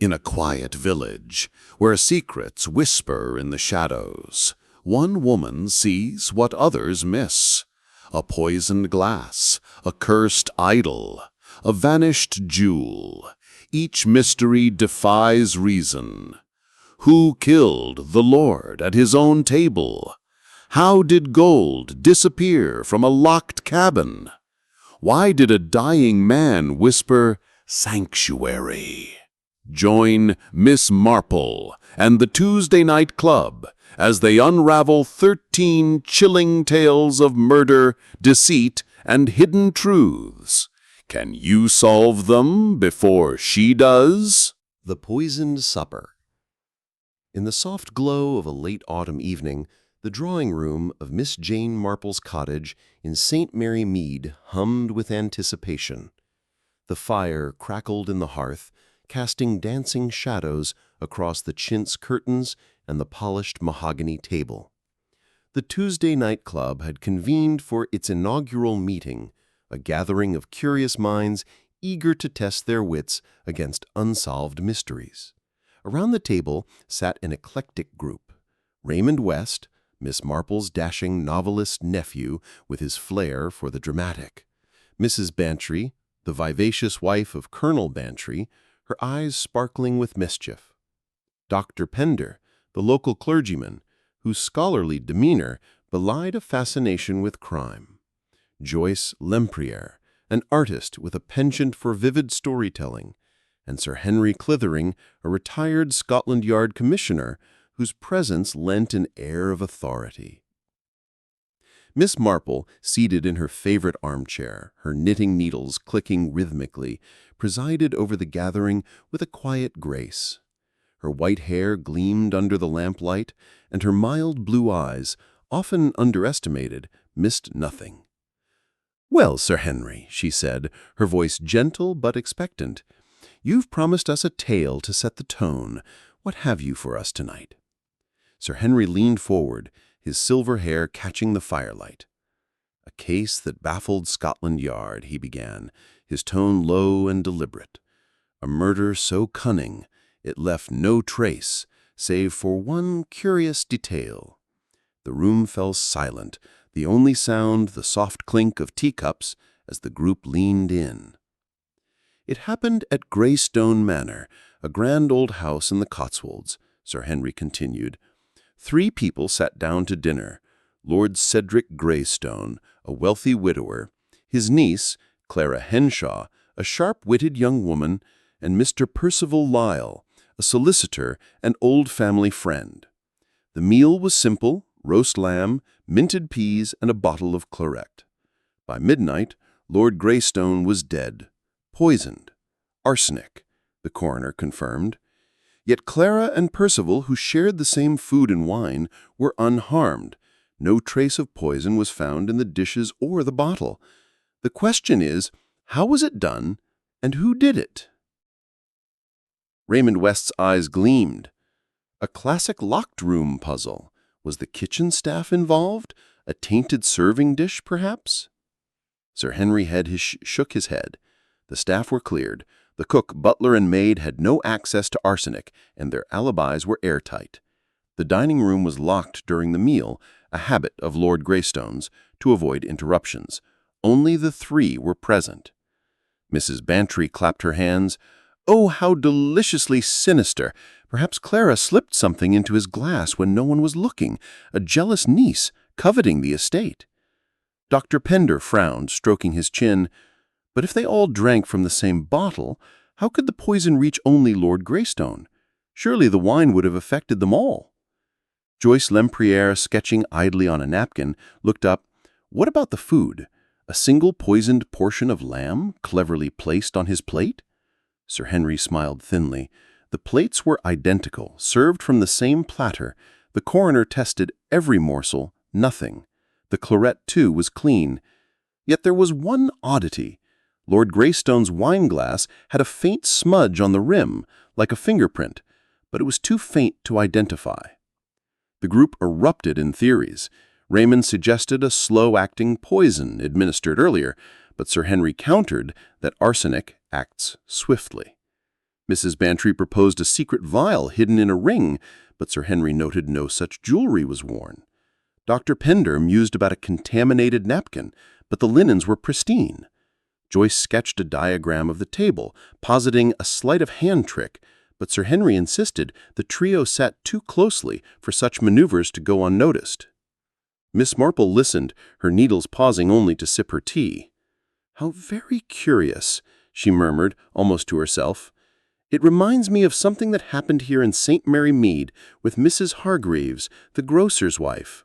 In a quiet village, where secrets whisper in the shadows, one woman sees what others miss. A poisoned glass, a cursed idol, a vanished jewel. Each mystery defies reason. Who killed the Lord at his own table? How did gold disappear from a locked cabin? Why did a dying man whisper, "Sanctuary"? Join Miss Marple and the Tuesday Night Club as they unravel 13 chilling tales of murder, deceit, and hidden truths. Can you solve them before she does? The Poisoned Supper. In the soft glow of a late autumn evening, the drawing room of Miss Jane Marple's cottage in St. Mary Mead hummed with anticipation. The fire crackled in the hearth, casting dancing shadows across the chintz curtains and the polished mahogany table. The Tuesday Night Club had convened for its inaugural meeting, a gathering of curious minds eager to test their wits against unsolved mysteries. Around the table sat an eclectic group. Raymond West, Miss Marple's dashing novelist nephew with his flair for the dramatic. Mrs. Bantry, the vivacious wife of Colonel Bantry, her eyes sparkling with mischief. Dr. Pender, the local clergyman, whose scholarly demeanor belied a fascination with crime. Joyce Lempriere, an artist with a penchant for vivid storytelling, and Sir Henry Clithering, a retired Scotland Yard commissioner whose presence lent an air of authority. Miss Marple, seated in her favorite armchair, her knitting needles clicking rhythmically, presided over the gathering with a quiet grace. Her white hair gleamed under the lamplight, and her mild blue eyes, often underestimated, missed nothing. "Well, Sir Henry," she said, her voice gentle but expectant, "you've promised us a tale to set the tone. What have you for us tonight?" Sir Henry leaned forward, his silver hair catching the firelight. "A case that baffled Scotland Yard," he began, his tone low and deliberate. "A murder so cunning it left no trace, save for one curious detail." The room fell silent, the only sound the soft clink of teacups as the group leaned in. "It happened at Greystone Manor, a grand old house in the Cotswolds," Sir Henry continued. "3 people sat down to dinner: Lord Cedric Greystone, a wealthy widower, his niece, Clara Henshaw, a sharp-witted young woman, and Mr. Percival Lyle, a solicitor and old family friend. The meal was simple: roast lamb, minted peas, and a bottle of claret. By midnight, Lord Greystone was dead, poisoned. Arsenic, the coroner confirmed. Yet Clara and Percival, who shared the same food and wine, were unharmed. No trace of poison was found in the dishes or the bottle. The question is, how was it done, and who did it?" Raymond West's eyes gleamed. A classic locked room puzzle. Was the kitchen staff involved? A tainted serving dish, perhaps? Sir Henry shook his head. The staff were cleared. The cook, butler, and maid had no access to arsenic, and their alibis were airtight. The dining room was locked during the meal, a habit of Lord Greystone's, to avoid interruptions. Only the 3 were present. Mrs. Bantry clapped her hands. "Oh, how deliciously sinister! Perhaps Clara slipped something into his glass when no one was looking, a jealous niece coveting the estate." Dr. Pender frowned, stroking his chin. "But if they all drank from the same bottle, how could the poison reach only Lord Greystone? Surely the wine would have affected them all." Joyce Lempriere, sketching idly on a napkin, looked up. "What about the food? A single poisoned portion of lamb, cleverly placed on his plate?" Sir Henry smiled thinly. "The plates were identical, served from the same platter. The coroner tested every morsel, nothing. The claret, too, was clean. Yet there was one oddity. Lord Greystone's wine-glass had a faint smudge on the rim, like a fingerprint, but it was too faint to identify." The group erupted in theories. Raymond suggested a slow-acting poison administered earlier, but Sir Henry countered that arsenic acts swiftly. Mrs. Bantry proposed a secret vial hidden in a ring, but Sir Henry noted no such jewelry was worn. Dr. Pender mused about a contaminated napkin, but the linens were pristine. Joyce sketched a diagram of the table, positing a sleight of hand trick, but Sir Henry insisted the trio sat too closely for such maneuvers to go unnoticed. Miss Marple listened, her needles pausing only to sip her tea. "How very curious," she murmured, almost to herself. "It reminds me of something that happened here in St. Mary Mead with Mrs. Hargreaves, the grocer's wife."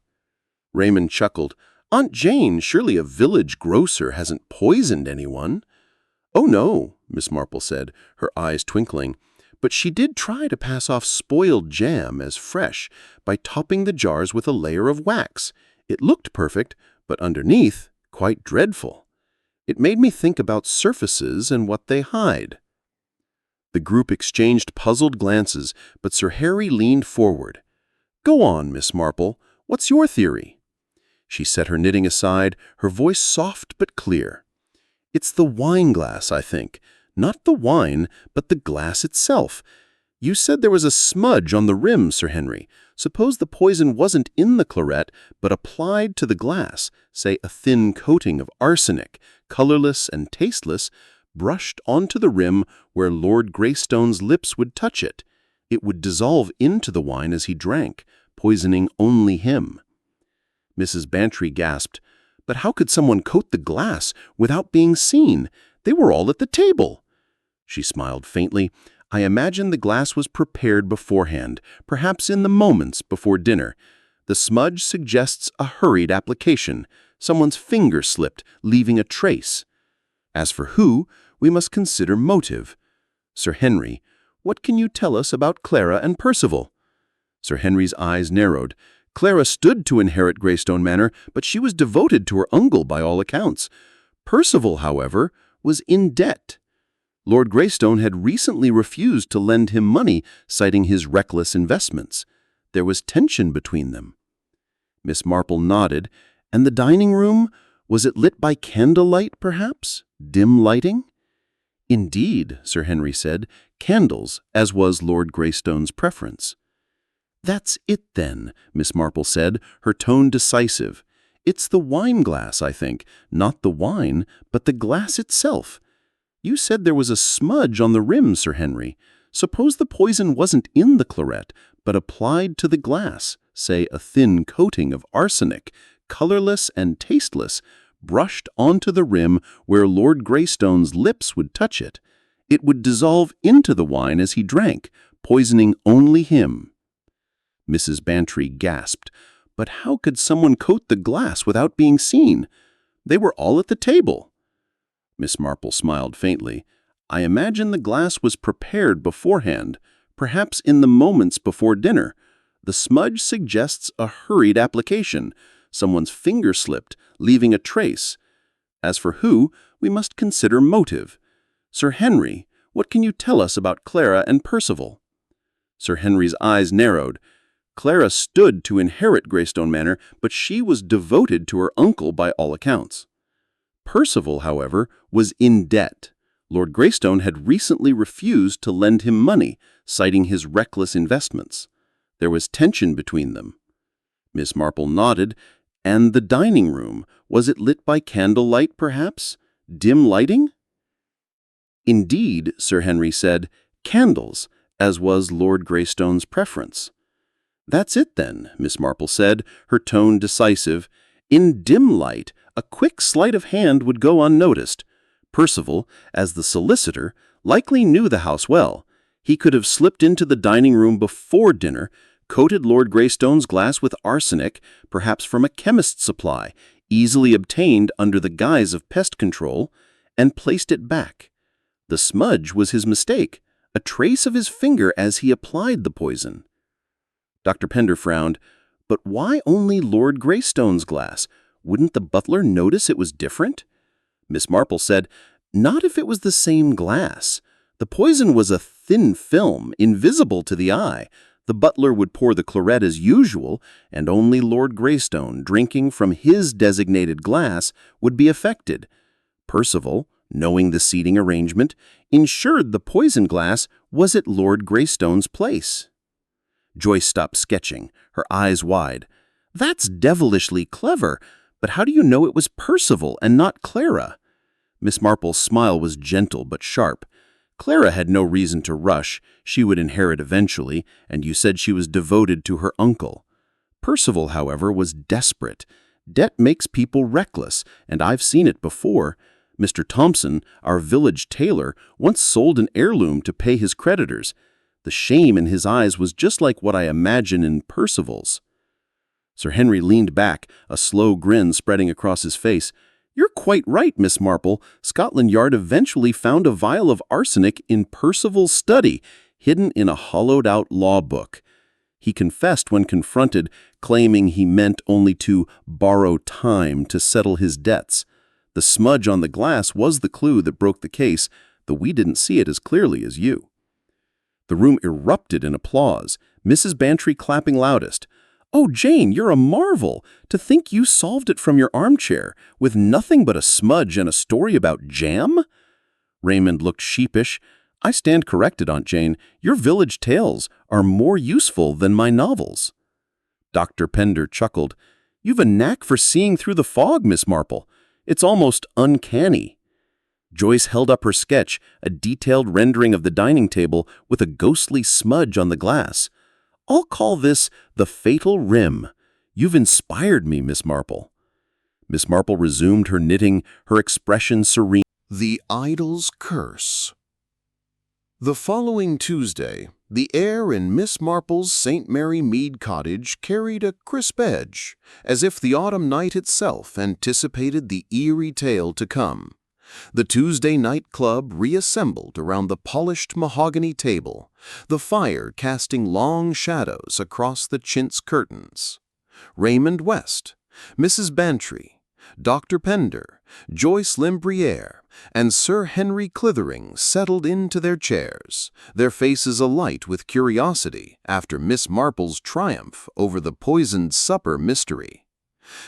Raymond chuckled. "Aunt Jane, surely a village grocer hasn't poisoned anyone." "Oh, no," Miss Marple said, her eyes twinkling. "But she did try to pass off spoiled jam as fresh by topping the jars with a layer of wax. It looked perfect, but underneath, quite dreadful. It made me think about surfaces and what they hide." The group exchanged puzzled glances, but Sir Harry leaned forward. "Go on, Miss Marple. What's your theory?" She set her knitting aside, her voice soft but clear. "It's the wine glass, I think. Not the wine, but the glass itself. You said there was a smudge on the rim, Sir Henry. Suppose the poison wasn't in the claret, but applied to the glass, say a thin coating of arsenic, colorless and tasteless, brushed onto the rim where Lord Greystone's lips would touch it. It would dissolve into the wine as he drank, poisoning only him." Mrs. Bantry gasped. "But how could someone coat the glass without being seen? They were all at the table." She smiled faintly. "I imagine the glass was prepared beforehand, perhaps in the moments before dinner. The smudge suggests a hurried application. Someone's finger slipped, leaving a trace. As for who, we must consider motive. Sir Henry, what can you tell us about Clara and Percival?" Sir Henry's eyes narrowed. "Clara stood to inherit Greystone Manor, but she was devoted to her uncle by all accounts. Percival, however, was in debt. Lord Greystone had recently refused to lend him money, citing his reckless investments. There was tension between them." Miss Marple nodded. "And the dining room? Was it lit by candlelight, perhaps? Dim lighting?" "Indeed," Sir Henry said, "candles, as was Lord Greystone's preference." "That's it, then," Miss Marple said, her tone decisive. "It's the wine glass, I think. Not the wine, but the glass itself. You said there was a smudge on the rim, Sir Henry. Suppose the poison wasn't in the claret, but applied to the glass, say a thin coating of arsenic, colorless and tasteless, brushed onto the rim where Lord Greystone's lips would touch it. It would dissolve into the wine as he drank, poisoning only him." Mrs. Bantry gasped. "But how could someone coat the glass without being seen? They were all at the table." Miss Marple smiled faintly. "I imagine the glass was prepared beforehand, perhaps in the moments before dinner. The smudge suggests a hurried application. Someone's finger slipped, leaving a trace. As for who, we must consider motive. Sir Henry, what can you tell us about Clara and Percival?" Sir Henry's eyes narrowed. "Clara stood to inherit Greystone Manor, but she was devoted to her uncle by all accounts. Percival, however, was in debt. Lord Greystone had recently refused to lend him money, citing his reckless investments. There was tension between them." Miss Marple nodded. "And the dining room, was it lit by candlelight, perhaps? Dim lighting?" "Indeed," Sir Henry said, "candles, as was Lord Greystone's preference." "That's it, then," Miss Marple said, her tone decisive. "In dim light, a quick sleight of hand would go unnoticed. Percival, as the solicitor, likely knew the house well. He could have slipped into the dining room before dinner, coated Lord Greystone's glass with arsenic, perhaps from a chemist's supply, easily obtained under the guise of pest control, and placed it back. The smudge was his mistake, a trace of his finger as he applied the poison." Dr. Pender frowned. "But why only Lord Greystone's glass? Wouldn't the butler notice it was different?" Miss Marple said, "Not if it was the same glass. The poison was a thin film, invisible to the eye. The butler would pour the claret as usual, and only Lord Greystone, drinking from his designated glass, would be affected. Percival, knowing the seating arrangement, ensured the poison glass was at Lord Greystone's place. Joyce stopped sketching, her eyes wide. "That's devilishly clever, but how do you know it was Percival and not Clara?" Miss Marple's smile was gentle but sharp. "Clara had no reason to rush. She would inherit eventually, and you said she was devoted to her uncle. Percival, however, was desperate. Debt makes people reckless, and I've seen it before. Mr. Thompson, our village tailor, once sold an heirloom to pay his creditors. The shame in his eyes was just like what I imagine in Percival's." Sir Henry leaned back, a slow grin spreading across his face. "You're quite right, Miss Marple. Scotland Yard eventually found a vial of arsenic in Percival's study, hidden in a hollowed-out law book. He confessed when confronted, claiming he meant only to borrow time to settle his debts. The smudge on the glass was the clue that broke the case, though we didn't see it as clearly as you." The room erupted in applause, Mrs. Bantry clapping loudest. "Oh, Jane, you're a marvel! To think you solved it from your armchair, with nothing but a smudge and a story about jam?" Raymond looked sheepish. "I stand corrected, Aunt Jane. Your village tales are more useful than my novels." Dr. Pender chuckled. "You've a knack for seeing through the fog, Miss Marple. It's almost uncanny." Joyce held up her sketch, a detailed rendering of the dining table with a ghostly smudge on the glass. "I'll call this the fatal rim. You've inspired me, Miss Marple." Miss Marple resumed her knitting, her expression serene. The Idol's Curse. The following Tuesday, the air in Miss Marple's St. Mary Mead cottage carried a crisp edge, as if the autumn night itself anticipated the eerie tale to come. The Tuesday night club reassembled around the polished mahogany table, the fire casting long shadows across the chintz curtains. Raymond West, Mrs. Bantry, Dr. Pender, Joyce Lempriere, and Sir Henry Clithering settled into their chairs, their faces alight with curiosity after Miss Marple's triumph over the poisoned supper mystery.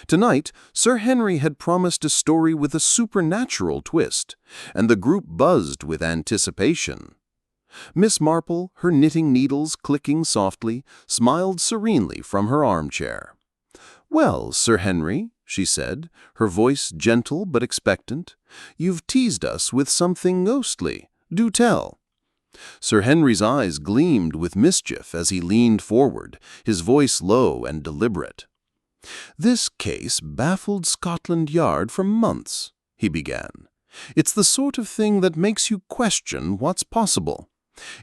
Tonight, Sir Henry had promised a story with a supernatural twist, and the group buzzed with anticipation. Miss Marple, her knitting needles clicking softly, smiled serenely from her armchair. "Well, Sir Henry," she said, her voice gentle but expectant, "you've teased us with something ghostly. Do tell." Sir Henry's eyes gleamed with mischief as he leaned forward, his voice low and deliberate. "This case baffled Scotland Yard for months," he began. "It's the sort of thing that makes you question what's possible.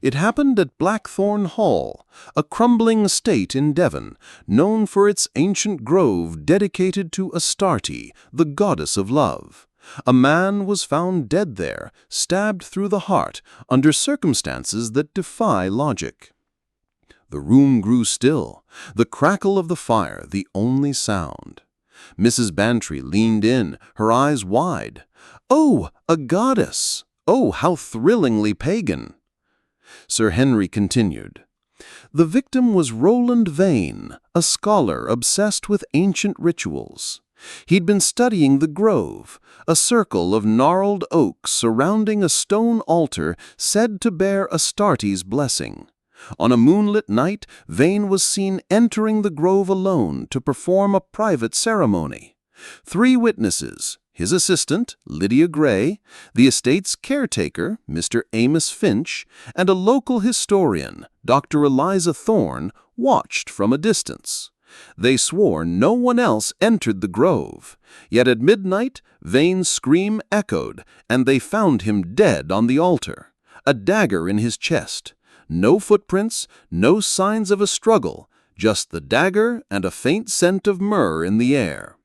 It happened at Blackthorn Hall, a crumbling estate in Devon, known for its ancient grove dedicated to Astarte, the goddess of love. A man was found dead there, stabbed through the heart, under circumstances that defy logic." The room grew still, the crackle of the fire the only sound. Mrs. Bantry leaned in, her eyes wide. "Oh, a goddess! Oh, how thrillingly pagan!" Sir Henry continued. "The victim was Roland Vane, a scholar obsessed with ancient rituals. He'd been studying the grove, a circle of gnarled oaks surrounding a stone altar said to bear Astarte's blessing. On a moonlit night, Vane was seen entering the grove alone to perform a private ceremony. 3 witnesses, his assistant, Lydia Gray, the estate's caretaker, Mr. Amos Finch, and a local historian, Dr. Eliza Thorne, watched from a distance. They swore no one else entered the grove. Yet at midnight, Vane's scream echoed, and they found him dead on the altar, a dagger in his chest. No footprints, no signs of a struggle, just the dagger and a faint scent of myrrh in the air."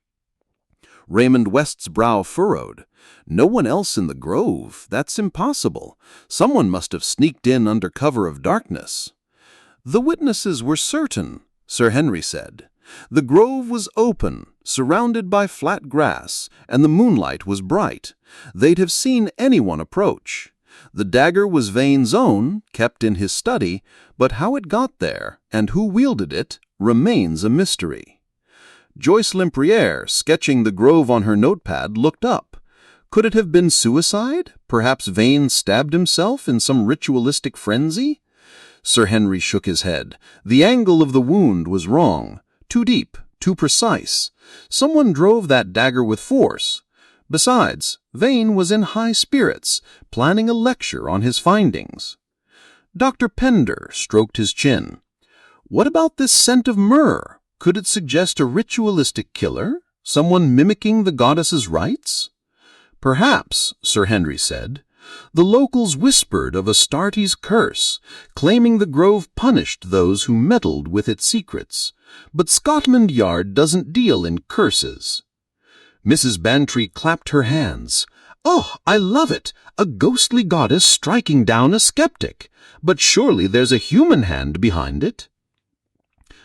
Raymond West's brow furrowed. "No one else in the grove? That's impossible. Someone must have sneaked in under cover of darkness." "The witnesses were certain," Sir Henry said. "The grove was open, surrounded by flat grass, and the moonlight was bright. They'd have seen anyone approach. The dagger was Vane's own, kept in his study, but how it got there, and who wielded it, remains a mystery." Joyce Lempriere, sketching the grove on her notepad, looked up. Could it have been suicide? Perhaps Vane stabbed himself in some ritualistic frenzy? Sir Henry shook his head. The angle of the wound was wrong. Too deep, too precise. Someone drove that dagger with force. Besides, Vane was in high spirits, planning a lecture on his findings. Dr. Pender stroked his chin. What about this scent of myrrh? Could it suggest a ritualistic killer? Someone mimicking the goddess's rites? Perhaps, Sir Henry said. The locals whispered of Astarte's curse, claiming the grove punished those who meddled with its secrets. But Scotland Yard doesn't deal in curses. Mrs. Bantry clapped her hands. Oh, I love it! A ghostly goddess striking down a skeptic. But surely there's a human hand behind it.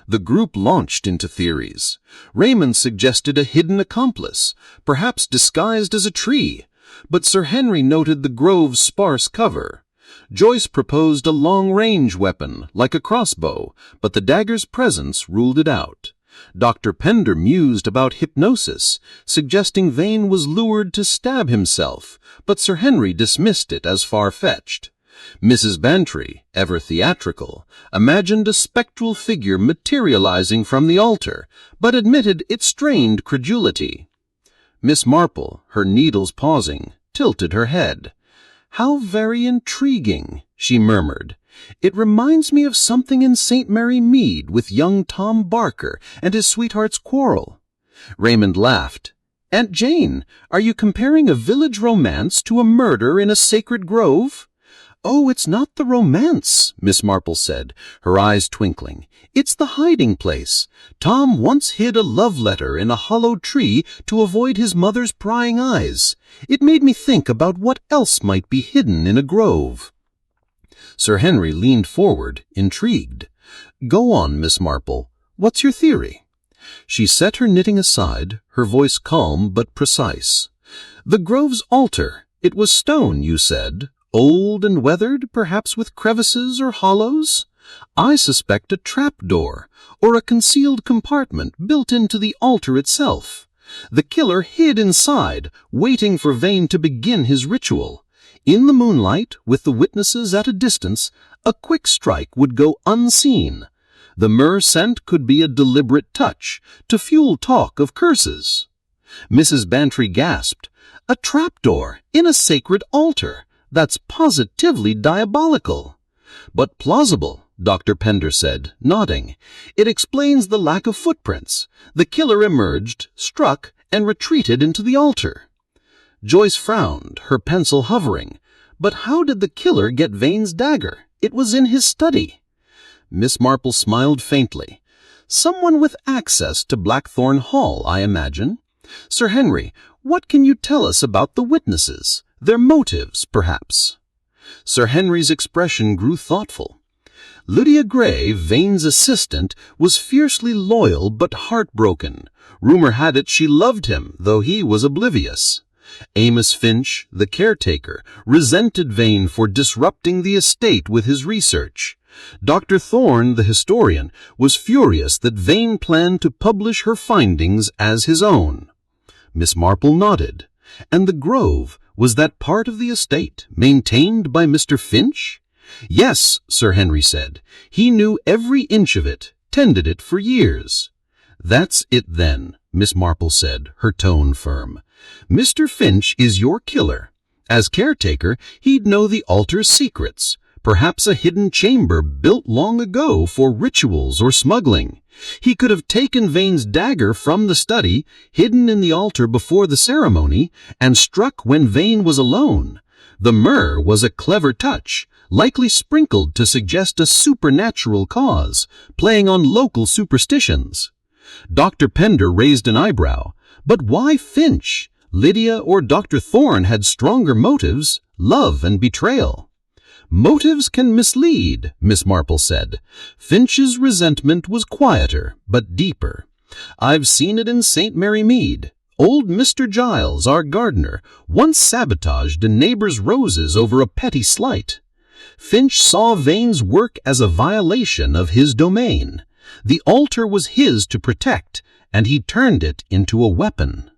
The group launched into theories. Raymond suggested a hidden accomplice, perhaps disguised as a tree, but Sir Henry noted the grove's sparse cover. Joyce proposed a long-range weapon, like a crossbow, but the dagger's presence ruled it out. Dr. Pender mused about hypnosis, suggesting Vane was lured to stab himself, but Sir Henry dismissed it as far-fetched. Mrs. Bantry, ever theatrical, imagined a spectral figure materializing from the altar, but admitted it strained credulity. Miss Marple, her needles pausing, tilted her head. How very intriguing, she murmured. It reminds me of something in St. Mary Mead with young Tom Barker and his sweetheart's quarrel. Raymond laughed. Aunt Jane, are you comparing a village romance to a murder in a sacred grove? Oh, it's not the romance, Miss Marple said, her eyes twinkling. It's the hiding place. Tom once hid a love letter in a hollow tree to avoid his mother's prying eyes. It made me think about what else might be hidden in a grove. Sir Henry leaned forward, intrigued. Go on, Miss Marple. What's your theory? She set her knitting aside, her voice calm but precise. The grove's altar. It was stone, you said. Old and weathered, perhaps with crevices or hollows? I suspect a trapdoor, or a concealed compartment built into the altar itself. The killer hid inside, waiting for Vane to begin his ritual. In the moonlight, with the witnesses at a distance, a quick strike would go unseen. The myrrh scent could be a deliberate touch, to fuel talk of curses. Mrs. Bantry gasped. A trapdoor in a sacred altar! That's positively diabolical. But plausible, Dr. Pender said, nodding. It explains the lack of footprints. The killer emerged, struck, and retreated into the altar. Joyce frowned, her pencil hovering. But how did the killer get Vane's dagger? It was in his study. Miss Marple smiled faintly. Someone with access to Blackthorn Hall, I imagine. Sir Henry, what can you tell us about the witnesses? Their motives, perhaps. Sir Henry's expression grew thoughtful. Lydia Gray, Vane's assistant, was fiercely loyal but heartbroken. Rumor had it she loved him, though he was oblivious. Amos Finch, the caretaker, resented Vane for disrupting the estate with his research. Dr. Thorne, the historian, was furious that Vane planned to publish her findings as his own. Miss Marple nodded. And the grove, was that part of the estate, maintained by Mr. Finch? Yes, Sir Henry said. He knew every inch of it, tended it for years. That's it then, Miss Marple said, her tone firm. Mr. Finch is your killer. As caretaker, he'd know the altar's secrets, perhaps a hidden chamber built long ago for rituals or smuggling. He could have taken Vane's dagger from the study, hidden in the altar before the ceremony, and struck when Vane was alone. The myrrh was a clever touch, likely sprinkled to suggest a supernatural cause, playing on local superstitions. Dr. Pender raised an eyebrow. But why Finch? Lydia or Dr. Thorne had stronger motives, love and betrayal. Motives can mislead, Miss Marple said. Finch's resentment was quieter, but deeper. I've seen it in St. Mary Mead. Old Mr. Giles, our gardener, once sabotaged a neighbor's roses over a petty slight. Finch saw Vane's work as a violation of his domain. The altar was his to protect, and he turned it into a weapon.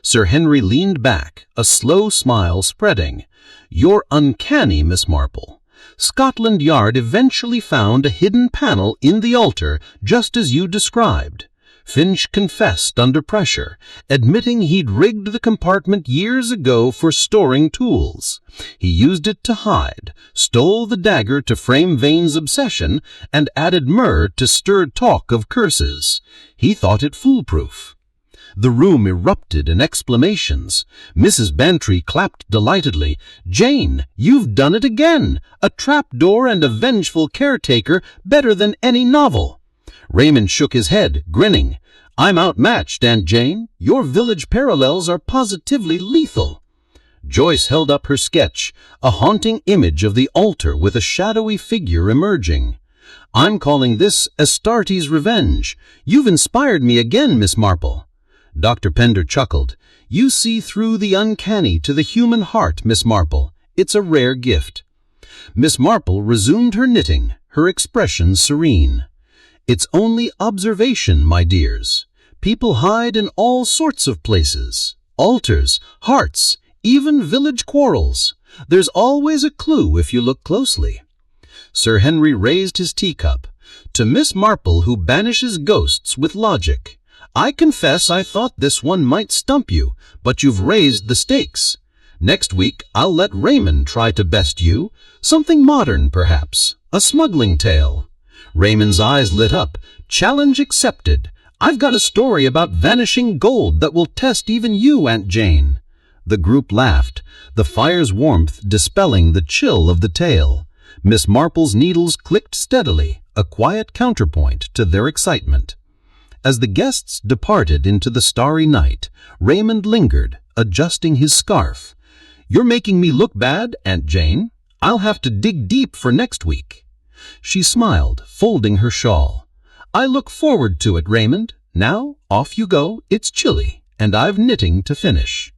Sir Henry leaned back, a slow smile spreading. "You're uncanny, Miss Marple. Scotland Yard eventually found a hidden panel in the altar, just as you described. Finch confessed under pressure, admitting he'd rigged the compartment years ago for storing tools. He used it to hide, stole the dagger to frame Vane's obsession, and added myrrh to stir talk of curses. He thought it foolproof." The room erupted in exclamations. Mrs. Bantry clapped delightedly. "Jane, you've done it again! A trapdoor and a vengeful caretaker, better than any novel." Raymond shook his head, grinning. "I'm outmatched, Aunt Jane. Your village parallels are positively lethal." Joyce held up her sketch, a haunting image of the altar with a shadowy figure emerging. "I'm calling this Astarte's Revenge. You've inspired me again, Miss Marple." Dr. Pender chuckled. "You see through the uncanny to the human heart, Miss Marple. It's a rare gift." Miss Marple resumed her knitting, her expression serene. "It's only observation, my dears. People hide in all sorts of places. Altars, hearts, even village quarrels. There's always a clue if you look closely." Sir Henry raised his teacup. "To Miss Marple, who banishes ghosts with logic. I confess I thought this one might stump you, but you've raised the stakes. Next week I'll let Raymond try to best you. Something modern, perhaps. A smuggling tale." Raymond's eyes lit up. "Challenge accepted. I've got a story about vanishing gold that will test even you, Aunt Jane." The group laughed, the fire's warmth dispelling the chill of the tale. Miss Marple's needles clicked steadily, a quiet counterpoint to their excitement. As the guests departed into the starry night, Raymond lingered, adjusting his scarf. "You're making me look bad, Aunt Jane. I'll have to dig deep for next week." She smiled, folding her shawl. "I look forward to it, Raymond. Now, off you go. It's chilly, and I've knitting to finish."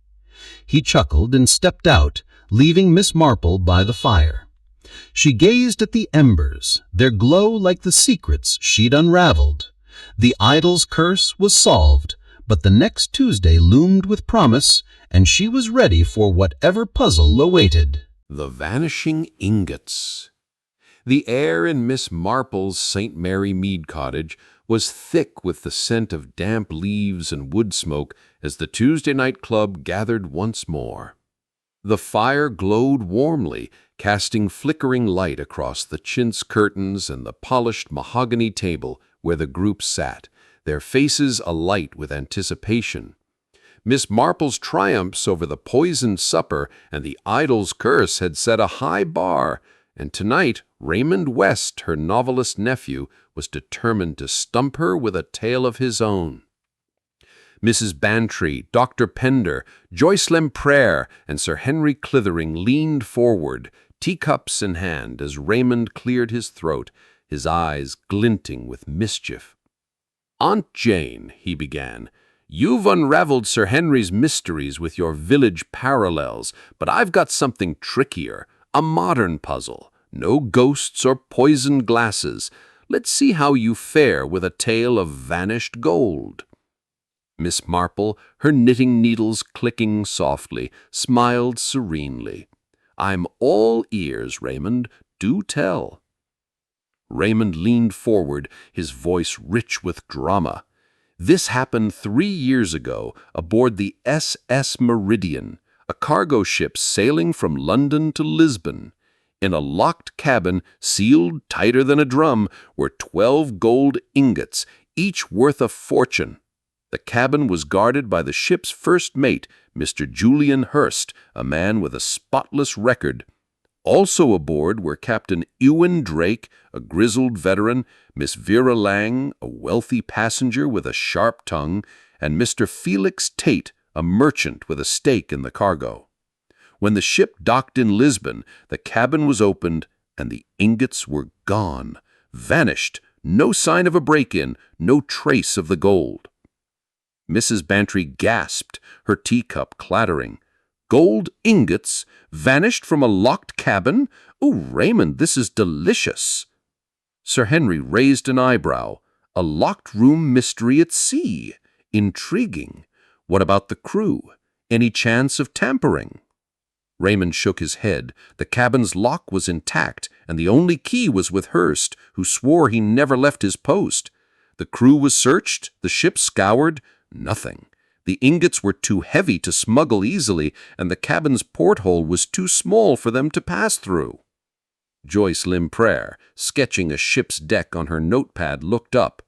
He chuckled and stepped out, leaving Miss Marple by the fire. She gazed at the embers, their glow like the secrets she'd unraveled. The idol's curse was solved, but the next Tuesday loomed with promise, and she was ready for whatever puzzle awaited. The vanishing ingots. The air in Miss Marple's St. Mary Mead cottage was thick with the scent of damp leaves and wood smoke as the Tuesday night club gathered once more. The fire glowed warmly, casting flickering light across the chintz curtains and the polished mahogany table where the group sat, their faces alight with anticipation. Miss Marple's triumphs over the poisoned supper and the idol's curse had set a high bar, and tonight Raymond West, her novelist nephew, was determined to stump her with a tale of his own. Mrs. Bantry, Dr. Pender, Joyce Lempraire, and Sir Henry Clithering leaned forward, teacups in hand, as Raymond cleared his throat, his eyes glinting with mischief. "Aunt Jane," he began, "you've unraveled Sir Henry's mysteries with your village parallels, but I've got something trickier, a modern puzzle. No ghosts or poisoned glasses. Let's see how you fare with a tale of vanished gold." Miss Marple, her knitting needles clicking softly, smiled serenely. "I'm all ears, Raymond. Do tell." Raymond leaned forward, his voice rich with drama. "This happened 3 years ago aboard the SS Meridian, a cargo ship sailing from London to Lisbon. In a locked cabin, sealed tighter than a drum, were 12 gold ingots, each worth a fortune. The cabin was guarded by the ship's first mate, Mr. Julian Hurst, a man with a spotless record. Also aboard were Captain Ewan Drake, a grizzled veteran, Miss Vera Lang, a wealthy passenger with a sharp tongue, and Mr. Felix Tate, a merchant with a stake in the cargo. When the ship docked in Lisbon, the cabin was opened, and the ingots were gone, vanished, no sign of a break-in, no trace of the gold." Mrs. Bantry gasped, her teacup clattering. "Gold ingots vanished from a locked cabin? Oh, Raymond, this is delicious." Sir Henry raised an eyebrow. "A locked room mystery at sea. Intriguing. What about the crew? Any chance of tampering? Raymond shook his head. The cabin's lock was intact, and the only key was with Hearst, who swore he never left his post. The crew was searched, the ship scoured. Nothing. The ingots were too heavy to smuggle easily, and the cabin's porthole was too small for them to pass through. Joyce Limprere, sketching a ship's deck on her notepad, looked up.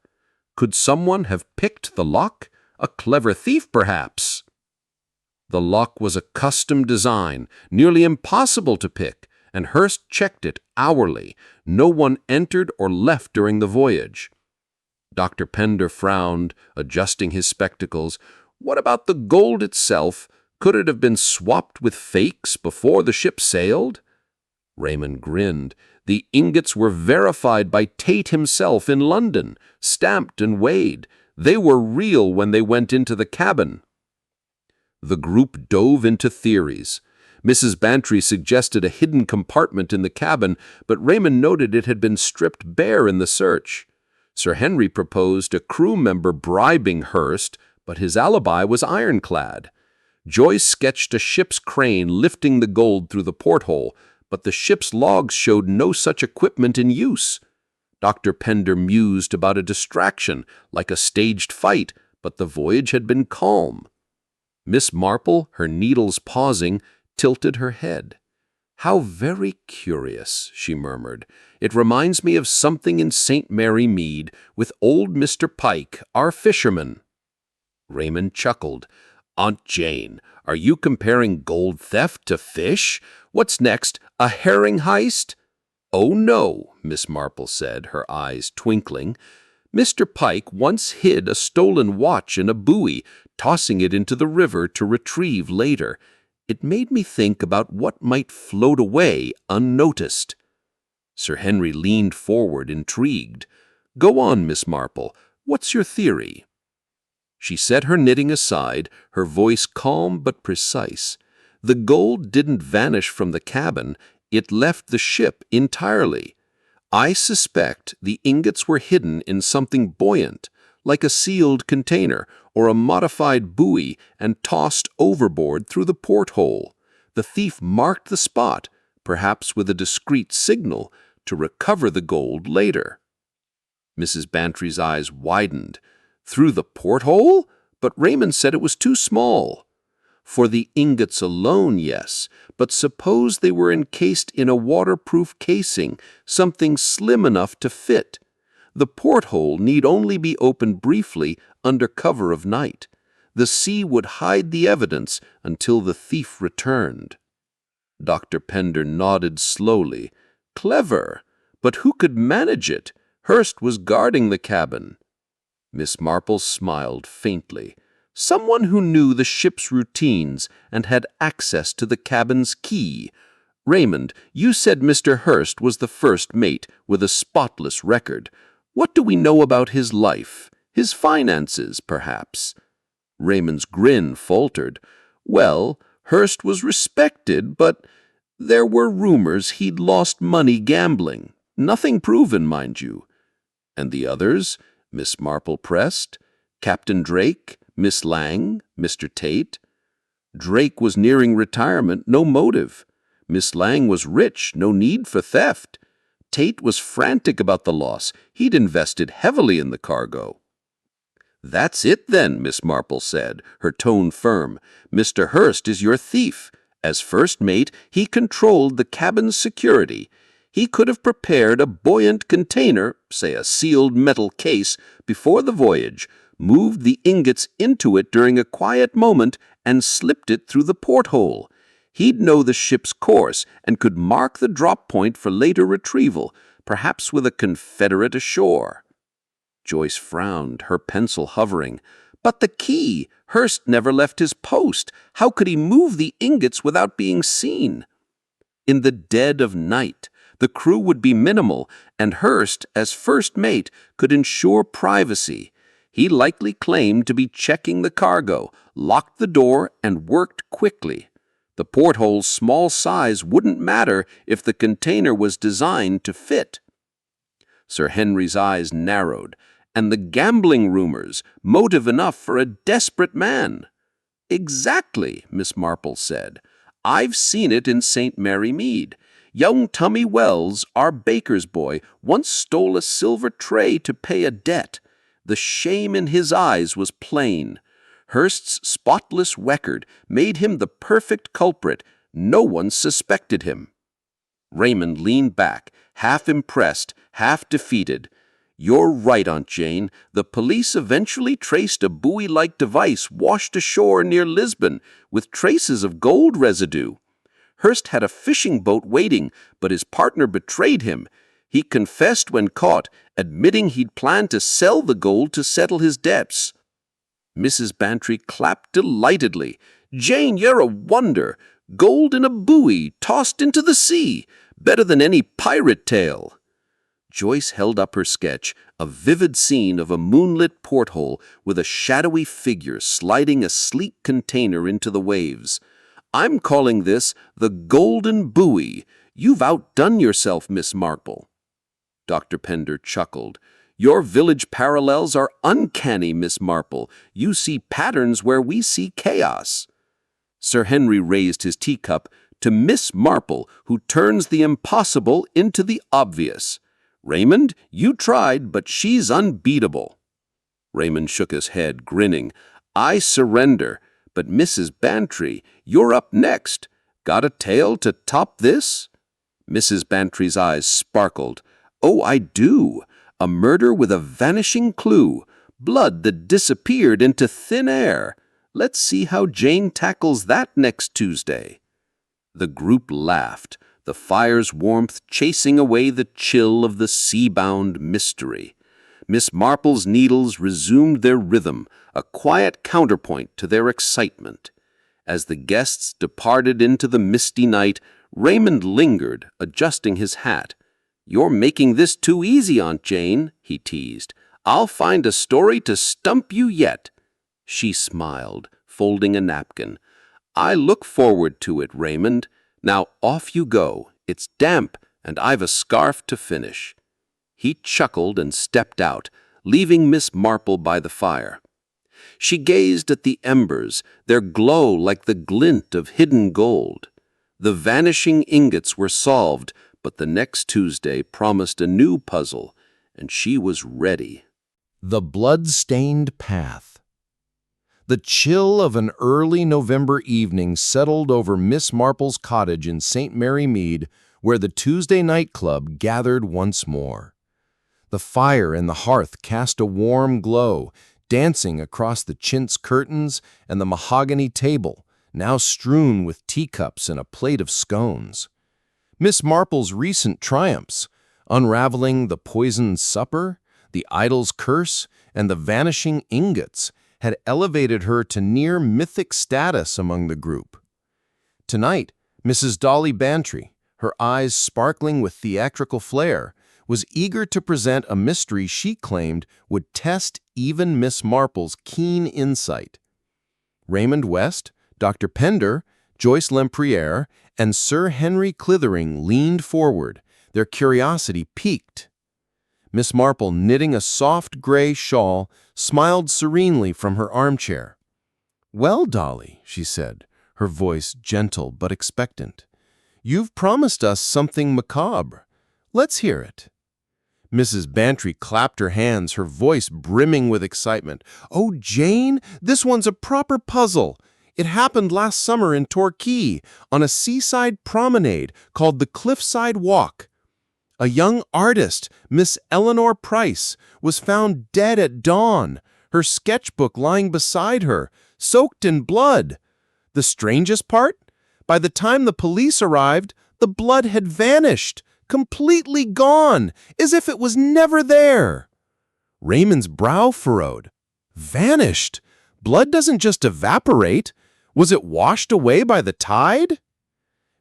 Could someone have picked the lock? A clever thief, perhaps. The lock was a custom design, nearly impossible to pick, and Hearst checked it hourly. No one entered or left during the voyage. Dr. Pender frowned, adjusting his spectacles. What about the gold itself? Could it have been swapped with fakes before the ship sailed? Raymond grinned. The ingots were verified by Tate himself in London, stamped and weighed. They were real when they went into the cabin. The group dove into theories. Mrs. Bantry suggested a hidden compartment in the cabin, but Raymond noted it had been stripped bare in the search. Sir Henry proposed a crew member bribing Hearst, but his alibi was ironclad. Joyce sketched a ship's crane lifting the gold through the porthole, but the ship's logs showed no such equipment in use. Dr. Pender mused about a distraction, like a staged fight, but the voyage had been calm. Miss Marple, her needles pausing, tilted her head. "How very curious," she murmured. "It reminds me of something in St. Mary Mead with old Mr. Pike, our fisherman." Raymond chuckled. "Aunt Jane, are you comparing gold theft to fish? What's next, a herring heist?" "Oh, no," Miss Marple said, her eyes twinkling. "Mr. Pike once hid a stolen watch in a buoy, tossing it into the river to retrieve later. It made me think about what might float away unnoticed." Sir Henry leaned forward, intrigued. "Go on, Miss Marple. What's your theory?" She set her knitting aside, her voice calm but precise. "The gold didn't vanish from the cabin. It left the ship entirely. I suspect the ingots were hidden in something buoyant, like a sealed container or a modified buoy, and tossed overboard through the porthole. The thief marked the spot, perhaps with a discreet signal, to recover the gold later." Mrs. Bantry's eyes widened. "Through the porthole? But Raymond said it was too small." "For the ingots alone, yes, but suppose they were encased in a waterproof casing, something slim enough to fit. The porthole need only be opened briefly under cover of night. The sea would hide the evidence until the thief returned." Dr. Pender nodded slowly. "Clever, but who could manage it? Hearst was guarding the cabin." Miss Marple smiled faintly. "Someone who knew the ship's routines and had access to the cabin's key. Raymond, you said Mr. Hearst was the first mate with a spotless record. What do we know about his life? His finances, perhaps?" Raymond's grin faltered. "Well, Hearst was respected, but there were rumors he'd lost money gambling. Nothing proven, mind you." "And the others?" Miss Marple pressed. "Captain Drake, Miss Lang, Mr. Tate?" "Drake was nearing retirement, no motive. Miss Lang was rich, no need for theft. Tate was frantic about the loss. He'd invested heavily in the cargo." "That's it then," Miss Marple said, her tone firm. "Mr. Hearst is your thief. As first mate, he controlled the cabin's security. He could have prepared a buoyant container, say a sealed metal case, before the voyage, moved the ingots into it during a quiet moment, and slipped it through the porthole. He'd know the ship's course and could mark the drop point for later retrieval, perhaps with a confederate ashore." Joyce frowned, her pencil hovering. "But the key! Hearst never left his post. How could he move the ingots without being seen?" "In the dead of night. The crew would be minimal, and Hearst, as first mate, could ensure privacy. He likely claimed to be checking the cargo, locked the door, and worked quickly. The porthole's small size wouldn't matter if the container was designed to fit." Sir Henry's eyes narrowed. "And the gambling rumors, motive enough for a desperate man." "Exactly," Miss Marple said. "I've seen it in St. Mary Mead. Young Tummy Wells, our baker's boy, once stole a silver tray to pay a debt. The shame in his eyes was plain. Hearst's spotless record made him the perfect culprit. No one suspected him." Raymond leaned back, half impressed, half defeated. "You're right, Aunt Jane. The police eventually traced a buoy-like device washed ashore near Lisbon with traces of gold residue. Hearst had a fishing boat waiting, but his partner betrayed him. He confessed when caught, admitting he'd planned to sell the gold to settle his debts." Mrs. Bantry clapped delightedly. "Jane, you're a wonder. Gold in a buoy, tossed into the sea. Better than any pirate tale." Joyce held up her sketch, a vivid scene of a moonlit porthole with a shadowy figure sliding a sleek container into the waves. "I'm calling this the Golden Buoy. You've outdone yourself, Miss Marple." Dr. Pender chuckled. "Your village parallels are uncanny, Miss Marple. You see patterns where we see chaos." Sir Henry raised his teacup to Miss Marple, who turns the impossible into the obvious. "Raymond, you tried, but she's unbeatable." Raymond shook his head, grinning. "I surrender. But Mrs. Bantry, you're up next. Got a tale to top this?" Mrs. Bantry's eyes sparkled. "Oh, I do. A murder with a vanishing clue. Blood that disappeared into thin air. Let's see how Jane tackles that next Tuesday." The group laughed, the fire's warmth chasing away the chill of the sea-bound mystery. Miss Marple's needles resumed their rhythm, a quiet counterpoint to their excitement. As the guests departed into the misty night, Raymond lingered, adjusting his hat. "You're making this too easy, Aunt Jane," he teased. "I'll find a story to stump you yet." She smiled, folding a napkin. "I look forward to it, Raymond. Now off you go. It's damp, and I've a scarf to finish." He chuckled and stepped out, leaving Miss Marple by the fire. She gazed at the embers, their glow like the glint of hidden gold. The vanishing ingots were solved, but the next Tuesday promised a new puzzle, and she was ready. The blood-stained path. The chill of an early November evening settled over Miss Marple's cottage in St. Mary Mead, where the Tuesday night club gathered once more. The fire in the hearth cast a warm glow, dancing across the chintz curtains and the mahogany table, now strewn with teacups and a plate of scones. Miss Marple's recent triumphs, unraveling the poisoned supper, the idol's curse, and the vanishing ingots, had elevated her to near mythic status among the group. Tonight, Mrs. Dolly Bantry, her eyes sparkling with theatrical flair, was eager to present a mystery she claimed would test even Miss Marple's keen insight. Raymond West, Dr. Pender, Joyce Lempriere, and Sir Henry Clithering leaned forward, their curiosity piqued. Miss Marple, knitting a soft gray shawl, smiled serenely from her armchair. "Well, Dolly," she said, her voice gentle but expectant, "you've promised us something macabre. Let's hear it." Mrs. Bantry clapped her hands, her voice brimming with excitement. "Oh, Jane, this one's a proper puzzle. It happened last summer in Torquay, on a seaside promenade called the Cliffside Walk. A young artist, Miss Eleanor Price, was found dead at dawn, her sketchbook lying beside her, soaked in blood. The strangest part? By the time the police arrived, the blood had vanished, completely gone, as if it was never there." Raymond's brow furrowed. "Vanished? Blood doesn't just evaporate. Was it washed away by the tide?"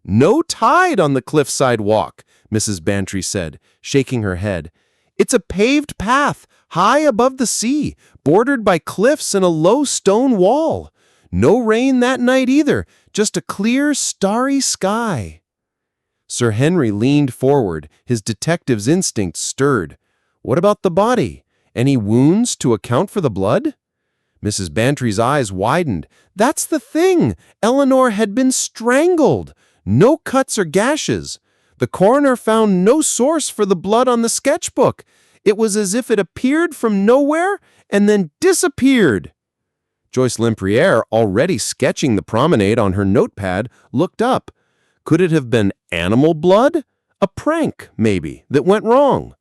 "No tide on the Cliffside Walk," Mrs. Bantry said, shaking her head. "It's a paved path, high above the sea, bordered by cliffs and a low stone wall. No rain that night either, just a clear, starry sky." Sir Henry leaned forward, his detective's instincts stirred. "What about the body? Any wounds to account for the blood?" Mrs. Bantry's eyes widened. That's the thing! Eleanor had been strangled. No cuts or gashes. The coroner found no source for the blood on the sketchbook. It was as if it appeared from nowhere and then disappeared. Joyce Lempriere, already sketching the promenade on her notepad, looked up. Could it have been animal blood? A prank, maybe, that went wrong.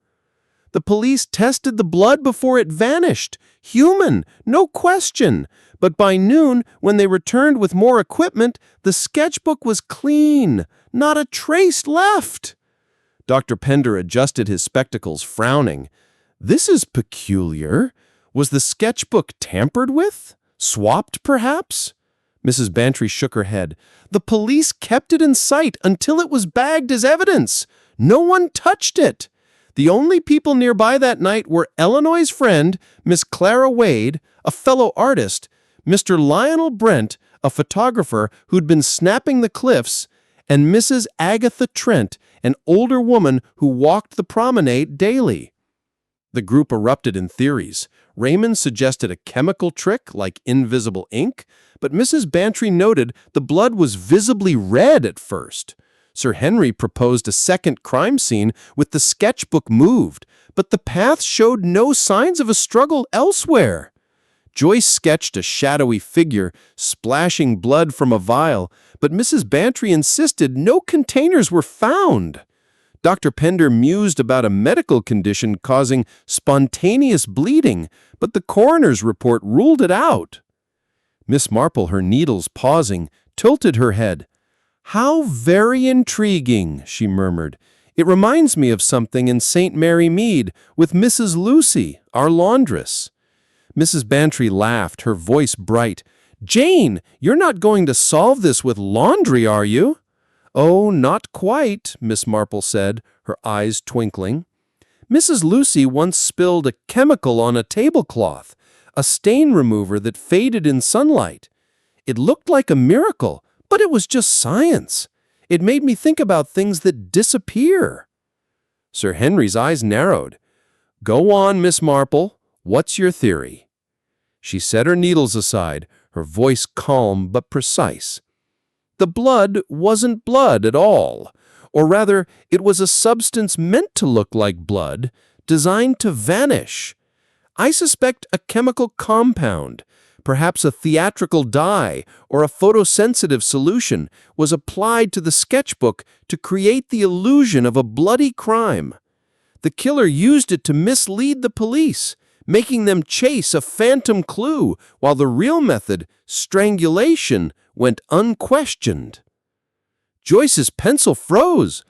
The police tested the blood before it vanished. Human, no question. But by noon, when they returned with more equipment, the sketchbook was clean. Not a trace left. Dr. Pender adjusted his spectacles, frowning. This is peculiar. Was the sketchbook tampered with? Swapped, perhaps? Mrs. Bantry shook her head. The police kept it in sight until it was bagged as evidence. No one touched it. The only people nearby that night were Eleanor's friend, Miss Clara Wade, a fellow artist, Mr. Lionel Brent, a photographer who'd been snapping the cliffs, and Mrs. Agatha Trent, an older woman who walked the promenade daily. The group erupted in theories. Raymond suggested a chemical trick like invisible ink, but Mrs. Bantry noted the blood was visibly red at first. Sir Henry proposed a second crime scene with the sketchbook moved, but the path showed no signs of a struggle elsewhere. Joyce sketched a shadowy figure, splashing blood from a vial, but Mrs. Bantry insisted no containers were found. Dr. Pender mused about a medical condition causing spontaneous bleeding, but the coroner's report ruled it out. Miss Marple, her needles pausing, tilted her head. How very intriguing, she murmured. It reminds me of something in St. Mary Mead with Mrs. Lucy, our laundress. Mrs. Bantry laughed, her voice bright. Jane, you're not going to solve this with laundry, are you? Oh, not quite, Miss Marple said, her eyes twinkling. Mrs. Lucy once spilled a chemical on a tablecloth, a stain remover that faded in sunlight. It looked like a miracle, but it was just science. It made me think about things that disappear. Sir Henry's eyes narrowed. Go on, Miss Marple. What's your theory? She set her needles aside, her voice calm but precise. The blood wasn't blood at all. Or rather, it was a substance meant to look like blood, designed to vanish. I suspect a chemical compound, perhaps a theatrical dye or a photosensitive solution, was applied to the sketchbook to create the illusion of a bloody crime. The killer used it to mislead the police, making them chase a phantom clue, while the real method, strangulation, went unquestioned. Joyce's pencil froze.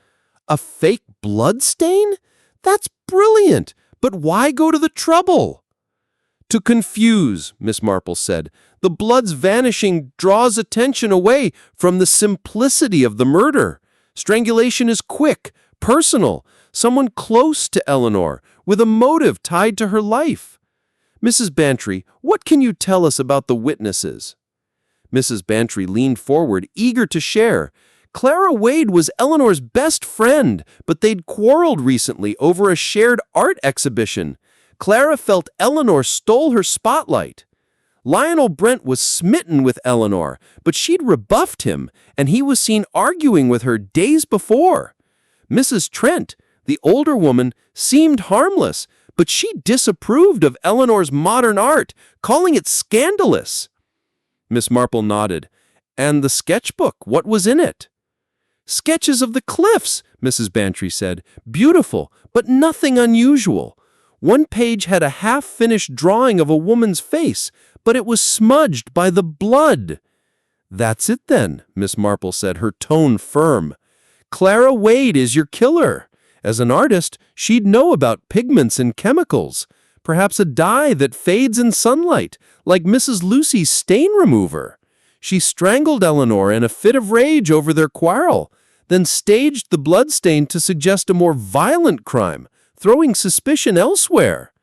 A fake bloodstain? That's brilliant, but why go to the trouble? To confuse, Miss Marple said. The blood's vanishing draws attention away from the simplicity of the murder. Strangulation is quick, personal, someone close to Eleanor, with a motive tied to her life. Mrs. Bantry, what can you tell us about the witnesses? Mrs. Bantry leaned forward, eager to share. Clara Wade was Eleanor's best friend, but they'd quarreled recently over a shared art exhibition. Clara felt Eleanor stole her spotlight. Lionel Brent was smitten with Eleanor, but she'd rebuffed him, and he was seen arguing with her days before. Mrs. Trent, the older woman, seemed harmless, but she disapproved of Eleanor's modern art, calling it scandalous. Miss Marple nodded. And the sketchbook, what was in it? Sketches of the cliffs, Mrs. Bantry said. Beautiful, but nothing unusual. One page had a half-finished drawing of a woman's face, but it was smudged by the blood. That's it then, Miss Marple said, her tone firm. Clara Wade is your killer. As an artist, she'd know about pigments and chemicals, perhaps a dye that fades in sunlight, like Mrs. Lucy's stain remover. She strangled Eleanor in a fit of rage over their quarrel, then staged the bloodstain to suggest a more violent crime, throwing suspicion elsewhere.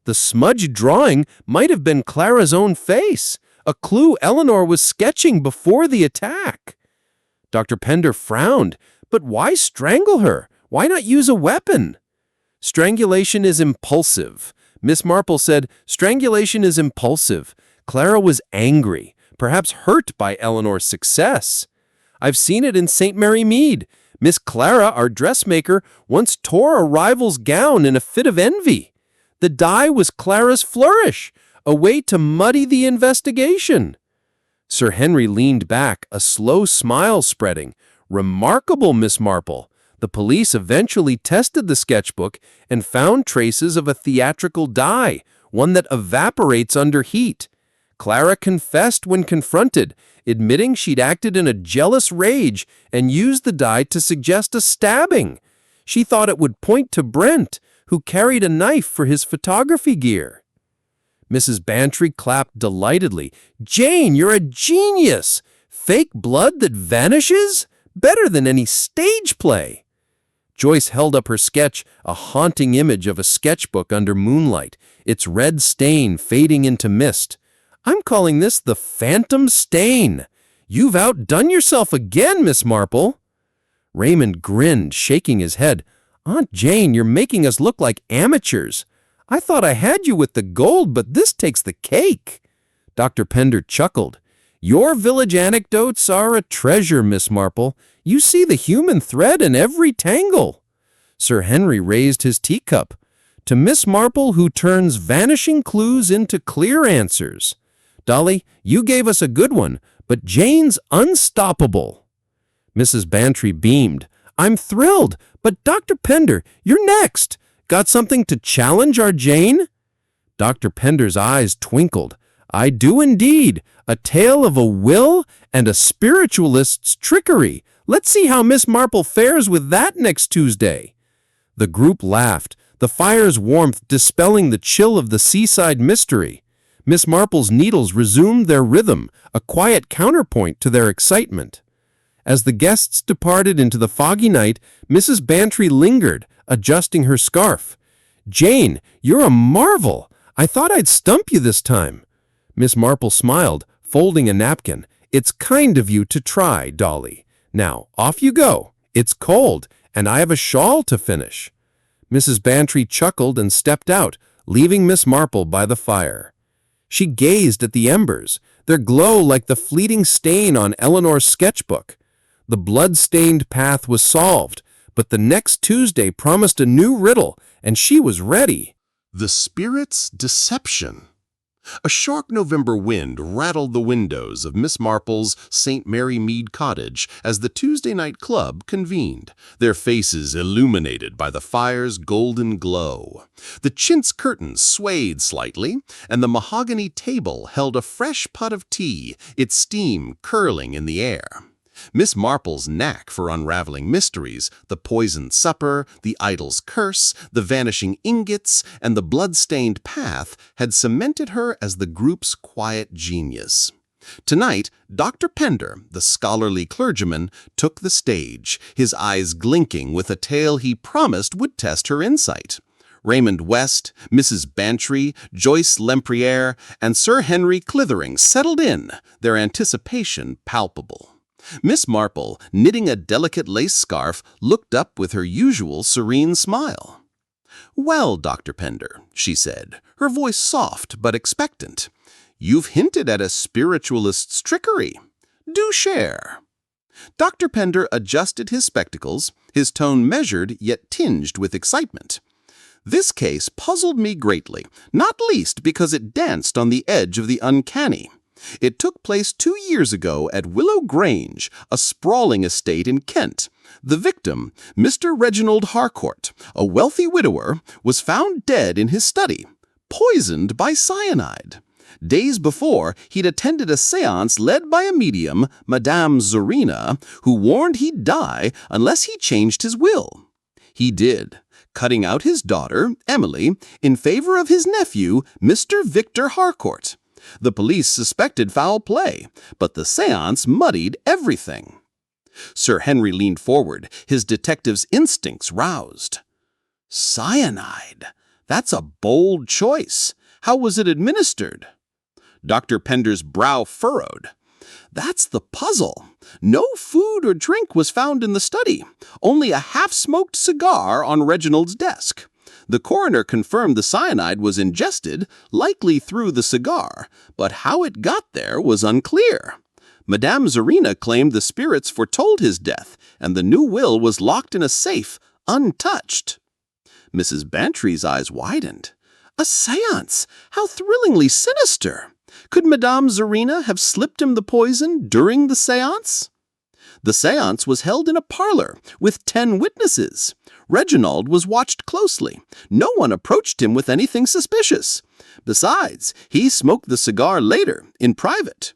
The smudged drawing might have been Clara's own face, a clue Eleanor was sketching before the attack. Dr. Pender frowned. But why strangle her? Why not use a weapon? Strangulation is impulsive. Miss Marple said, strangulation is impulsive. Clara was angry, perhaps hurt by Eleanor's success. I've seen it in St. Mary Mead. Miss Clara, our dressmaker, once tore a rival's gown in a fit of envy. The dye was Clara's flourish, a way to muddy the investigation. Sir Henry leaned back, a slow smile spreading. Remarkable, Miss Marple. The police eventually tested the sketchbook and found traces of a theatrical dye, one that evaporates under heat. Clara confessed when confronted, admitting she'd acted in a jealous rage and used the dye to suggest a stabbing. She thought it would point to Brent, who carried a knife for his photography gear. Mrs. Bantry clapped delightedly. "Jane, you're a genius! Fake blood that vanishes? Better than any stage play." Joyce held up her sketch, a haunting image of a sketchbook under moonlight, its red stain fading into mist. "I'm calling this the Phantom Stain. You've outdone yourself again, Miss Marple." Raymond grinned, shaking his head. "Aunt Jane, you're making us look like amateurs. I thought I had you with the gold, but this takes the cake." Dr. Pender chuckled. "Your village anecdotes are a treasure, Miss Marple. You see the human thread in every tangle." Sir Henry raised his teacup. "To Miss Marple, who turns vanishing clues into clear answers. Dolly, you gave us a good one, but Jane's unstoppable." Mrs. Bantry beamed. "I'm thrilled, but Dr. Pender, you're next. Got something to challenge our Jane?" Dr. Pender's eyes twinkled. "I do indeed. A tale of a will and a spiritualist's trickery. Let's see how Miss Marple fares with that next Tuesday." The group laughed, the fire's warmth dispelling the chill of the seaside mystery. Miss Marple's needles resumed their rhythm, a quiet counterpoint to their excitement. As the guests departed into the foggy night, Mrs. Bantry lingered, adjusting her scarf. "Jane, you're a marvel. I thought I'd stump you this time." Miss Marple smiled, folding a napkin. "It's kind of you to try, Dolly. Now, off you go. It's cold, and I have a shawl to finish." Mrs. Bantry chuckled and stepped out, leaving Miss Marple by the fire. She gazed at the embers, their glow like the fleeting stain on Eleanor's sketchbook. The blood-stained path was solved, but the next Tuesday promised a new riddle, and she was ready. The Spirit's Deception. A sharp November wind rattled the windows of Miss Marple's St. Mary Mead cottage as the Tuesday night club convened, their faces illuminated by the fire's golden glow. The chintz curtains swayed slightly, and the mahogany table held a fresh pot of tea, its steam curling in the air. Miss Marple's knack for unraveling mysteries, the poisoned supper, the idol's curse, the vanishing ingots, and the blood-stained path had cemented her as the group's quiet genius. Tonight, Dr. Pender, the scholarly clergyman, took the stage, his eyes glinking with a tale he promised would test her insight. Raymond West, Mrs. Bantry, Joyce Lempriere, and Sir Henry Clithering settled in, their anticipation palpable. Miss Marple, knitting a delicate lace scarf, looked up with her usual serene smile. "Well, Dr. Pender," she said, her voice soft but expectant, "you've hinted at a spiritualist's trickery. Do share." Dr. Pender adjusted his spectacles, his tone measured yet tinged with excitement. "This case puzzled me greatly, not least because it danced on the edge of the uncanny. It took place 2 years ago at Willow Grange, a sprawling estate in Kent. The victim, Mr. Reginald Harcourt, a wealthy widower, was found dead in his study, poisoned by cyanide. Days before, he'd attended a séance led by a medium, Madame Zorina, who warned he'd die unless he changed his will. He did, cutting out his daughter, Emily, in favor of his nephew, Mr. Victor Harcourt. The police suspected foul play, but the séance muddied everything." Sir Henry leaned forward, his detective's instincts roused. "Cyanide? That's a bold choice. How was it administered?" Dr. Pender's brow furrowed. "That's the puzzle. No food or drink was found in the study, only a half-smoked cigar on Reginald's desk. The coroner confirmed the cyanide was ingested, likely through the cigar, but how it got there was unclear. Madame Zarina claimed the spirits foretold his death, and the new will was locked in a safe, untouched. Mrs. Bantry's eyes widened. A séance! How thrillingly sinister! Could Madame Zarina have slipped him the poison during the séance? The séance was held in a parlor with 10 witnesses. Reginald was watched closely. No one approached him with anything suspicious. Besides, he smoked the cigar later, in private.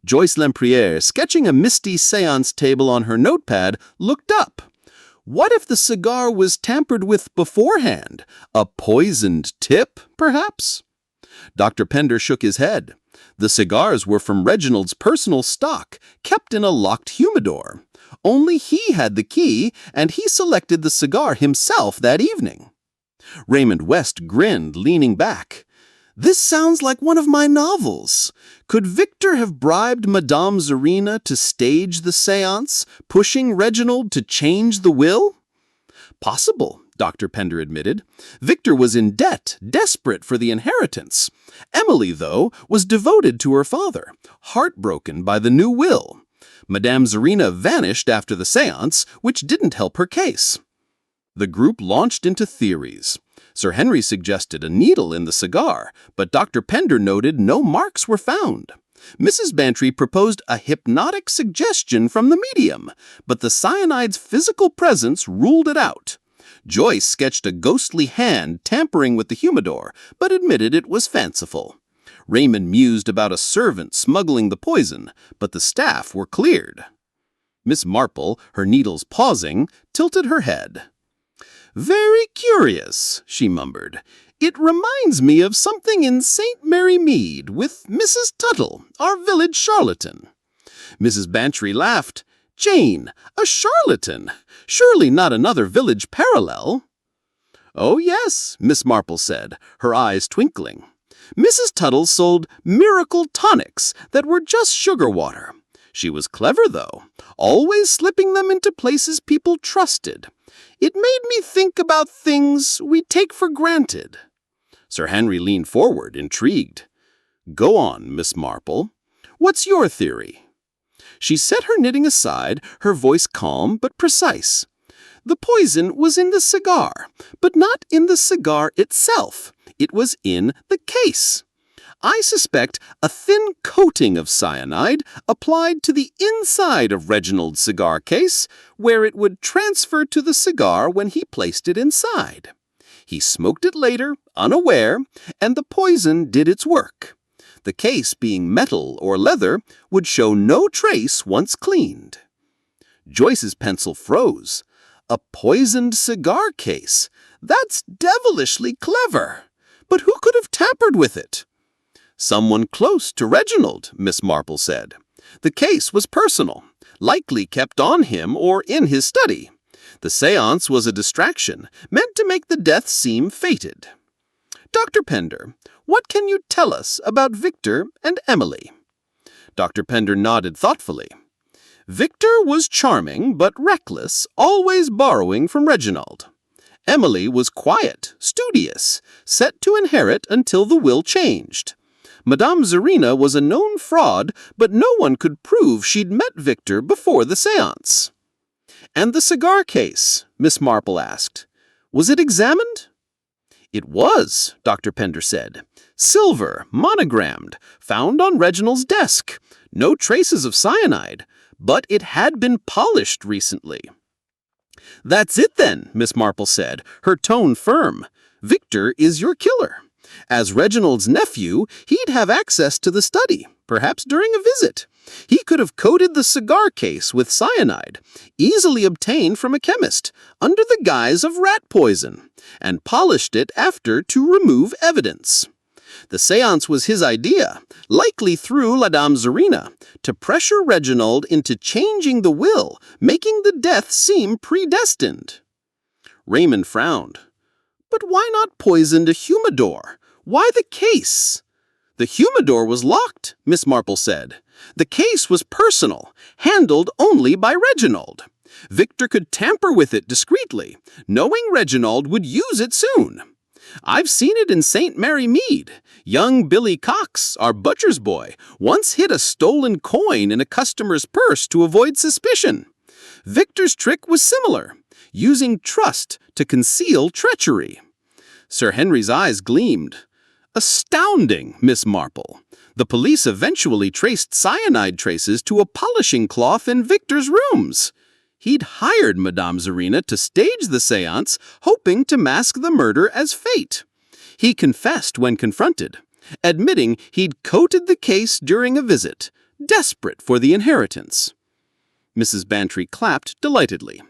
Joyce Lempriere, sketching a misty séance table on her notepad, looked up. What if the cigar was tampered with beforehand? A poisoned tip, perhaps? Dr. Pender shook his head. The cigars were from Reginald's personal stock, kept in a locked humidor. Only he had the key, and he selected the cigar himself that evening. Raymond West grinned, leaning back. This sounds like one of my novels. Could Victor have bribed Madame Zarina to stage the séance, pushing Reginald to change the will? Possible, Dr. Pender admitted. Victor was in debt, desperate for the inheritance. Emily, though, was devoted to her father, heartbroken by the new will. Madame Zarina vanished after the séance, which didn't help her case. The group launched into theories. Sir Henry suggested a needle in the cigar, but Dr. Pender noted no marks were found. Mrs. Bantry proposed a hypnotic suggestion from the medium, but the cyanide's physical presence ruled it out. Joyce sketched a ghostly hand tampering with the humidor, but admitted it was fanciful. Raymond mused about a servant smuggling the poison, but the staff were cleared. Miss Marple, her needles pausing, tilted her head. Very curious, she murmured. It reminds me of something in St. Mary Mead with Mrs. Tuttle, our village charlatan. Mrs. Bantry laughed. Jane, a charlatan? Surely not another village parallel? Oh yes, Miss Marple said, her eyes twinkling. Mrs. Tuttle sold miracle tonics that were just sugar water. She was clever, though, always slipping them into places people trusted. It made me think about things we take for granted. Sir Henry leaned forward, intrigued. Go on, Miss Marple. What's your theory? She set her knitting aside, her voice calm but precise. The poison was in the cigar, but not in the cigar itself. It was in the case. I suspect a thin coating of cyanide applied to the inside of Reginald's cigar case, where it would transfer to the cigar when he placed it inside. He smoked it later, unaware, and the poison did its work. The case, being metal or leather, would show no trace once cleaned. Joyce's pencil froze. A poisoned cigar case. That's devilishly clever. But who could have tampered with it? Someone close to Reginald, Miss Marple said. The case was personal, likely kept on him or in his study. The séance was a distraction, meant to make the death seem fated. Dr. Pender, what can you tell us about Victor and Emily? Dr. Pender nodded thoughtfully. Victor was charming but reckless, always borrowing from Reginald. Emily was quiet, studious, set to inherit until the will changed. Madame Zarina was a known fraud, but no one could prove she'd met Victor before the séance. And the cigar case, Miss Marple asked. Was it examined? It was, Dr. Pender said. Silver, monogrammed, found on Reginald's desk. No traces of cyanide, but it had been polished recently. That's it then, Miss Marple said, her tone firm. Victor is your killer. As Reginald's nephew, he'd have access to the study, perhaps during a visit. He could have coated the cigar case with cyanide, easily obtained from a chemist, under the guise of rat poison, and polished it after to remove evidence. The séance was his idea, likely through Madame Zarina, to pressure Reginald into changing the will, making the death seem predestined. Raymond frowned. But why not poison the humidor? Why the case? The humidor was locked, Miss Marple said. The case was personal, handled only by Reginald. Victor could tamper with it discreetly, knowing Reginald would use it soon. I've seen it in St. Mary Mead. Young Billy Cox, our butcher's boy, once hid a stolen coin in a customer's purse to avoid suspicion. Victor's trick was similar, using trust to conceal treachery. Sir Henry's eyes gleamed. Astounding, Miss Marple. The police eventually traced cyanide traces to a polishing cloth in Victor's rooms. He'd hired Madame Zarina to stage the séance, hoping to mask the murder as fate. He confessed when confronted, admitting he'd coated the case during a visit, desperate for the inheritance. Mrs. Bantry clapped delightedly.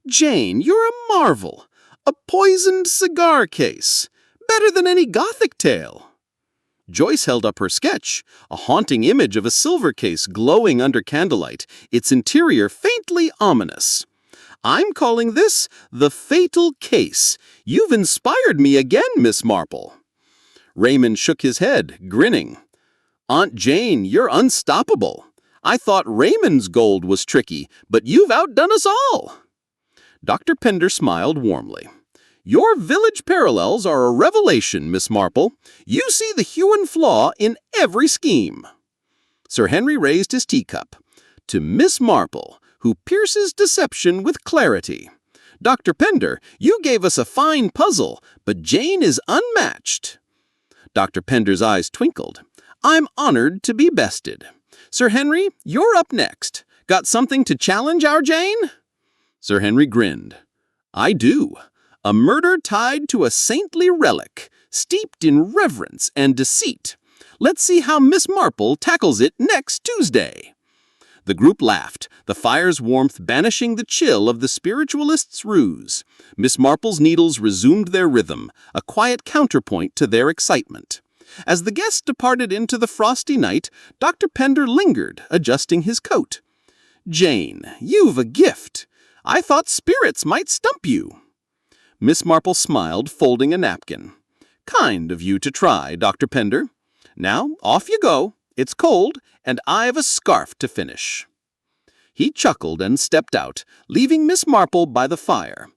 "Jane, you're a marvel. A poisoned cigar case. Better than any Gothic tale." Joyce held up her sketch, a haunting image of a silver case glowing under candlelight, its interior faintly ominous. "I'm calling this the fatal case. You've inspired me again, Miss Marple." Raymond shook his head, grinning. "Aunt Jane, you're unstoppable. I thought Raymond's gold was tricky, but you've outdone us all." Dr. Pender smiled warmly. "Your village parallels are a revelation, Miss Marple. You see the hue and flaw in every scheme." Sir Henry raised his teacup. "To Miss Marple, who pierces deception with clarity. Dr. Pender, you gave us a fine puzzle, but Jane is unmatched." Dr. Pender's eyes twinkled. "I'm honored to be bested. Sir Henry, you're up next. Got something to challenge our Jane?" Sir Henry grinned. "I do. A murder tied to a saintly relic, steeped in reverence and deceit. Let's see how Miss Marple tackles it next Tuesday." The group laughed, the fire's warmth banishing the chill of the spiritualist's ruse. Miss Marple's needles resumed their rhythm, a quiet counterpoint to their excitement. As the guests departed into the frosty night, Dr. Pender lingered, adjusting his coat. "Jane, you've a gift. I thought spirits might stump you." Miss Marple smiled, folding a napkin. "Kind of you to try, Dr. Pender. Now, off you go. It's cold, and I've a scarf to finish." He chuckled and stepped out, leaving Miss Marple by the fire.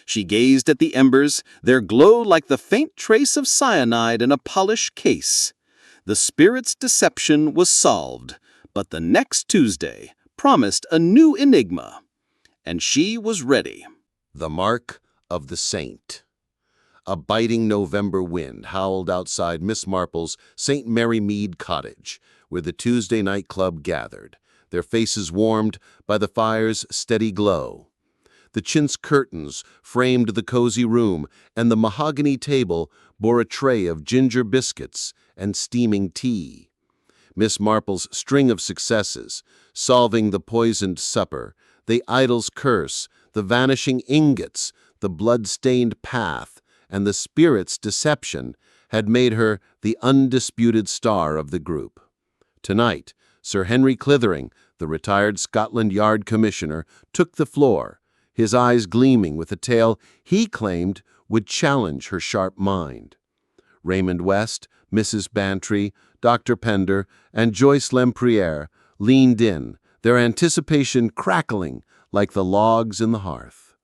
She gazed at the embers, their glow like the faint trace of cyanide in a polished case. The spirit's deception was solved, but the next Tuesday promised a new enigma. And she was ready. The Mark of the Saint. A biting November wind howled outside Miss Marple's St. Mary Mead cottage, where the Tuesday night club gathered, their faces warmed by the fire's steady glow. The chintz curtains framed the cozy room, and the mahogany table bore a tray of ginger biscuits and steaming tea. Miss Marple's string of successes, solving the poisoned supper, the idol's curse, the vanishing ingots, the blood-stained path, and the spirit's deception, had made her the undisputed star of the group. Tonight, Sir Henry Clithering, the retired Scotland Yard Commissioner, took the floor, his eyes gleaming with a tale he claimed would challenge her sharp mind. Raymond West, Mrs. Bantry, Dr. Pender, and Joyce Lempriere leaned in, their anticipation crackling like the logs in the hearth.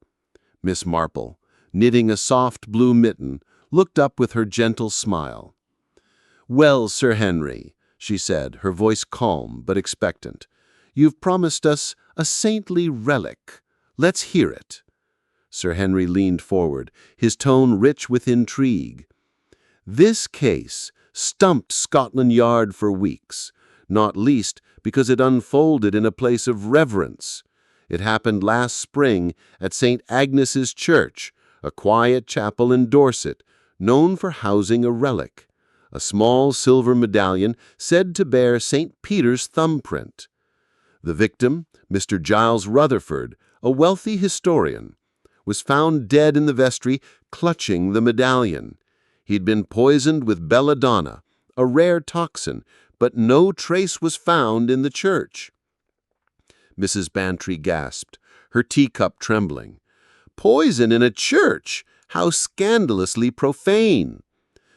Miss Marple, knitting a soft blue mitten, looked up with her gentle smile. "Well, Sir Henry," she said, her voice calm but expectant, "you've promised us a saintly relic. Let's hear it." Sir Henry leaned forward, his tone rich with intrigue. "This case stumped Scotland Yard for weeks, not least because it unfolded in a place of reverence. It happened last spring at St. Agnes's Church, a quiet chapel in Dorset, known for housing a relic, a small silver medallion said to bear St. Peter's thumbprint. The victim, Mr. Giles Rutherford, a wealthy historian, was found dead in the vestry clutching the medallion. He'd been poisoned with belladonna, a rare toxin, but no trace was found in the church. Mrs. Bantry gasped, her teacup trembling. "Poison in a church! How scandalously profane!"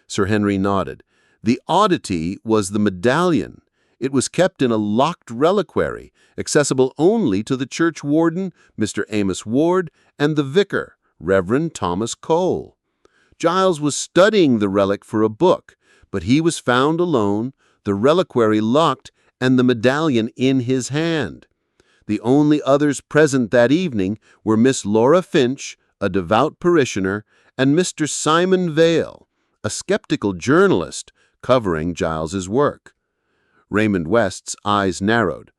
Sir Henry nodded. "The oddity was the medallion. It was kept in a locked reliquary, accessible only to the church warden, Mr. Amos Ward, and the vicar, Reverend Thomas Cole. Giles was studying the relic for a book, but he was found alone, the reliquary locked, and the medallion in his hand. The only others present that evening were Miss Laura Finch, a devout parishioner, and Mr. Simon Vale, a skeptical journalist covering Giles's work. Raymond West's eyes narrowed.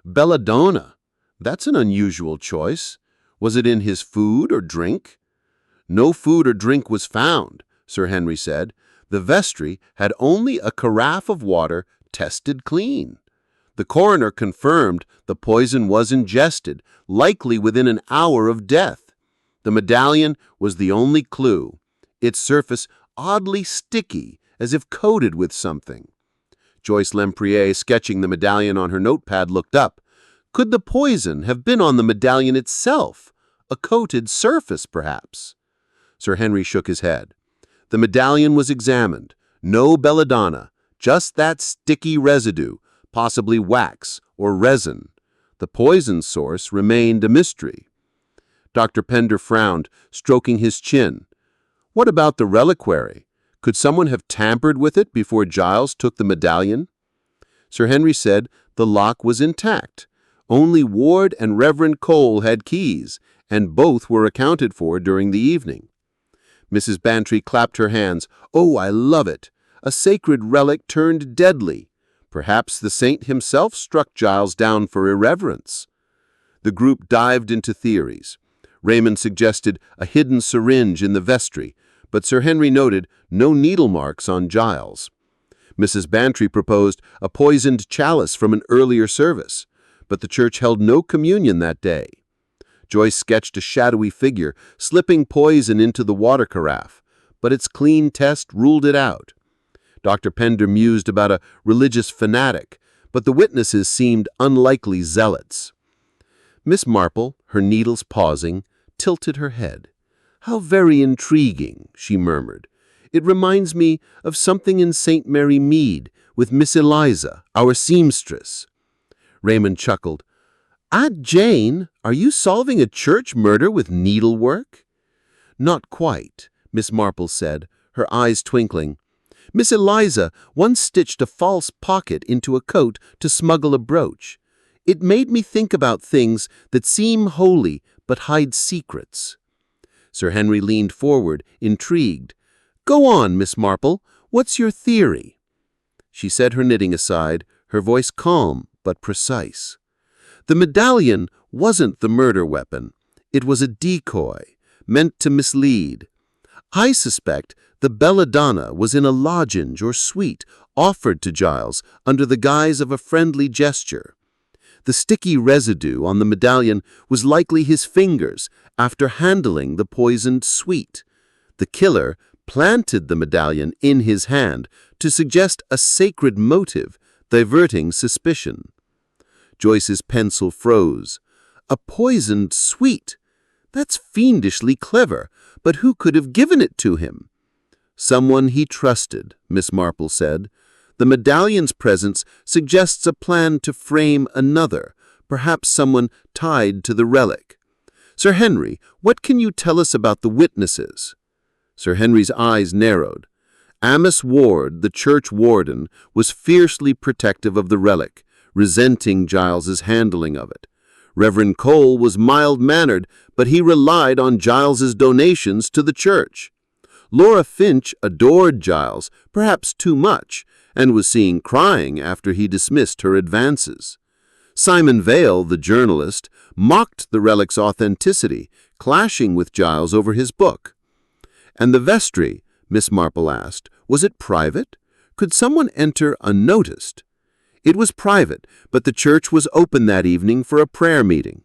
Belladonna. That's an unusual choice. Was it in his food or drink? No food or drink was found, Sir Henry said. The vestry had only a carafe of water tested clean. The coroner confirmed the poison was ingested, likely within an hour of death. The medallion was the only clue, its surface oddly sticky, as if coated with something. Joyce Lempriere, sketching the medallion on her notepad, looked up. Could the poison have been on the medallion itself? A coated surface, perhaps? Sir Henry shook his head. The medallion was examined. No belladonna, just that sticky residue, possibly wax or resin. The poison source remained a mystery. Dr. Pender frowned, stroking his chin. What about the reliquary? Could someone have tampered with it before Giles took the medallion? Sir Henry said the lock was intact. Only Ward and Reverend Cole had keys, and both were accounted for during the evening. Mrs. Bantry clapped her hands. Oh, I love it! A sacred relic turned deadly. Perhaps the saint himself struck Giles down for irreverence. The group dived into theories. Raymond suggested a hidden syringe in the vestry, but Sir Henry noted no needle marks on Giles. Mrs. Bantry proposed a poisoned chalice from an earlier service, but the church held no communion that day. Joyce sketched a shadowy figure slipping poison into the water carafe, but its clean test ruled it out. Dr. Pender mused about a religious fanatic, but the witnesses seemed unlikely zealots. Miss Marple, her needles pausing, tilted her head. How very intriguing, she murmured. It reminds me of something in St. Mary Mead with Miss Eliza, our seamstress. Raymond chuckled. Aunt Jane, are you solving a church murder with needlework? Not quite, Miss Marple said, her eyes twinkling. Miss Eliza once stitched a false pocket into a coat to smuggle a brooch. It made me think about things that seem holy but hide secrets. Sir Henry leaned forward, intrigued. Go on, Miss Marple. What's your theory? She set her knitting aside, her voice calm but precise. The medallion wasn't the murder weapon. It was a decoy, meant to mislead. I suspect the belladonna was in a lozenge or sweet offered to Giles under the guise of a friendly gesture. The sticky residue on the medallion was likely his fingers after handling the poisoned sweet. The killer planted the medallion in his hand to suggest a sacred motive, diverting suspicion. Joyce's pencil froze. A poisoned sweet. That's fiendishly clever, but who could have given it to him? Someone he trusted, Miss Marple said. The medallion's presence suggests a plan to frame another, perhaps someone tied to the relic. Sir Henry, what can you tell us about the witnesses? Sir Henry's eyes narrowed. Amos Ward, the church warden, was fiercely protective of the relic, resenting Giles's handling of it. Reverend Cole was mild-mannered, but he relied on Giles's donations to the church. Laura Finch adored Giles, perhaps too much, and was seen crying after he dismissed her advances. Simon Vale, the journalist, mocked the relic's authenticity, clashing with Giles over his book. And the vestry, Miss Marple asked, was it private? Could someone enter unnoticed? It was private, but the church was open that evening for a prayer meeting.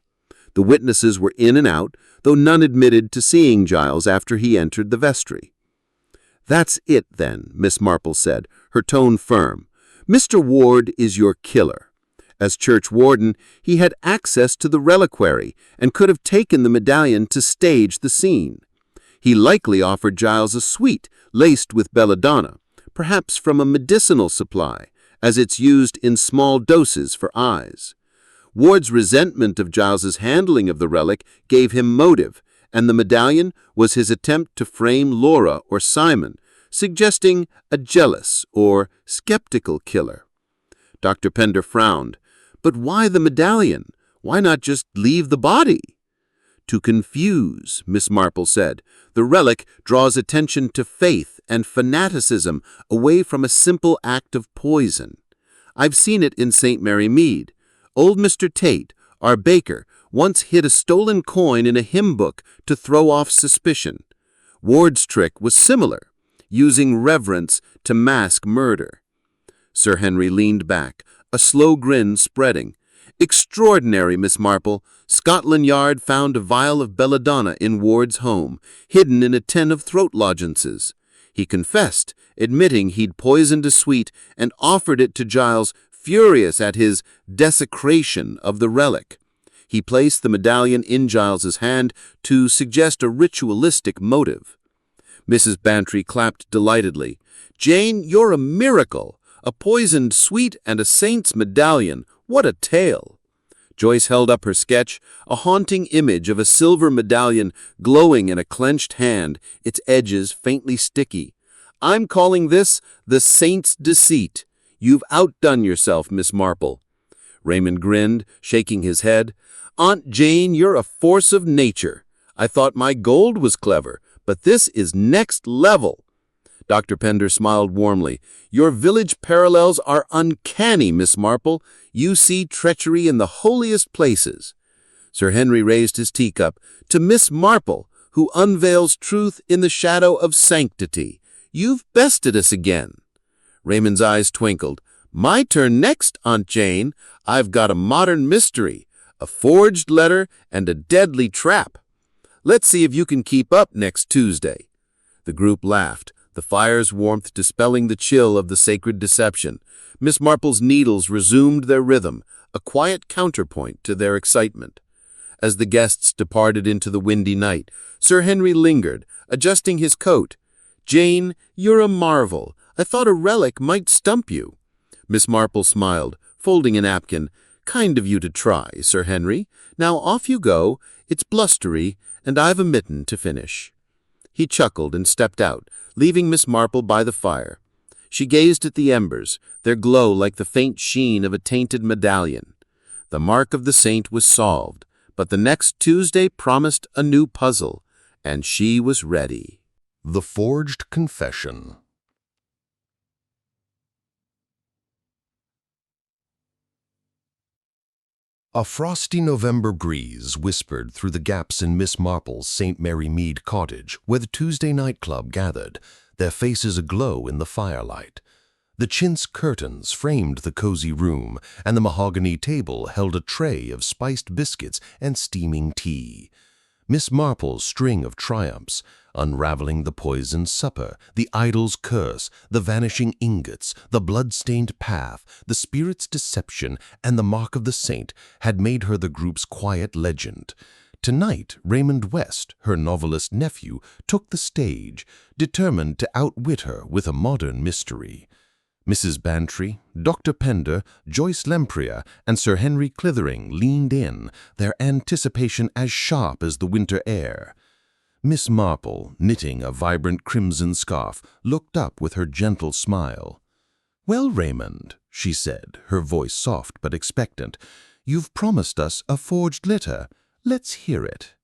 The witnesses were in and out, though none admitted to seeing Giles after he entered the vestry. That's it, then, Miss Marple said, her tone firm. Mr. Ward is your killer. As church warden, he had access to the reliquary and could have taken the medallion to stage the scene. He likely offered Giles a sweet laced with belladonna, perhaps from a medicinal supply, as it's used in small doses for eyes. Ward's resentment of Giles's handling of the relic gave him motive, and the medallion was his attempt to frame Laura or Simon, suggesting a jealous or skeptical killer. Dr. Pender frowned. But why the medallion? Why not just leave the body? To confuse, Miss Marple said. The relic draws attention to faith and fanaticism away from a simple act of poison. I've seen it in St. Mary Mead. Old Mr. Tate, our baker, once hid a stolen coin in a hymn book to throw off suspicion. Ward's trick was similar, using reverence to mask murder. Sir Henry leaned back, a slow grin spreading. Extraordinary, Miss Marple. Scotland Yard found a vial of belladonna in Ward's home, hidden in a tin of throat lozenges. He confessed, admitting he'd poisoned a sweet and offered it to Giles, furious at his desecration of the relic. He placed the medallion in Giles's hand to suggest a ritualistic motive. Mrs. Bantry clapped delightedly. Jane, you're a miracle! A poisoned sweet and a saint's medallion. What a tale! Joyce held up her sketch, a haunting image of a silver medallion glowing in a clenched hand, its edges faintly sticky. I'm calling this the Saint's Deceit. You've outdone yourself, Miss Marple. Raymond grinned, shaking his head. Aunt Jane, you're a force of nature. I thought my gold was clever, but this is next level. Dr. Pender smiled warmly. Your village parallels are uncanny, Miss Marple. You see treachery in the holiest places. Sir Henry raised his teacup. To Miss Marple, who unveils truth in the shadow of sanctity. You've bested us again. Raymond's eyes twinkled. My turn next, Aunt Jane. I've got a modern mystery, a forged letter, and a deadly trap. Let's see if you can keep up next Tuesday. The group laughed, the fire's warmth dispelling the chill of the sacred deception. Miss Marple's needles resumed their rhythm, a quiet counterpoint to their excitement. As the guests departed into the windy night, Sir Henry lingered, adjusting his coat. Jane, you're a marvel. I thought a relic might stump you. Miss Marple smiled, folding a napkin. Kind of you to try, Sir Henry. Now off you go. It's blustery, and I've a mitten to finish. He chuckled and stepped out, leaving Miss Marple by the fire. She gazed at the embers, their glow like the faint sheen of a tainted medallion. The mark of the saint was solved, but the next Tuesday promised a new puzzle, and she was ready. The Forged Confession. A frosty November breeze whispered through the gaps in Miss Marple's St. Mary Mead cottage, where the Tuesday night club gathered, their faces aglow in the firelight. The chintz curtains framed the cozy room, and the mahogany table held a tray of spiced biscuits and steaming tea. Miss Marple's string of triumphs, unraveling the poisoned supper, the idol's curse, the vanishing ingots, the blood-stained path, the spirit's deception, and the mark of the saint, had made her the group's quiet legend. Tonight, Raymond West, her novelist nephew, took the stage, determined to outwit her with a modern mystery. Mrs. Bantry, Dr. Pender, Joyce Lempriere, and Sir Henry Clithering leaned in, their anticipation as sharp as the winter air. Miss Marple, knitting a vibrant crimson scarf, looked up with her gentle smile. "Well, Raymond," she said, her voice soft but expectant, "you've promised us a forged letter. Let's hear it."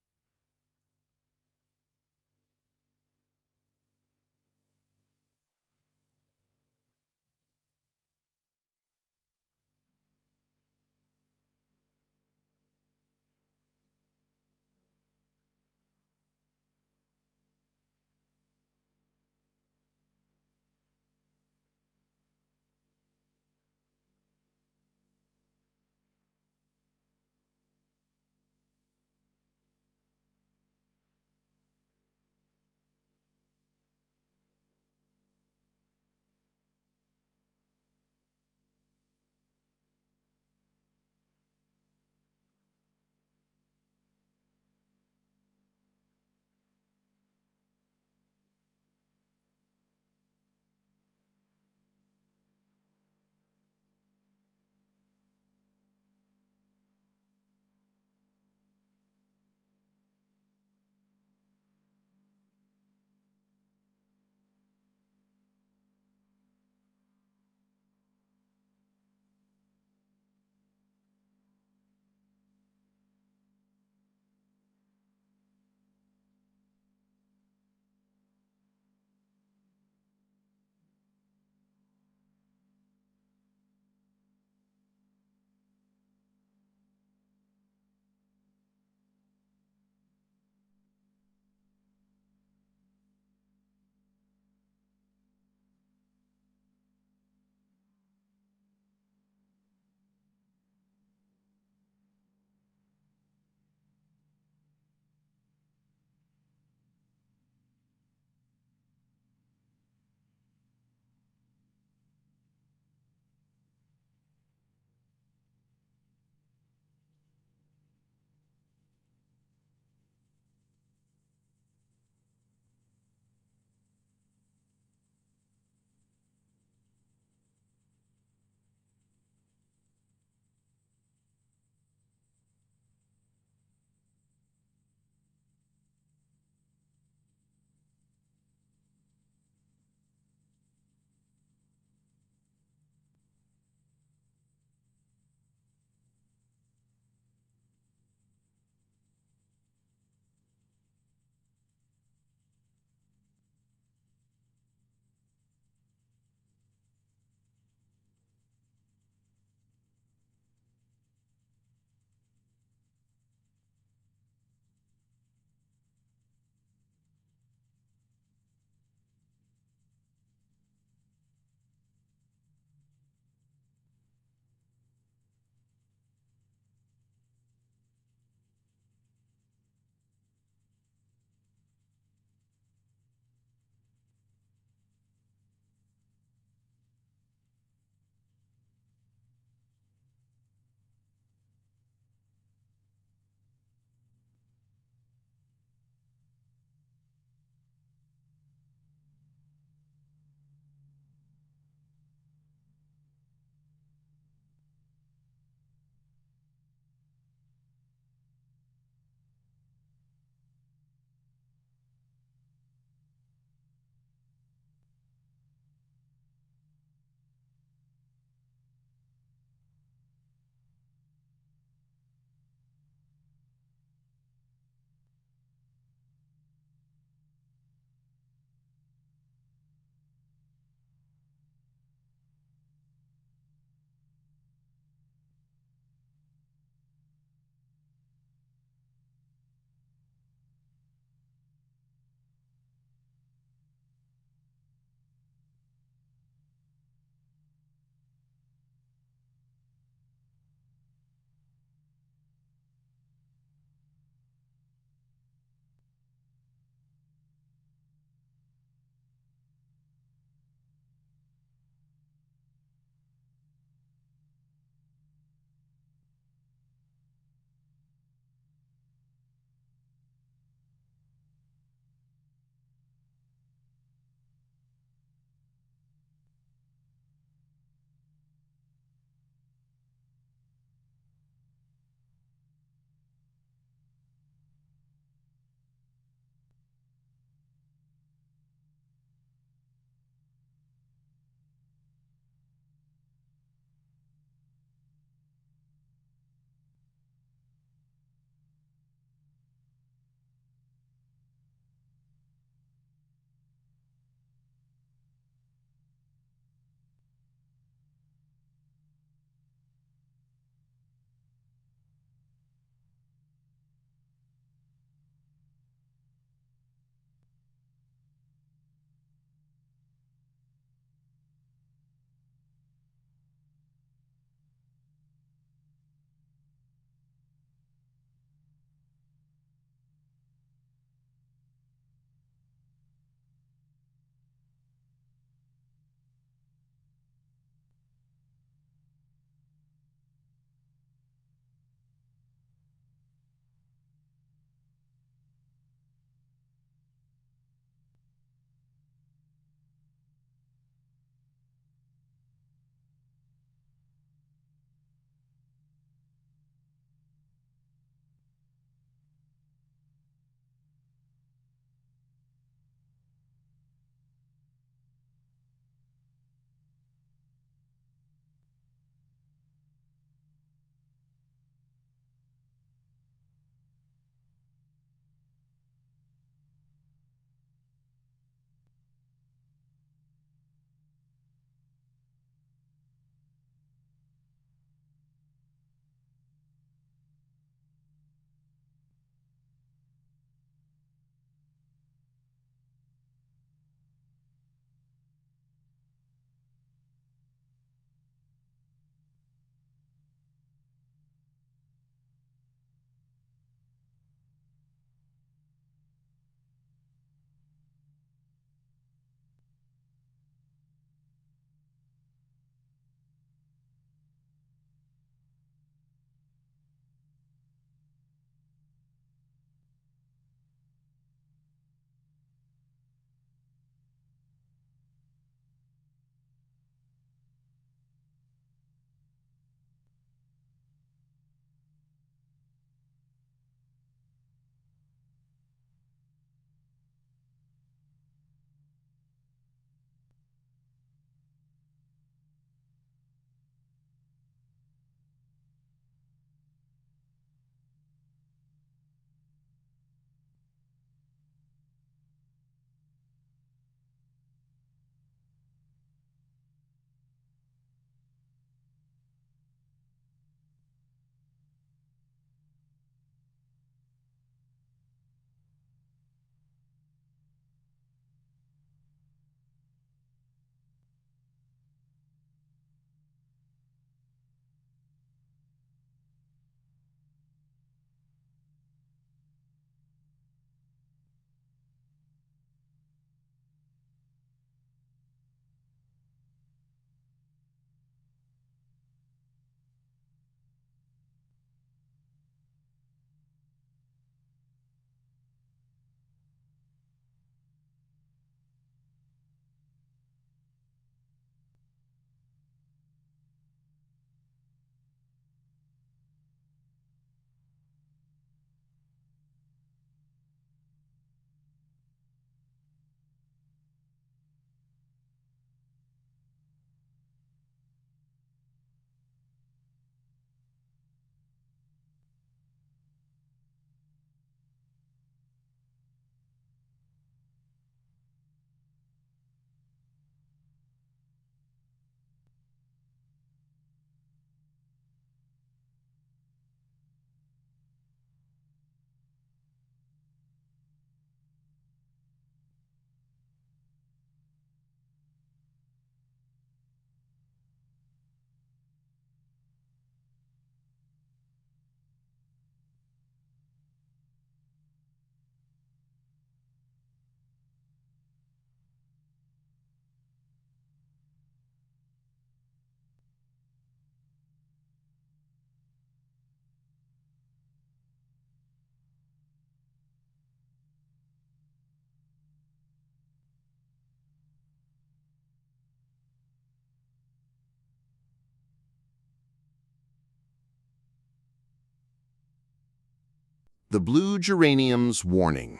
The blue geranium's warning.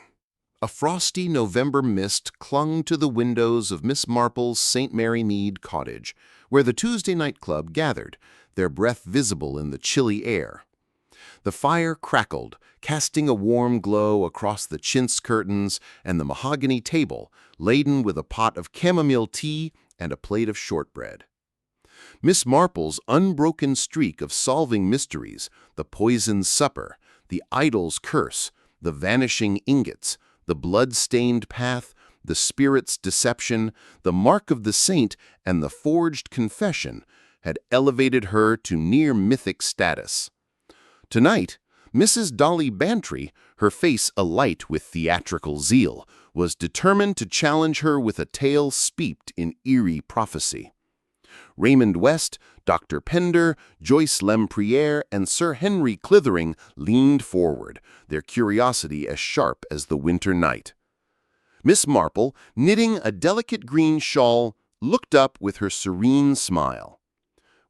A frosty November mist clung to the windows of Miss Marple's St. Mary Mead cottage, where the Tuesday night club gathered, their breath visible in the chilly air. The fire crackled, casting a warm glow across the chintz curtains and the mahogany table, laden with a pot of chamomile tea and a plate of shortbread. Miss Marple's unbroken streak of solving mysteries, the poisoned supper, the idol's curse, the vanishing ingots, the blood-stained path, the spirit's deception, the mark of the saint, and the forged confession, had elevated her to near-mythic status. Tonight, Mrs. Dolly Bantry, her face alight with theatrical zeal, was determined to challenge her with a tale steeped in eerie prophecy. Raymond West, Dr. Pender, Joyce Lempriere, and Sir Henry Clithering leaned forward, their curiosity as sharp as the winter night. Miss Marple, knitting a delicate green shawl, looked up with her serene smile.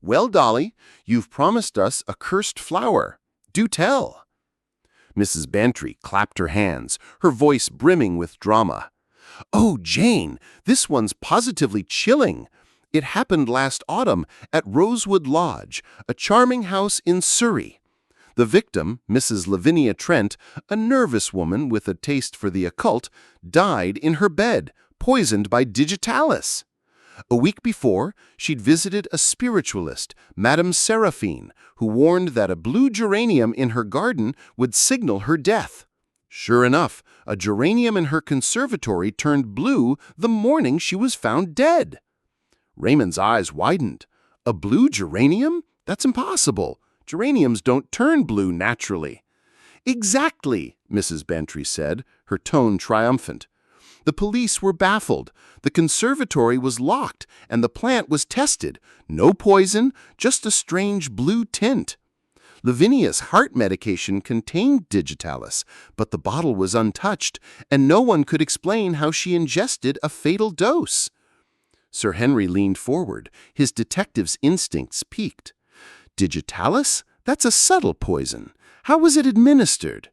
"Well, Dolly, you've promised us a cursed flower. Do tell." Mrs. Bantry clapped her hands, her voice brimming with drama. "Oh, Jane, this one's positively chilling. It happened last autumn at Rosewood Lodge, a charming house in Surrey. The victim, Mrs. Lavinia Trent, a nervous woman with a taste for the occult, died in her bed, poisoned by digitalis. A week before, she'd visited a spiritualist, Madame Seraphine, who warned that a blue geranium in her garden would signal her death. Sure enough, a geranium in her conservatory turned blue the morning she was found dead." Raymond's eyes widened. "A blue geranium? That's impossible. Geraniums don't turn blue naturally." "Exactly," Mrs. Bantry said, her tone triumphant. "The police were baffled. The conservatory was locked, and the plant was tested. No poison, just a strange blue tint. Lavinia's heart medication contained digitalis, but the bottle was untouched, and no one could explain how she ingested a fatal dose." Sir Henry leaned forward, his detective's instincts piqued. "Digitalis? That's a subtle poison. How was it administered?"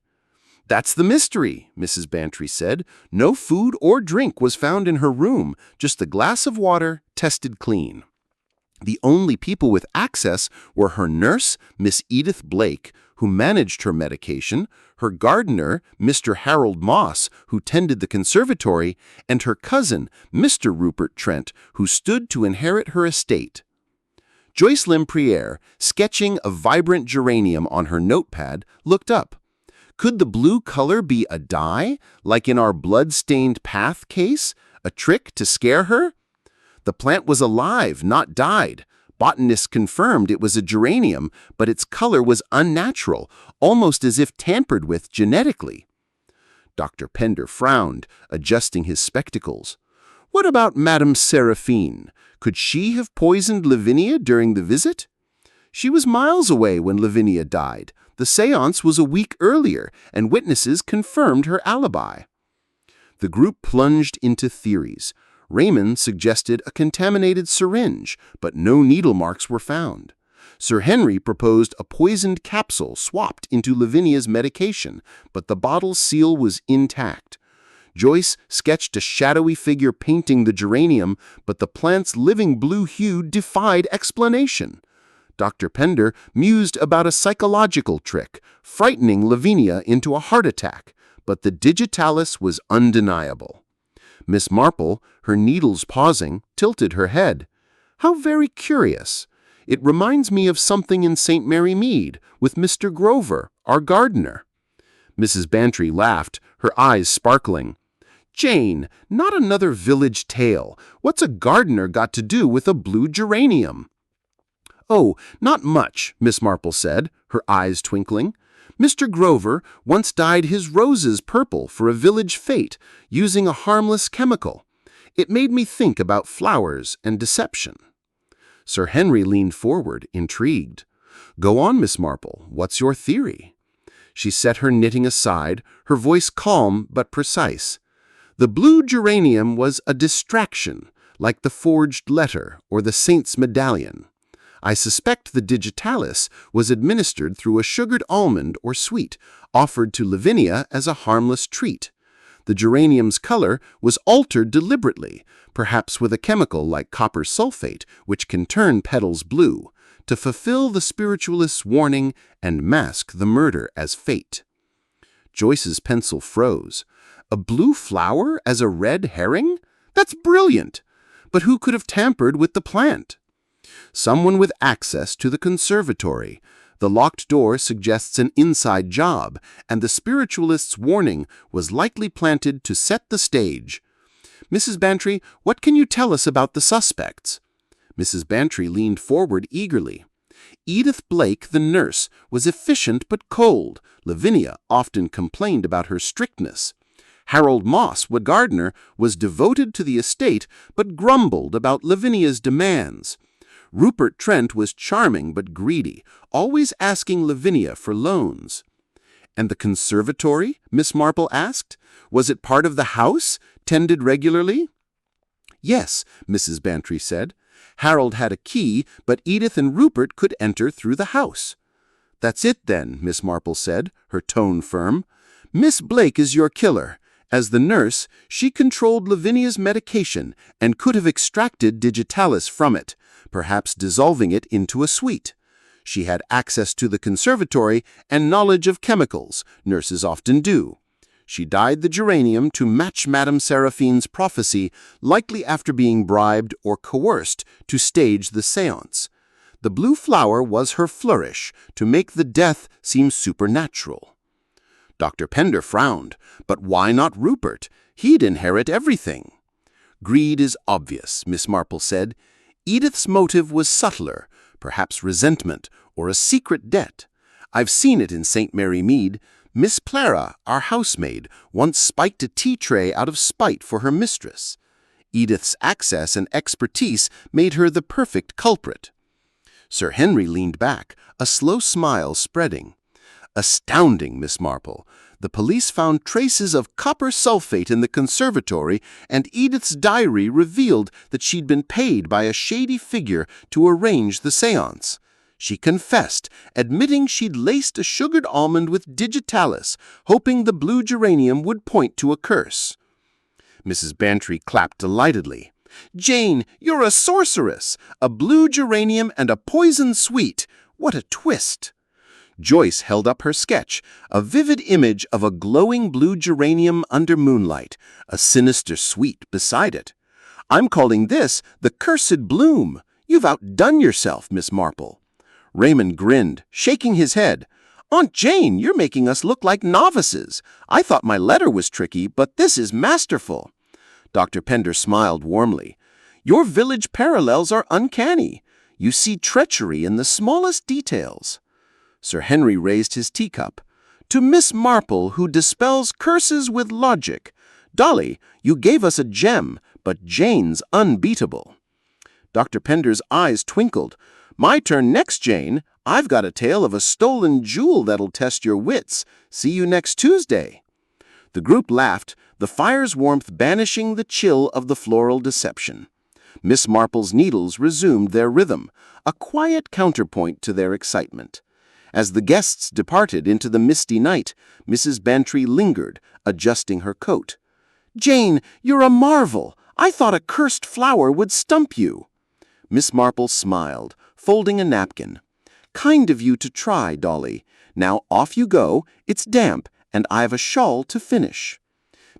"That's the mystery," Mrs. Bantry said. "No food or drink was found in her room, just a glass of water tested clean. The only people with access were her nurse, Miss Edith Blake, who managed her medication, her gardener, Mr. Harold Moss, who tended the conservatory, and her cousin, Mr. Rupert Trent, who stood to inherit her estate." Joyce Lempriere, sketching a vibrant geranium on her notepad, looked up. "Could the blue color be a dye, like in our blood-stained path case? A trick to scare her?" "The plant was alive, not dyed. Botanists confirmed it was a geranium, but its color was unnatural, almost as if tampered with genetically." Dr. Pender frowned, adjusting his spectacles. "What about Madame Seraphine? Could she have poisoned Lavinia during the visit?" "She was miles away when Lavinia died. The séance was a week earlier, and witnesses confirmed her alibi." The group plunged into theories. Raymond suggested a contaminated syringe, but no needle marks were found. Sir Henry proposed a poisoned capsule swapped into Lavinia's medication, but the bottle's seal was intact. Joyce sketched a shadowy figure painting the geranium, but the plant's living blue hue defied explanation. Dr. Pender mused about a psychological trick, frightening Lavinia into a heart attack, but the digitalis was undeniable. Miss Marple, her needles pausing, tilted her head. "How very curious. It reminds me of something in St. Mary Mead, with Mr. Grover, our gardener." Mrs. Bantry laughed, her eyes sparkling. "Jane, not another village tale. What's a gardener got to do with a blue geranium?" "Oh, not much," Miss Marple said, her eyes twinkling. "Mr. Grover once dyed his roses purple for a village fete, using a harmless chemical. It made me think about flowers and deception." Sir Henry leaned forward, intrigued. "Go on, Miss Marple. What's your theory?" She set her knitting aside, her voice calm but precise. "The blue geranium was a distraction, like the forged letter or the saint's medallion. I suspect the digitalis was administered through a sugared almond or sweet, offered to Lavinia as a harmless treat. The geranium's color was altered deliberately, perhaps with a chemical like copper sulfate, which can turn petals blue, to fulfill the spiritualist's warning and mask the murder as fate. Joyce's pencil froze. A blue flower as a red herring? That's brilliant! But who could have tampered with the plant? Someone with access to the conservatory. The locked door suggests an inside job, and the spiritualist's warning was likely planted to set the stage. Mrs. Bantry, what can you tell us about the suspects? Mrs. Bantry leaned forward eagerly. Edith Blake, the nurse, was efficient but cold. Lavinia often complained about her strictness. Harold Moss, the gardener, was devoted to the estate but grumbled about Lavinia's demands. Rupert Trent was charming but greedy, always asking Lavinia for loans. And the conservatory? Miss Marple asked. Was it part of the house, tended regularly? Yes, Mrs. Bantry said. Harold had a key, but Edith and Rupert could enter through the house. That's it then, Miss Marple said, her tone firm. Miss Blake is your killer. As the nurse, she controlled Lavinia's medication and could have extracted digitalis from it, perhaps dissolving it into a sweet. She had access to the conservatory and knowledge of chemicals, nurses often do. She dyed the geranium to match Madame Seraphine's prophecy, likely after being bribed or coerced to stage the séance. The blue flower was her flourish, to make the death seem supernatural. Dr. Pender frowned. But why not Rupert? He'd inherit everything. Greed is obvious, Miss Marple said. Edith's motive was subtler, perhaps resentment or a secret debt. I've seen it in St. Mary Mead. Miss Clara, our housemaid, once spiked a tea tray out of spite for her mistress. Edith's access and expertise made her the perfect culprit. Sir Henry leaned back, a slow smile spreading. Astounding, Miss Marple. The police found traces of copper sulfate in the conservatory, and Edith's diary revealed that she'd been paid by a shady figure to arrange the séance. She confessed, admitting she'd laced a sugared almond with digitalis, hoping the blue geranium would point to a curse. Mrs. Bantry clapped delightedly. Jane, you're a sorceress! A blue geranium and a poison sweet! What a twist! Joyce held up her sketch, a vivid image of a glowing blue geranium under moonlight, a sinister sweet beside it. I'm calling this the cursed bloom. You've outdone yourself, Miss Marple. Raymond grinned, shaking his head. Aunt Jane, you're making us look like novices. I thought my letter was tricky, but this is masterful. Dr. Pender smiled warmly. Your village parallels are uncanny. You see treachery in the smallest details. Sir Henry raised his teacup. To Miss Marple, who dispels curses with logic. Dolly, you gave us a gem, but Jane's unbeatable. Dr. Pender's eyes twinkled. My turn next, Jane. I've got a tale of a stolen jewel that'll test your wits. See you next Tuesday. The group laughed, the fire's warmth banishing the chill of the floral deception. Miss Marple's needles resumed their rhythm, a quiet counterpoint to their excitement. As the guests departed into the misty night, Mrs. Bantry lingered, adjusting her coat. Jane, you're a marvel. I thought a cursed flower would stump you. Miss Marple smiled, folding a napkin. Kind of you to try, Dolly. Now off you go. It's damp, and I've a shawl to finish.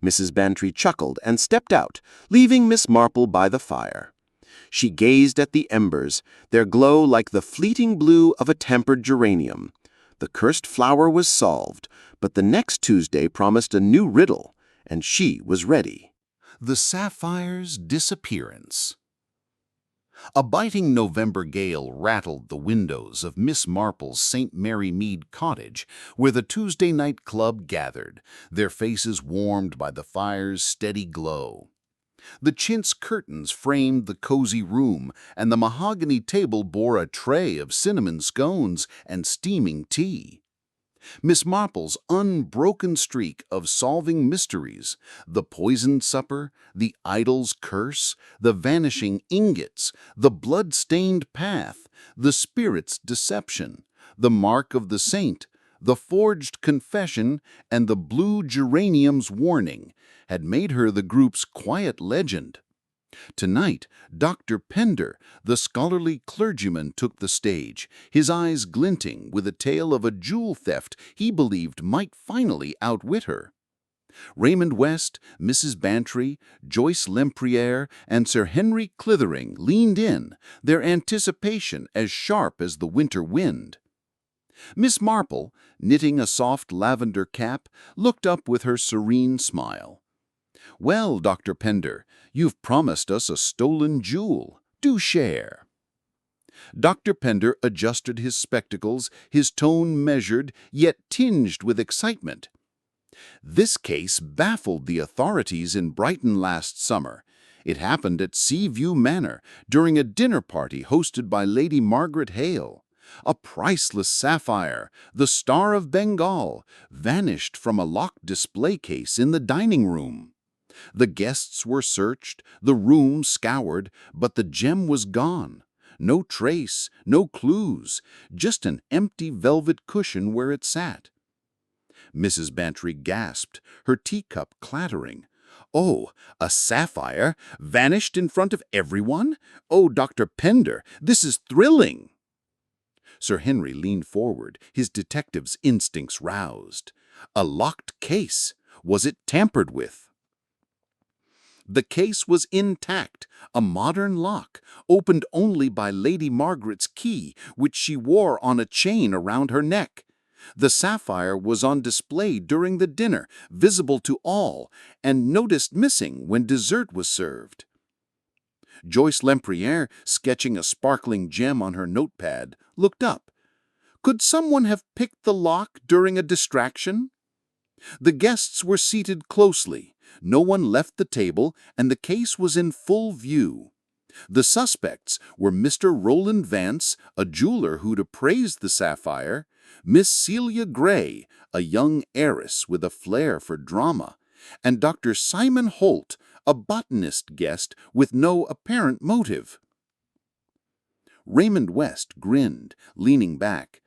Mrs. Bantry chuckled and stepped out, leaving Miss Marple by the fire. She gazed at the embers, their glow like the fleeting blue of a tempered geranium. The cursed flower was solved, but the next Tuesday promised a new riddle, and she was ready. The sapphire's disappearance. A biting November gale rattled the windows of Miss Marple's St. Mary Mead cottage, where the Tuesday night club gathered, their faces warmed by the fire's steady glow. The chintz curtains framed the cozy room, and the mahogany table bore a tray of cinnamon scones and steaming tea. Miss Marple's unbroken streak of solving mysteries, the poisoned supper, the idol's curse, the vanishing ingots, the blood-stained path, the spirit's deception, the mark of the saint, the forged confession, and the blue geranium's warning had made her the group's quiet legend. Tonight, Dr. Pender, the scholarly clergyman, took the stage, his eyes glinting with a tale of a jewel theft he believed might finally outwit her. Raymond West, Mrs. Bantry, Joyce Lempriere, and Sir Henry Clithering leaned in, their anticipation as sharp as the winter wind. Miss Marple, knitting a soft lavender cap, looked up with her serene smile. "Well, Dr. Pender, you've promised us a stolen jewel. Do share." Dr. Pender adjusted his spectacles, his tone measured, yet tinged with excitement. "This case baffled the authorities in Brighton last summer. It happened at Seaview Manor during a dinner party hosted by Lady Margaret Hale. A priceless sapphire, the Star of Bengal, vanished from a locked display case in the dining room. The guests were searched, the room scoured, but the gem was gone. No trace, no clues, just an empty velvet cushion where it sat." Mrs. Bantry gasped, her teacup clattering. "Oh, a sapphire vanished in front of everyone? Oh, Dr. Pender, this is thrilling!" Sir Henry leaned forward, his detective's instincts roused. A locked case. Was it tampered with? The case was intact, a modern lock, opened only by Lady Margaret's key, which she wore on a chain around her neck. The sapphire was on display during the dinner, visible to all, and noticed missing when dessert was served. Joyce Lempriere, sketching a sparkling gem on her notepad, looked up. Could someone have picked the lock during a distraction? The guests were seated closely. No one left the table, and the case was in full view. The suspects were Mr. Roland Vance, a jeweler who'd appraised the sapphire, Miss Celia Gray, a young heiress with a flair for drama, and Dr. Simon Holt, a botanist guest with no apparent motive. Raymond West grinned, leaning back.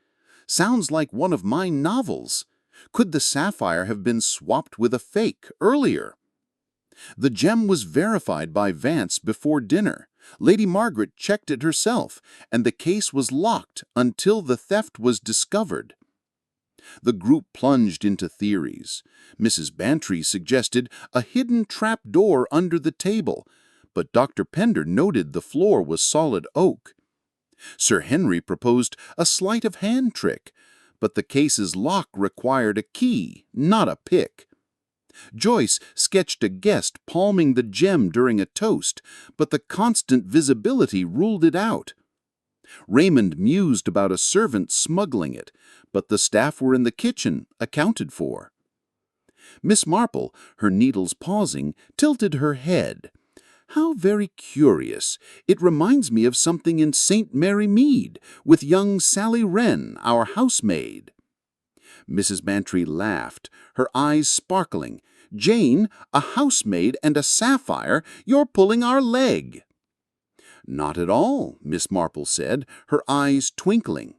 "Sounds like one of my novels. Could the sapphire have been swapped with a fake earlier?" The gem was verified by Vance before dinner. Lady Margaret checked it herself, and the case was locked until the theft was discovered. The group plunged into theories. Mrs. Bantry suggested a hidden trap door under the table, but Dr. Pender noted the floor was solid oak. Sir Henry proposed a sleight of hand trick, but the case's lock required a key, not a pick. Joyce sketched a guest palming the gem during a toast, but the constant visibility ruled it out. Raymond mused about a servant smuggling it, but the staff were in the kitchen, accounted for. Miss Marple, her needles pausing, tilted her head. "How very curious. It reminds me of something in St. Mary Mead, with young Sally Wren, our housemaid." Mrs. Bantry laughed, her eyes sparkling. "Jane, a housemaid and a sapphire, you're pulling our leg." "Not at all," Miss Marple said, her eyes twinkling.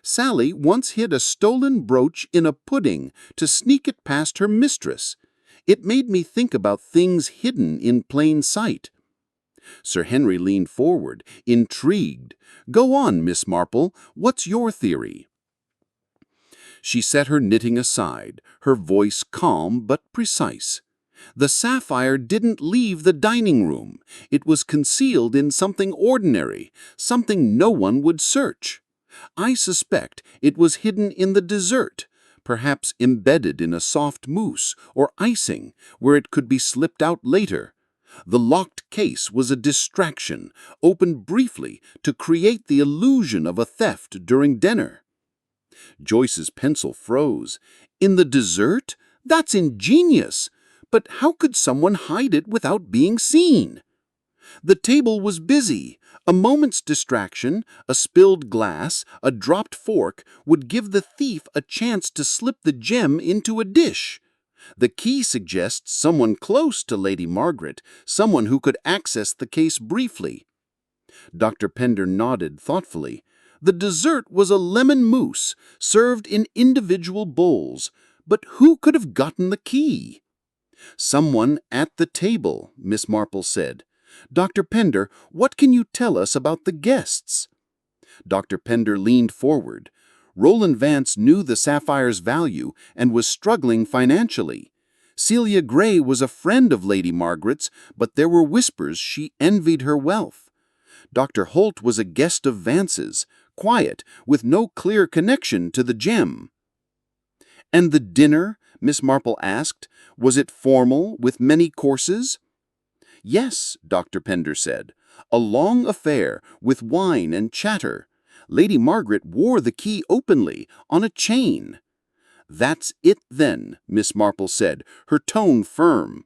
"Sally once hid a stolen brooch in a pudding to sneak it past her mistress. It made me think about things hidden in plain sight." Sir Henry leaned forward, intrigued. "Go on, Miss Marple. What's your theory?" She set her knitting aside, her voice calm but precise. "The sapphire didn't leave the dining room. It was concealed in something ordinary, something no one would search. I suspect it was hidden in the dessert, perhaps embedded in a soft mousse or icing where it could be slipped out later. The locked case was a distraction, opened briefly to create the illusion of a theft during dinner." Joyce's pencil froze. "In the dessert? That's ingenious. But how could someone hide it without being seen?" "The table was busy. A moment's distraction, a spilled glass, a dropped fork, would give the thief a chance to slip the gem into a dish. The key suggests someone close to Lady Margaret, someone who could access the case briefly." Dr. Pender nodded thoughtfully. The dessert was a lemon mousse served in individual bowls, but who could have gotten the key? Someone at the table, Miss Marple said. Dr. Pender, what can you tell us about the guests? Dr. Pender leaned forward. Roland Vance knew the sapphire's value and was struggling financially. Celia Gray was a friend of Lady Margaret's, but there were whispers she envied her wealth. Dr. Holt was a guest of Vance's, quiet, with no clear connection to the gem. And the dinner, Miss Marple asked, was it formal, with many courses? Yes, Dr. Pender said, a long affair, with wine and chatter. Lady Margaret wore the key openly, on a chain. That's it then, Miss Marple said, her tone firm.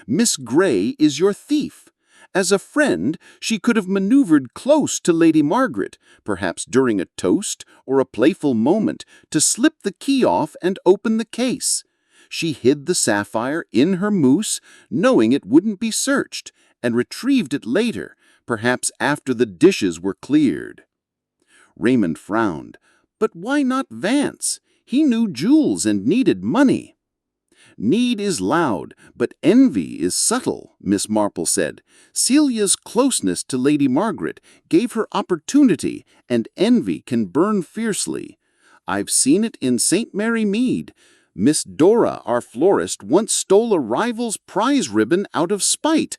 Miss Gray is your thief. As a friend, she could have maneuvered close to Lady Margaret, perhaps during a toast or a playful moment, to slip the key off and open the case. She hid the sapphire in her mousse, knowing it wouldn't be searched, and retrieved it later, perhaps after the dishes were cleared. Raymond frowned. But why not Vance? He knew jewels and needed money. Need is loud, but envy is subtle, Miss Marple said. Celia's closeness to Lady Margaret gave her opportunity, and envy can burn fiercely. I've seen it in St. Mary Mead. Miss Dora, our florist, once stole a rival's prize ribbon out of spite.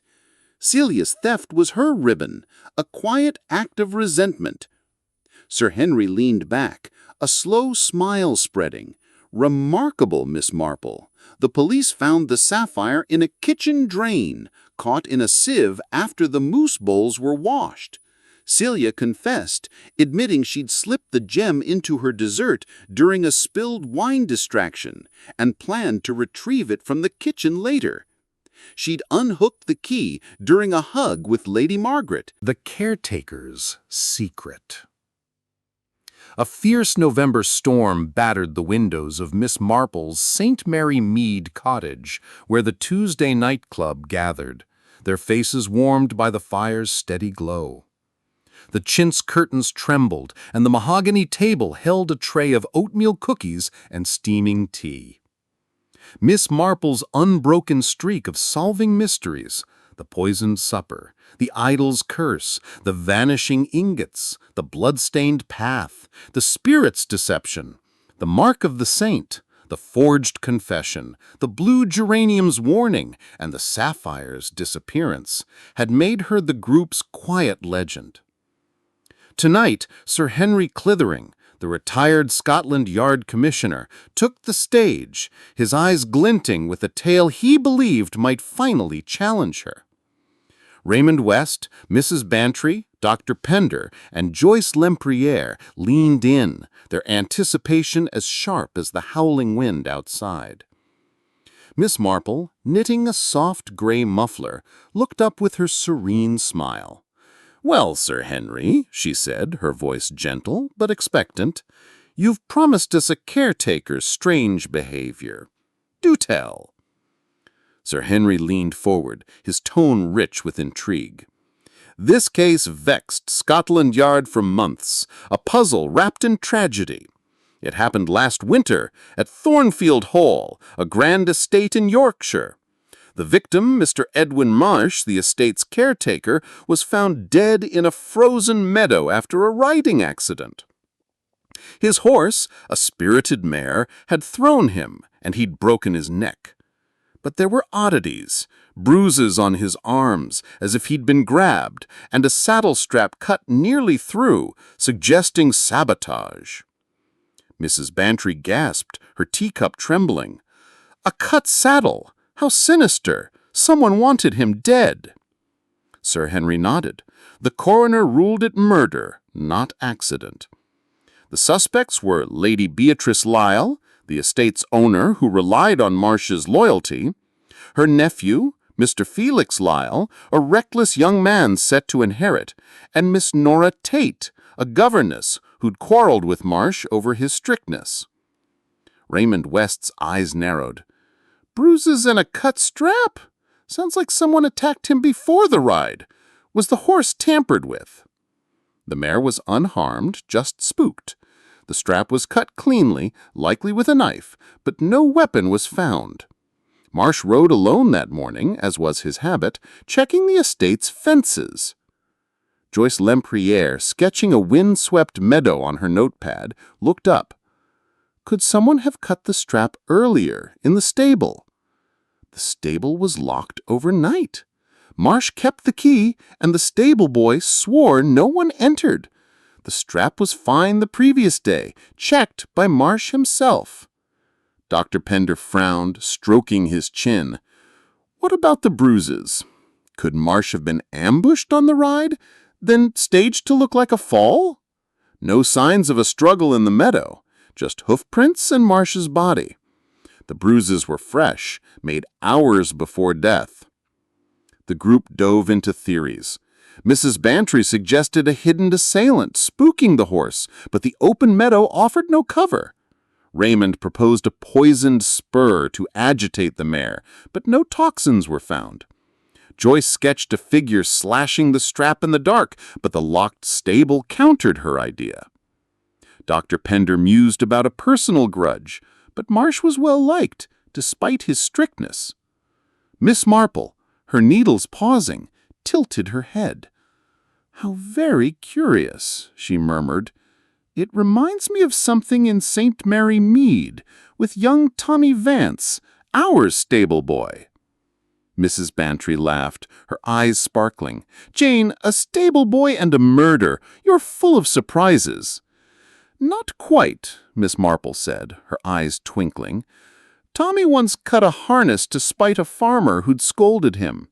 Celia's theft was her ribbon, a quiet act of resentment. Sir Henry leaned back, a slow smile spreading. Remarkable, Miss Marple. The police found the sapphire in a kitchen drain, caught in a sieve after the mousse bowls were washed. Celia confessed, admitting she'd slipped the gem into her dessert during a spilled wine distraction and planned to retrieve it from the kitchen later. She'd unhooked the key during a hug with Lady Margaret. The caretaker's secret. A fierce November storm battered the windows of Miss Marple's St. Mary Mead cottage, where the Tuesday night club gathered, their faces warmed by the fire's steady glow. The chintz curtains trembled, and the mahogany table held a tray of oatmeal cookies and steaming tea. Miss Marple's unbroken streak of solving mysteries, the poisoned supper, the idol's curse, the vanishing ingots, the blood-stained path, the spirit's deception, the mark of the saint, the forged confession, the blue geranium's warning, and the sapphire's disappearance, had made her the group's quiet legend. Tonight, Sir Henry Clithering, the retired Scotland Yard commissioner, took the stage, his eyes glinting with a tale he believed might finally challenge her. Raymond West, Mrs. Bantry, Dr. Pender, and Joyce Lempriere leaned in, their anticipation as sharp as the howling wind outside. Miss Marple, knitting a soft gray muffler, looked up with her serene smile. "Well, Sir Henry," she said, her voice gentle but expectant, "you've promised us a caretaker's strange behavior. Do tell." Sir Henry leaned forward, his tone rich with intrigue. "This case vexed Scotland Yard for months, a puzzle wrapped in tragedy. It happened last winter at Thornfield Hall, a grand estate in Yorkshire. The victim, Mr. Edwin Marsh, the estate's caretaker, was found dead in a frozen meadow after a riding accident. His horse, a spirited mare, had thrown him, and he'd broken his neck. But there were oddities, bruises on his arms, as if he'd been grabbed, and a saddle strap cut nearly through, suggesting sabotage." Mrs. Bantry gasped, her teacup trembling. "A cut saddle! How sinister! Someone wanted him dead." Sir Henry nodded. "The coroner ruled it murder, not accident. The suspects were Lady Beatrice Lyle, the estate's owner who relied on Marsh's loyalty, her nephew, Mr. Felix Lyle, a reckless young man set to inherit, and Miss Nora Tate, a governess who'd quarreled with Marsh over his strictness." Raymond West's eyes narrowed. "Bruises and a cut strap? Sounds like someone attacked him before the ride. Was the horse tampered with?" The mare was unharmed, just spooked. The strap was cut cleanly, likely with a knife, but no weapon was found. Marsh rode alone that morning, as was his habit, checking the estate's fences. Joyce Lempriere, sketching a wind-swept meadow on her notepad, looked up. Could someone have cut the strap earlier, in the stable? The stable was locked overnight. Marsh kept the key, and the stable boy swore no one entered. The strap was fine the previous day, checked by Marsh himself. Dr. Pender frowned, stroking his chin. What about the bruises? Could Marsh have been ambushed on the ride, then staged to look like a fall? No signs of a struggle in the meadow, just hoofprints and Marsh's body. The bruises were fresh, made hours before death. The group dove into theories. Mrs. Bantry suggested a hidden assailant spooking the horse, but the open meadow offered no cover. Raymond proposed a poisoned spur to agitate the mare, but no toxins were found. Joyce sketched a figure slashing the strap in the dark, but the locked stable countered her idea. Dr. Pender mused about a personal grudge, but Marsh was well liked, despite his strictness. Miss Marple, her needles pausing, tilted her head. "How very curious," she murmured. "It reminds me of something in St. Mary Mead, with young Tommy Vance, our stable boy." Mrs. Bantry laughed, her eyes sparkling. "Jane, a stable boy and a murder. You're full of surprises." "Not quite," Miss Marple said, her eyes twinkling. "Tommy once cut a harness to spite a farmer who'd scolded him.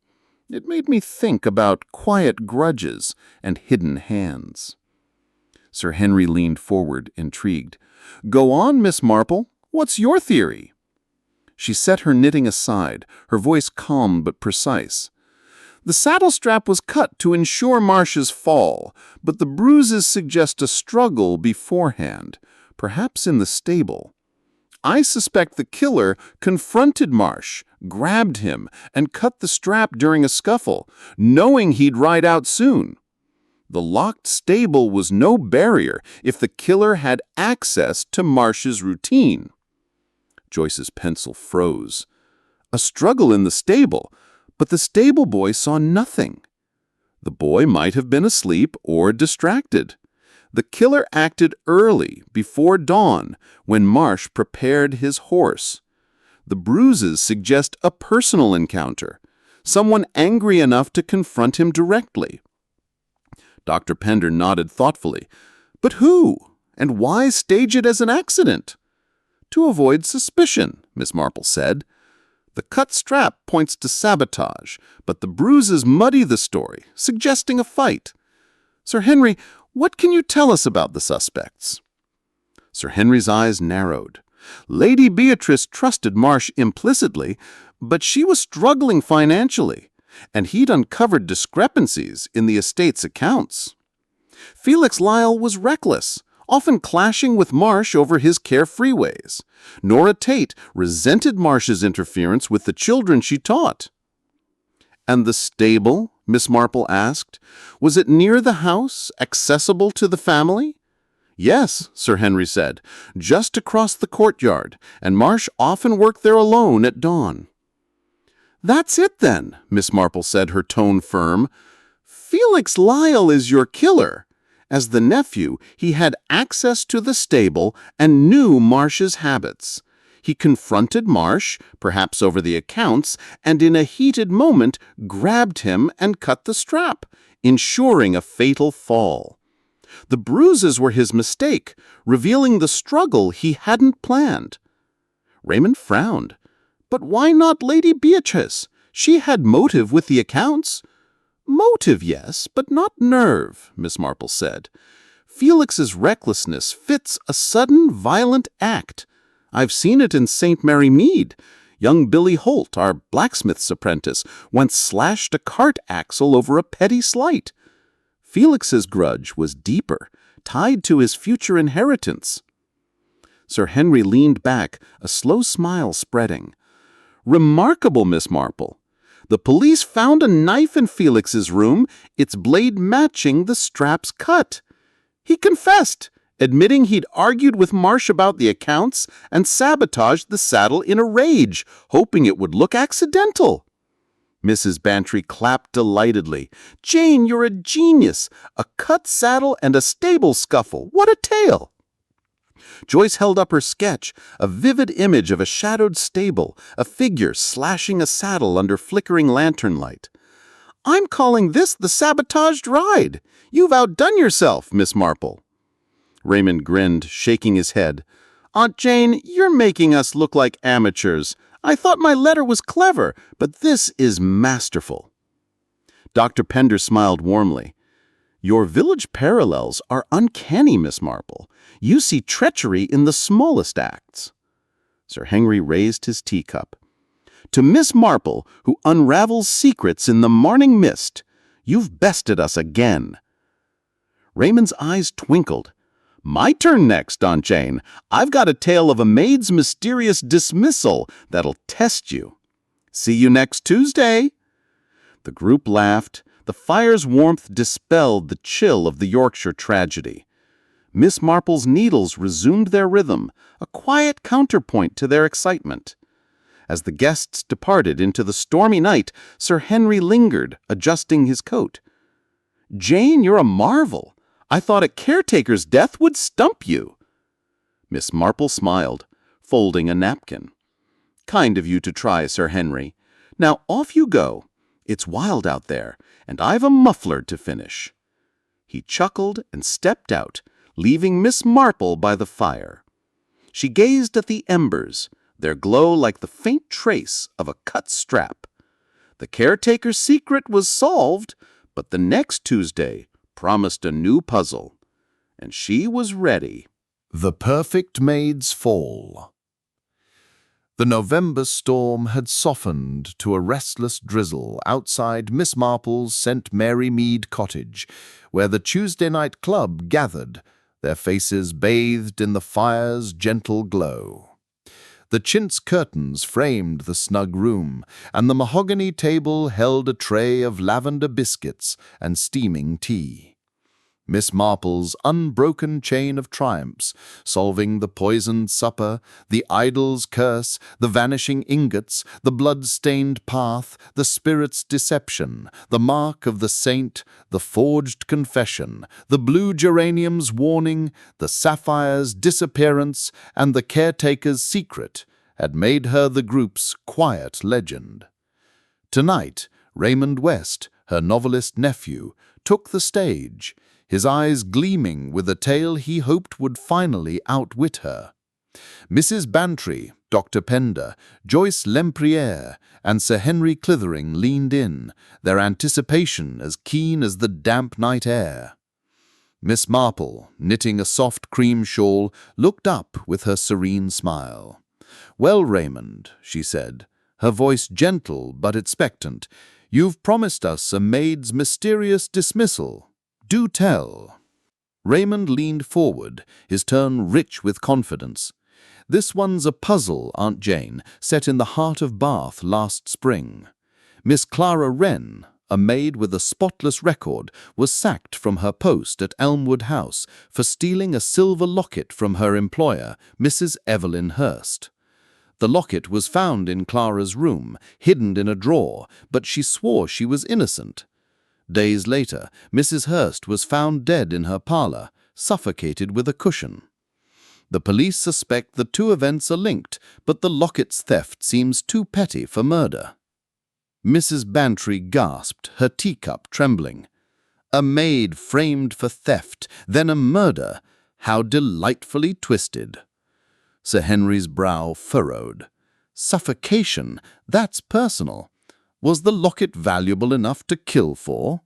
It made me think about quiet grudges and hidden hands." Sir Henry leaned forward, intrigued. "Go on, Miss Marple. What's your theory?" She set her knitting aside, her voice calm but precise. "The saddle strap was cut to ensure Marsh's fall, but the bruises suggest a struggle beforehand, perhaps in the stable. I suspect the killer confronted Marsh, grabbed him, and cut the strap during a scuffle, knowing he'd ride out soon. The locked stable was no barrier if the killer had access to Marsh's routine." Joyce's pencil froze. A struggle in the stable, but the stable boy saw nothing. The boy might have been asleep or distracted. The killer acted early, before dawn, when Marsh prepared his horse. The bruises suggest a personal encounter, someone angry enough to confront him directly. Dr. Pender nodded thoughtfully. "But who? And why stage it as an accident?" "To avoid suspicion," Miss Marple said. "The cut strap points to sabotage, but the bruises muddy the story, suggesting a fight. Sir Henry, what can you tell us about the suspects?" Sir Henry's eyes narrowed. Lady Beatrice trusted Marsh implicitly, but she was struggling financially, and he'd uncovered discrepancies in the estate's accounts. Felix Lyle was reckless, often clashing with Marsh over his carefree ways. Nora Tate resented Marsh's interference with the children she taught. "And the stable?" Miss Marple asked. "Was it near the house, accessible to the family?" "Yes," Sir Henry said, "just across the courtyard, and Marsh often worked there alone at dawn." "That's it then," Miss Marple said, her tone firm. "Felix Lyle is your killer. As the nephew, he had access to the stable and knew Marsh's habits. He confronted Marsh, perhaps over the accounts, and in a heated moment grabbed him and cut the strap, ensuring a fatal fall. The bruises were his mistake, revealing the struggle he hadn't planned." Raymond frowned. "But why not Lady Beatrice? She had motive with the accounts." "Motive, yes, but not nerve," Miss Marple said. "Felix's recklessness fits a sudden, violent act. I've seen it in St. Mary Mead. Young Billy Holt, our blacksmith's apprentice, once slashed a cart axle over a petty slight. Felix's grudge was deeper, tied to his future inheritance." Sir Henry leaned back, a slow smile spreading. "Remarkable, Miss Marple. The police found a knife in Felix's room, its blade matching the strap's cut. He confessed, admitting he'd argued with Marsh about the accounts and sabotaged the saddle in a rage, hoping it would look accidental. Mrs. Bantry clapped delightedly. "Jane, you're a genius! A cut saddle and a stable scuffle. What a tale!" Joyce held up her sketch, a vivid image of a shadowed stable, a figure slashing a saddle under flickering lantern light. "I'm calling this the sabotaged ride. You've outdone yourself, Miss Marple." Raymond grinned, shaking his head. "Aunt Jane, you're making us look like amateurs. I thought my letter was clever, but this is masterful." Dr. Pender smiled warmly. "Your village parallels are uncanny, Miss Marple. You see treachery in the smallest acts." Sir Henry raised his teacup. "To Miss Marple, who unravels secrets in the morning mist, you've bested us again." Raymond's eyes twinkled. "My turn next, Aunt Jane. I've got a tale of a maid's mysterious dismissal that'll test you. See you next Tuesday." The group laughed. The fire's warmth dispelled the chill of the Yorkshire tragedy. Miss Marple's needles resumed their rhythm, a quiet counterpoint to their excitement. As the guests departed into the stormy night, Sir Henry lingered, adjusting his coat. "Jane, you're a marvel. I thought a caretaker's death would stump you." Miss Marple smiled, folding a napkin. "Kind of you to try, Sir Henry. Now off you go. It's wild out there, and I've a muffler to finish." He chuckled and stepped out, leaving Miss Marple by the fire. She gazed at the embers, their glow like the faint trace of a cut strap. The caretaker's secret was solved, but the next Tuesday promised a new puzzle, and she was ready. The Perfect Maid's Fall. The November storm had softened to a restless drizzle outside Miss Marple's St. Mary Mead cottage, where the Tuesday night club gathered, their faces bathed in the fire's gentle glow. The chintz curtains framed the snug room, and the mahogany table held a tray of lavender biscuits and steaming tea. Miss Marple's unbroken chain of triumphs, solving the poisoned supper, the idol's curse, the vanishing ingots, the blood-stained path, the spirit's deception, the mark of the saint, the forged confession, the blue geranium's warning, the sapphire's disappearance, and the caretaker's secret, had made her the group's quiet legend. Tonight, Raymond West, her novelist nephew, took the stage, his eyes gleaming with a tale he hoped would finally outwit her. Mrs. Bantry, Dr. Pender, Joyce Lempriere, and Sir Henry Clithering leaned in, their anticipation as keen as the damp night air. Miss Marple, knitting a soft cream shawl, looked up with her serene smile. "Well, Raymond," she said, her voice gentle but expectant, "you've promised us a maid's mysterious dismissal. Do tell." Raymond leaned forward, his tone rich with confidence. "This one's a puzzle, Aunt Jane, set in the heart of Bath last spring. Miss Clara Wren, a maid with a spotless record, was sacked from her post at Elmwood House for stealing a silver locket from her employer, Mrs. Evelyn Hurst. The locket was found in Clara's room, hidden in a drawer, but she swore she was innocent. Days later, Mrs. Hurst was found dead in her parlor, suffocated with a cushion. The police suspect the two events are linked, but the locket's theft seems too petty for murder." Mrs. Bantry gasped, her teacup trembling. "A maid framed for theft, then a murder. How delightfully twisted." Sir Henry's brow furrowed. "Suffocation, that's personal. Was the locket valuable enough to kill for?"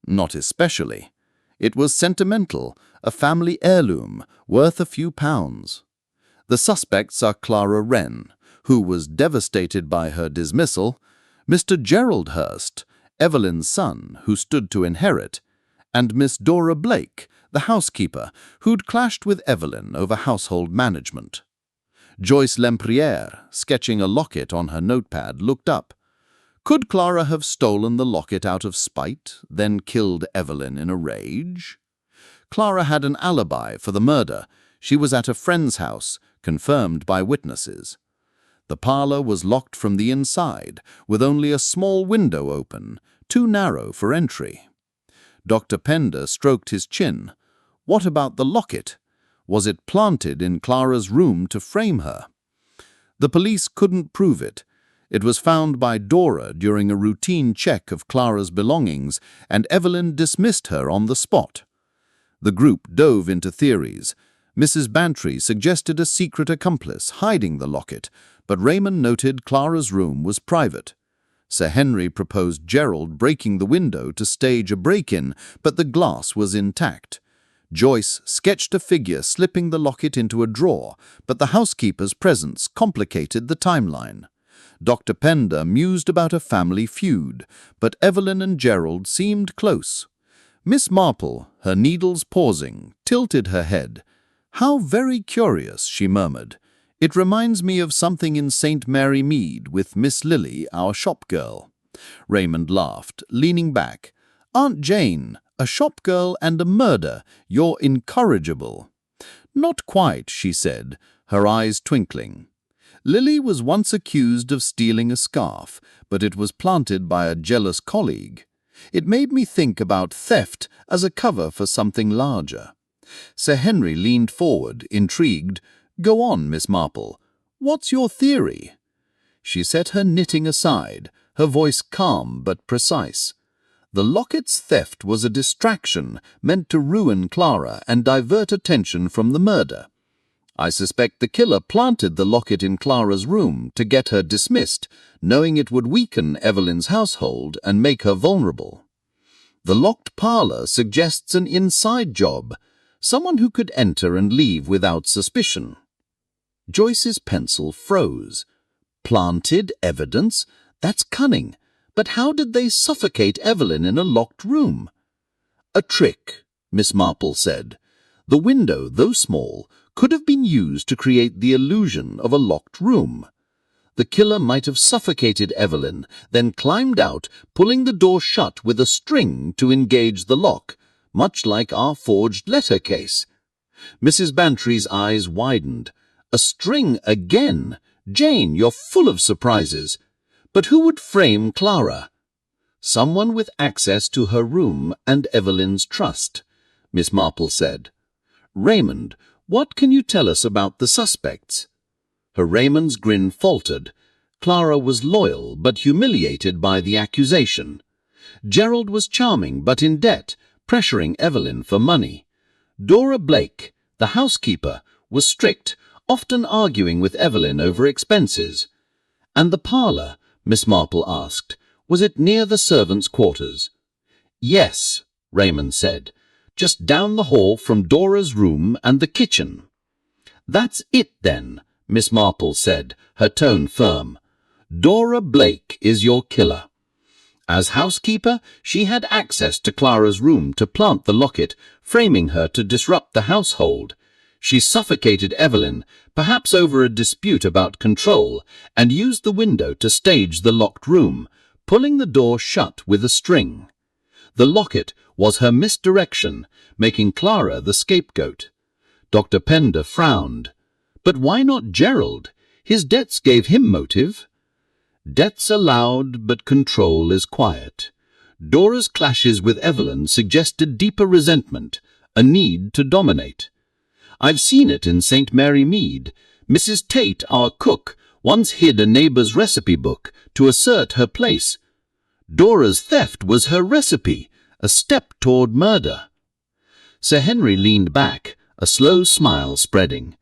"Not especially. It was sentimental, a family heirloom, worth a few pounds. The suspects are Clara Wren, who was devastated by her dismissal, Mr. Gerald Hurst, Evelyn's son, who stood to inherit, and Miss Dora Blake, the housekeeper, who'd clashed with Evelyn over household management." Joyce Lempriere, sketching a locket on her notepad, looked up. Could Clara have stolen the locket out of spite, then killed Evelyn in a rage? Clara had an alibi for the murder. She was at a friend's house, confirmed by witnesses. The parlor was locked from the inside, with only a small window open, too narrow for entry. Dr. Pender stroked his chin. What about the locket? Was it planted in Clara's room to frame her? The police couldn't prove it. It was found by Dora during a routine check of Clara's belongings, and Evelyn dismissed her on the spot. The group dove into theories. Mrs. Bantry suggested a secret accomplice hiding the locket, but Raymond noted Clara's room was private. Sir Henry proposed Gerald breaking the window to stage a break-in, but the glass was intact. Joyce sketched a figure slipping the locket into a drawer, but the housekeeper's presence complicated the timeline. Dr. Pender mused about a family feud, but Evelyn and Gerald seemed close. Miss Marple, her needles pausing, tilted her head. "How very curious," she murmured. "It reminds me of something in St. Mary Mead with Miss Lily, our shop girl." Raymond laughed, leaning back. "Aunt Jane, a shop girl and a murder. You're incorrigible." "Not quite," she said, her eyes twinkling. "Lily was once accused of stealing a scarf, but it was planted by a jealous colleague. It made me think about theft as a cover for something larger." Sir Henry leaned forward, intrigued. "Go on, Miss Marple. What's your theory?" She set her knitting aside, her voice calm but precise. "The locket's theft was a distraction meant to ruin Clara and divert attention from the murder. I suspect the killer planted the locket in Clara's room to get her dismissed, knowing it would weaken Evelyn's household and make her vulnerable. The locked parlor suggests an inside job, someone who could enter and leave without suspicion." Joyce's pencil froze. "Planted evidence? That's cunning. But how did they suffocate Evelyn in a locked room?" "A trick," Miss Marple said. "The window, though small, could have been used to create the illusion of a locked room. The killer might have suffocated Evelyn, then climbed out, pulling the door shut with a string to engage the lock, much like our forged letter case." Mrs. Bantry's eyes widened. "A string again? Jane, you're full of surprises. But who would frame Clara?" "Someone with access to her room and Evelyn's trust," Miss Marple said. "Raymond, what can you tell us about the suspects?" Raymond's grin faltered. Clara was loyal but humiliated by the accusation. Gerald was charming but in debt, pressuring Evelyn for money. Dora Blake, the housekeeper, was strict, often arguing with Evelyn over expenses. "And the parlor?" Miss Marple asked. "Was it near the servants' quarters?" "Yes," Raymond said. "Just down the hall from Dora's room and the kitchen." "That's it, then," Miss Marple said, her tone firm. "Dora Blake is your killer. As housekeeper, she had access to Clara's room to plant the locket, framing her to disrupt the household. She suffocated Evelyn, perhaps over a dispute about control, and used the window to stage the locked room, pulling the door shut with a string. The locket was her misdirection, making Clara the scapegoat." Dr. Pender frowned. "But why not Gerald? His debts gave him motive." "Debts are loud, but control is quiet. Dora's clashes with Evelyn suggested deeper resentment, a need to dominate. I've seen it in St. Mary Mead. Mrs. Tate, our cook, once hid a neighbour's recipe book to assert her place. Dora's theft was her recipe, a step toward murder." Sir Henry leaned back, a slow smile spreading.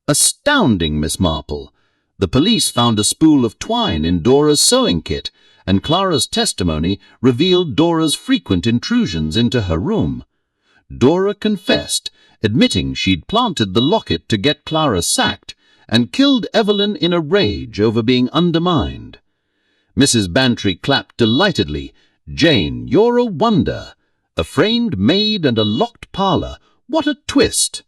"Astounding, Miss Marple. The police found a spool of twine in Dora's sewing kit, and Clara's testimony revealed Dora's frequent intrusions into her room. Dora confessed, admitting she'd planted the locket to get Clara sacked, and killed Evelyn in a rage over being undermined." Mrs. Bantry clapped delightedly. "Jane, you're a wonder. A framed maid and a locked parlor. What a twist!"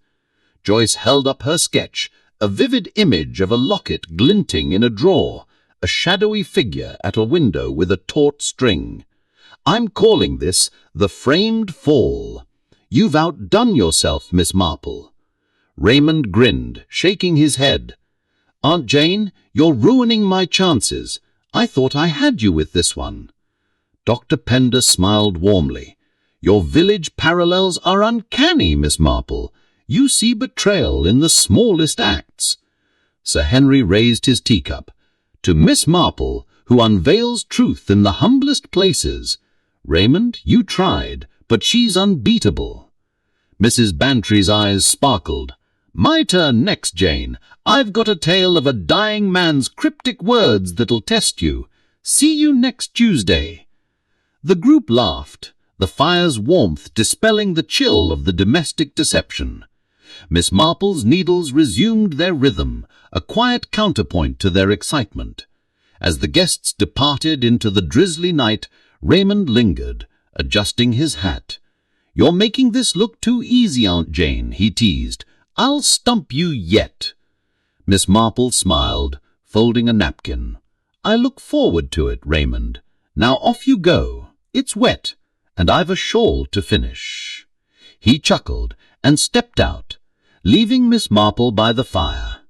Joyce held up her sketch, a vivid image of a locket glinting in a drawer, a a shadowy figure at a window with a taut string. "I'm calling this the framed fall. You've outdone yourself, Miss Marple." Raymond grinned, shaking his head. "Aunt Jane, you're ruining my chances. I thought I had you with this one." Dr. Pender smiled warmly. "Your village parallels are uncanny, Miss Marple. You see betrayal in the smallest acts." Sir Henry raised his teacup. "To Miss Marple, who unveils truth in the humblest places. Raymond, you tried, but she's unbeatable." Mrs. Bantry's eyes sparkled. "My turn next, Jane. I've got a tale of a dying man's cryptic words that'll test you. See you next Tuesday." The group laughed, the fire's warmth dispelling the chill of the domestic deception. Miss Marple's needles resumed their rhythm, a quiet counterpoint to their excitement. As the guests departed into the drizzly night, Raymond lingered, adjusting his hat. "You're making this look too easy, Aunt Jane," he teased. "I'll stump you yet." Miss Marple smiled, folding a napkin. "I look forward to it, Raymond. Now off you go. It's wet, and I've a shawl to finish." He chuckled and stepped out, leaving Miss Marple by the fire.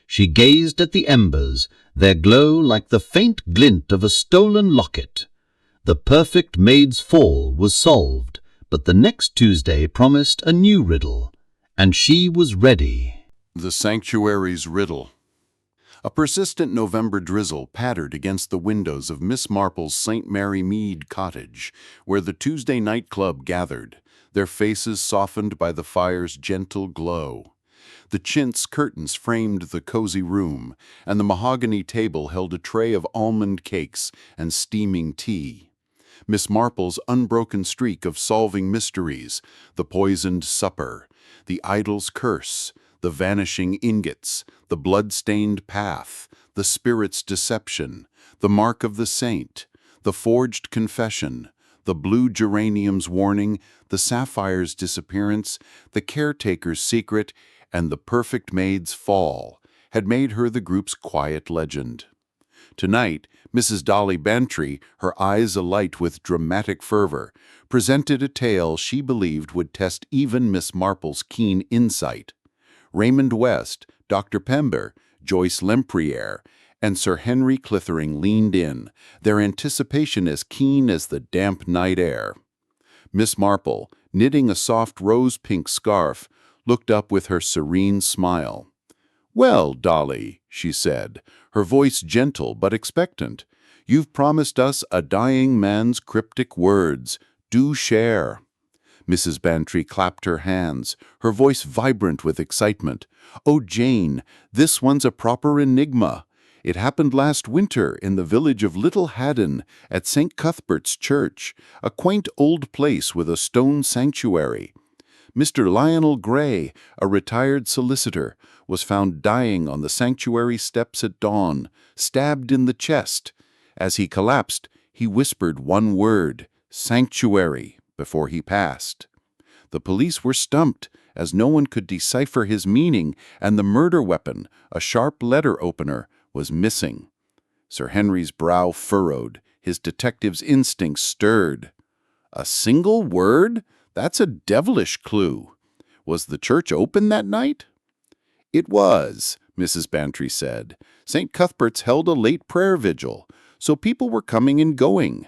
She gazed at the embers, their glow like the faint glint of a stolen locket. The perfect maid's fall was solved, but the next Tuesday promised a new riddle, and she was ready. The Sanctuary's Riddle. A persistent November drizzle pattered against the windows of Miss Marple's St. Mary Mead cottage, where the Tuesday night club gathered, their faces softened by the fire's gentle glow. The chintz curtains framed the cozy room, and the mahogany table held a tray of almond cakes and steaming tea. Miss Marple's unbroken streak of solving mysteries, the poisoned supper, the idol's curse, the vanishing ingots, the blood-stained path, the spirit's deception, the mark of the saint, the forged confession, the blue geranium's warning, the sapphire's disappearance, the caretaker's secret, and the perfect maid's fall, had made her the group's quiet legend. Tonight, Mrs. Dolly Bantry, her eyes alight with dramatic fervor, presented a tale she believed would test even Miss Marple's keen insight. Raymond West, Dr. Pember, Joyce Lempriere, and Sir Henry Clithering leaned in, their anticipation as keen as the damp night air. Miss Marple, knitting a soft rose-pink scarf, looked up with her serene smile. "Well, Dolly," she said, her voice gentle but expectant, "you've promised us a dying man's cryptic words. Do share." Mrs. Bantry clapped her hands, her voice vibrant with excitement. "Oh, Jane, this one's a proper enigma. It happened last winter in the village of Little Haddon at St. Cuthbert's Church, a quaint old place with a stone sanctuary. Mr. Lionel Gray, a retired solicitor, was found dying on the sanctuary steps at dawn, stabbed in the chest. As he collapsed, he whispered one word, 'Sanctuary,' before he passed. The police were stumped, as no one could decipher his meaning, and the murder weapon, a sharp letter opener, was missing. Sir Henry's brow furrowed, his detective's instincts stirred. A single word? That's a devilish clue. Was the church open that night? It was, Mrs. Bantry said. St. Cuthbert's held a late prayer vigil, so people were coming and going.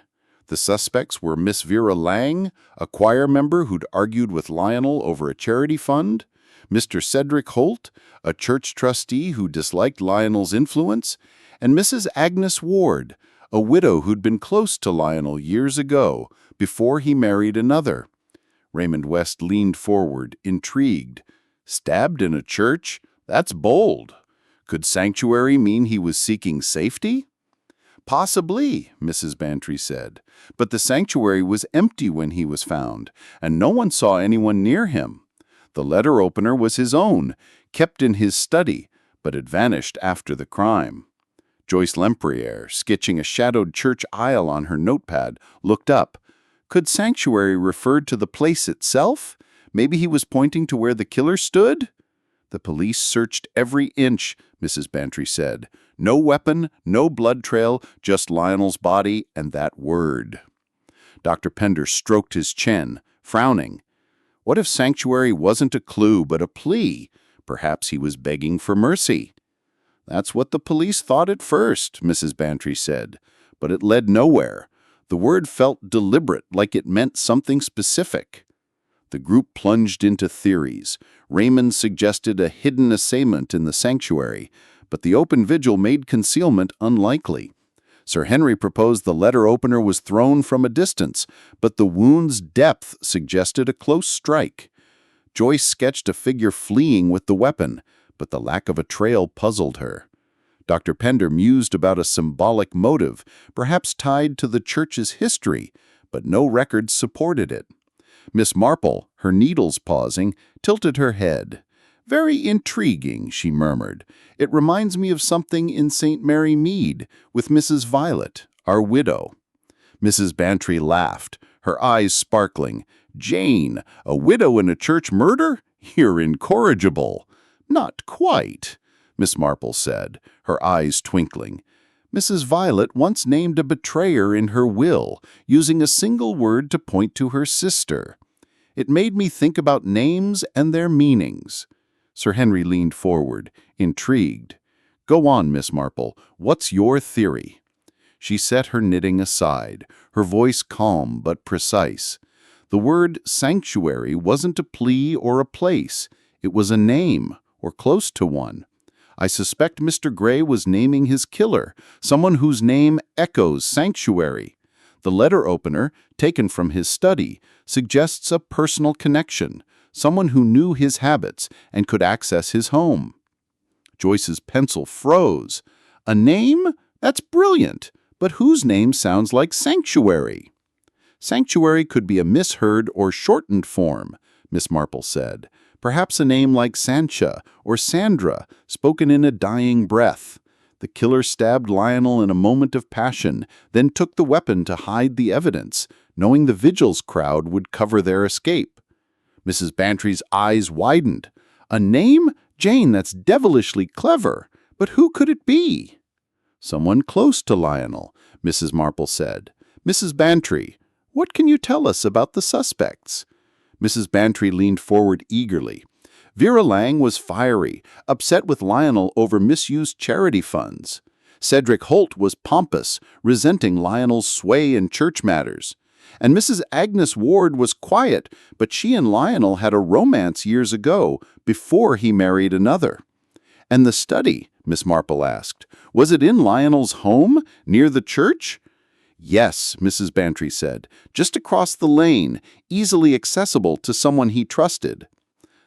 The suspects were Miss Vera Lang, a choir member who'd argued with Lionel over a charity fund, Mr. Cedric Holt, a church trustee who disliked Lionel's influence, and Mrs. Agnes Ward, a widow who'd been close to Lionel years ago, before he married another. Raymond West leaned forward, intrigued. Stabbed in a church? That's bold. Could sanctuary mean he was seeking safety? Possibly, Mrs. Bantry said, but the sanctuary was empty when he was found, and no one saw anyone near him. The letter opener was his own, kept in his study, but had vanished after the crime. Joyce Lempriere, sketching a shadowed church aisle on her notepad, looked up. Could sanctuary refer to the place itself? Maybe he was pointing to where the killer stood? The police searched every inch, Mrs. Bantry said. No weapon, no blood trail, just Lionel's body and that word. Dr. Pender stroked his chin, frowning. What if sanctuary wasn't a clue but a plea? Perhaps he was begging for mercy. That's what the police thought at first, Mrs. Bantry said, but it led nowhere. The word felt deliberate, like it meant something specific. The group plunged into theories. Raymond suggested a hidden assailant in the sanctuary, but the open vigil made concealment unlikely. Sir Henry proposed the letter opener was thrown from a distance, but the wound's depth suggested a close strike. Joyce sketched a figure fleeing with the weapon, but the lack of a trail puzzled her. Dr. Pender mused about a symbolic motive, perhaps tied to the church's history, but no records supported it. Miss Marple, her needles pausing, tilted her head. Very intriguing, she murmured. It reminds me of something in St. Mary Mead, with Mrs. Violet, our widow. Mrs. Bantry laughed, her eyes sparkling. Jane, a widow in a church murder? You're incorrigible. Not quite, Miss Marple said, her eyes twinkling. Mrs. Violet once named a betrayer in her will, using a single word to point to her sister. It made me think about names and their meanings. Sir Henry leaned forward, intrigued. Go on, Miss Marple. What's your theory? She set her knitting aside, her voice calm but precise. The word sanctuary wasn't a plea or a place. It was a name, or close to one. I suspect Mr. Gray was naming his killer, someone whose name echoes sanctuary. The letter opener, taken from his study, suggests a personal connection, someone who knew his habits and could access his home. Joyce's pencil froze. A name? That's brilliant. But whose name sounds like sanctuary? Sanctuary could be a misheard or shortened form, Miss Marple said. Perhaps a name like Sancha or Sandra, spoken in a dying breath. The killer stabbed Lionel in a moment of passion, then took the weapon to hide the evidence, knowing the vigil's crowd would cover their escape. Mrs. Bantry's eyes widened. A name? Jane, that's devilishly clever. But who could it be? Someone close to Lionel, Mrs. Marple said. Mrs. Bantry, what can you tell us about the suspects? Mrs. Bantry leaned forward eagerly. Vera Lang was fiery, upset with Lionel over misused charity funds. Cedric Holt was pompous, resenting Lionel's sway in church matters. And Mrs. Agnes Ward was quiet, but she and Lionel had a romance years ago, before he married another. And the study, Miss Marple asked, was it in Lionel's home, near the church? Yes, Mrs. Bantry said, just across the lane, easily accessible to someone he trusted.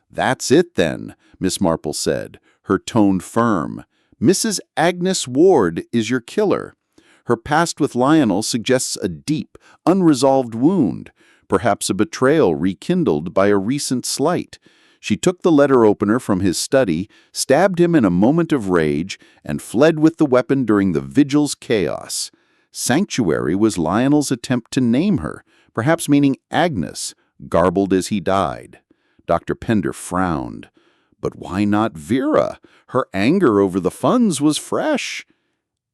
That's it then, Miss Marple said, her tone firm. Mrs. Agnes Ward is your killer. Her past with Lionel suggests a deep, unresolved wound, perhaps a betrayal rekindled by a recent slight. She took the letter opener from his study, stabbed him in a moment of rage, and fled with the weapon during the vigil's chaos. Sanctuary was Lionel's attempt to name her, perhaps meaning Agnes, garbled as he died. Dr. Pender frowned. But why not Vera? Her anger over the funds was fresh.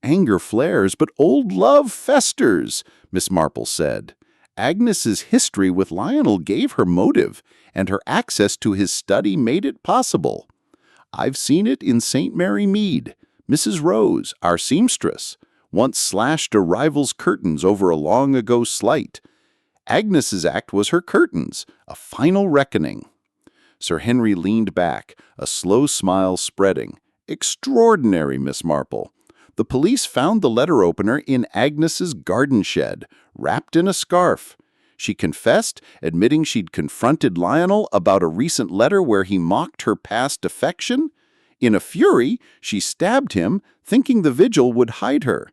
Anger flares, but old love festers, Miss Marple said. Agnes's history with Lionel gave her motive, and her access to his study made it possible. I've seen it in St. Mary Mead. Mrs. Rose, our seamstress, once slashed a rival's curtains over a long-ago slight. Agnes's act was her curtains, a final reckoning. Sir Henry leaned back, a slow smile spreading. Extraordinary, Miss Marple. The police found the letter opener in Agnes's garden shed, wrapped in a scarf. She confessed, admitting she'd confronted Lionel about a recent letter where he mocked her past affection. In a fury, she stabbed him, thinking the vigil would hide her.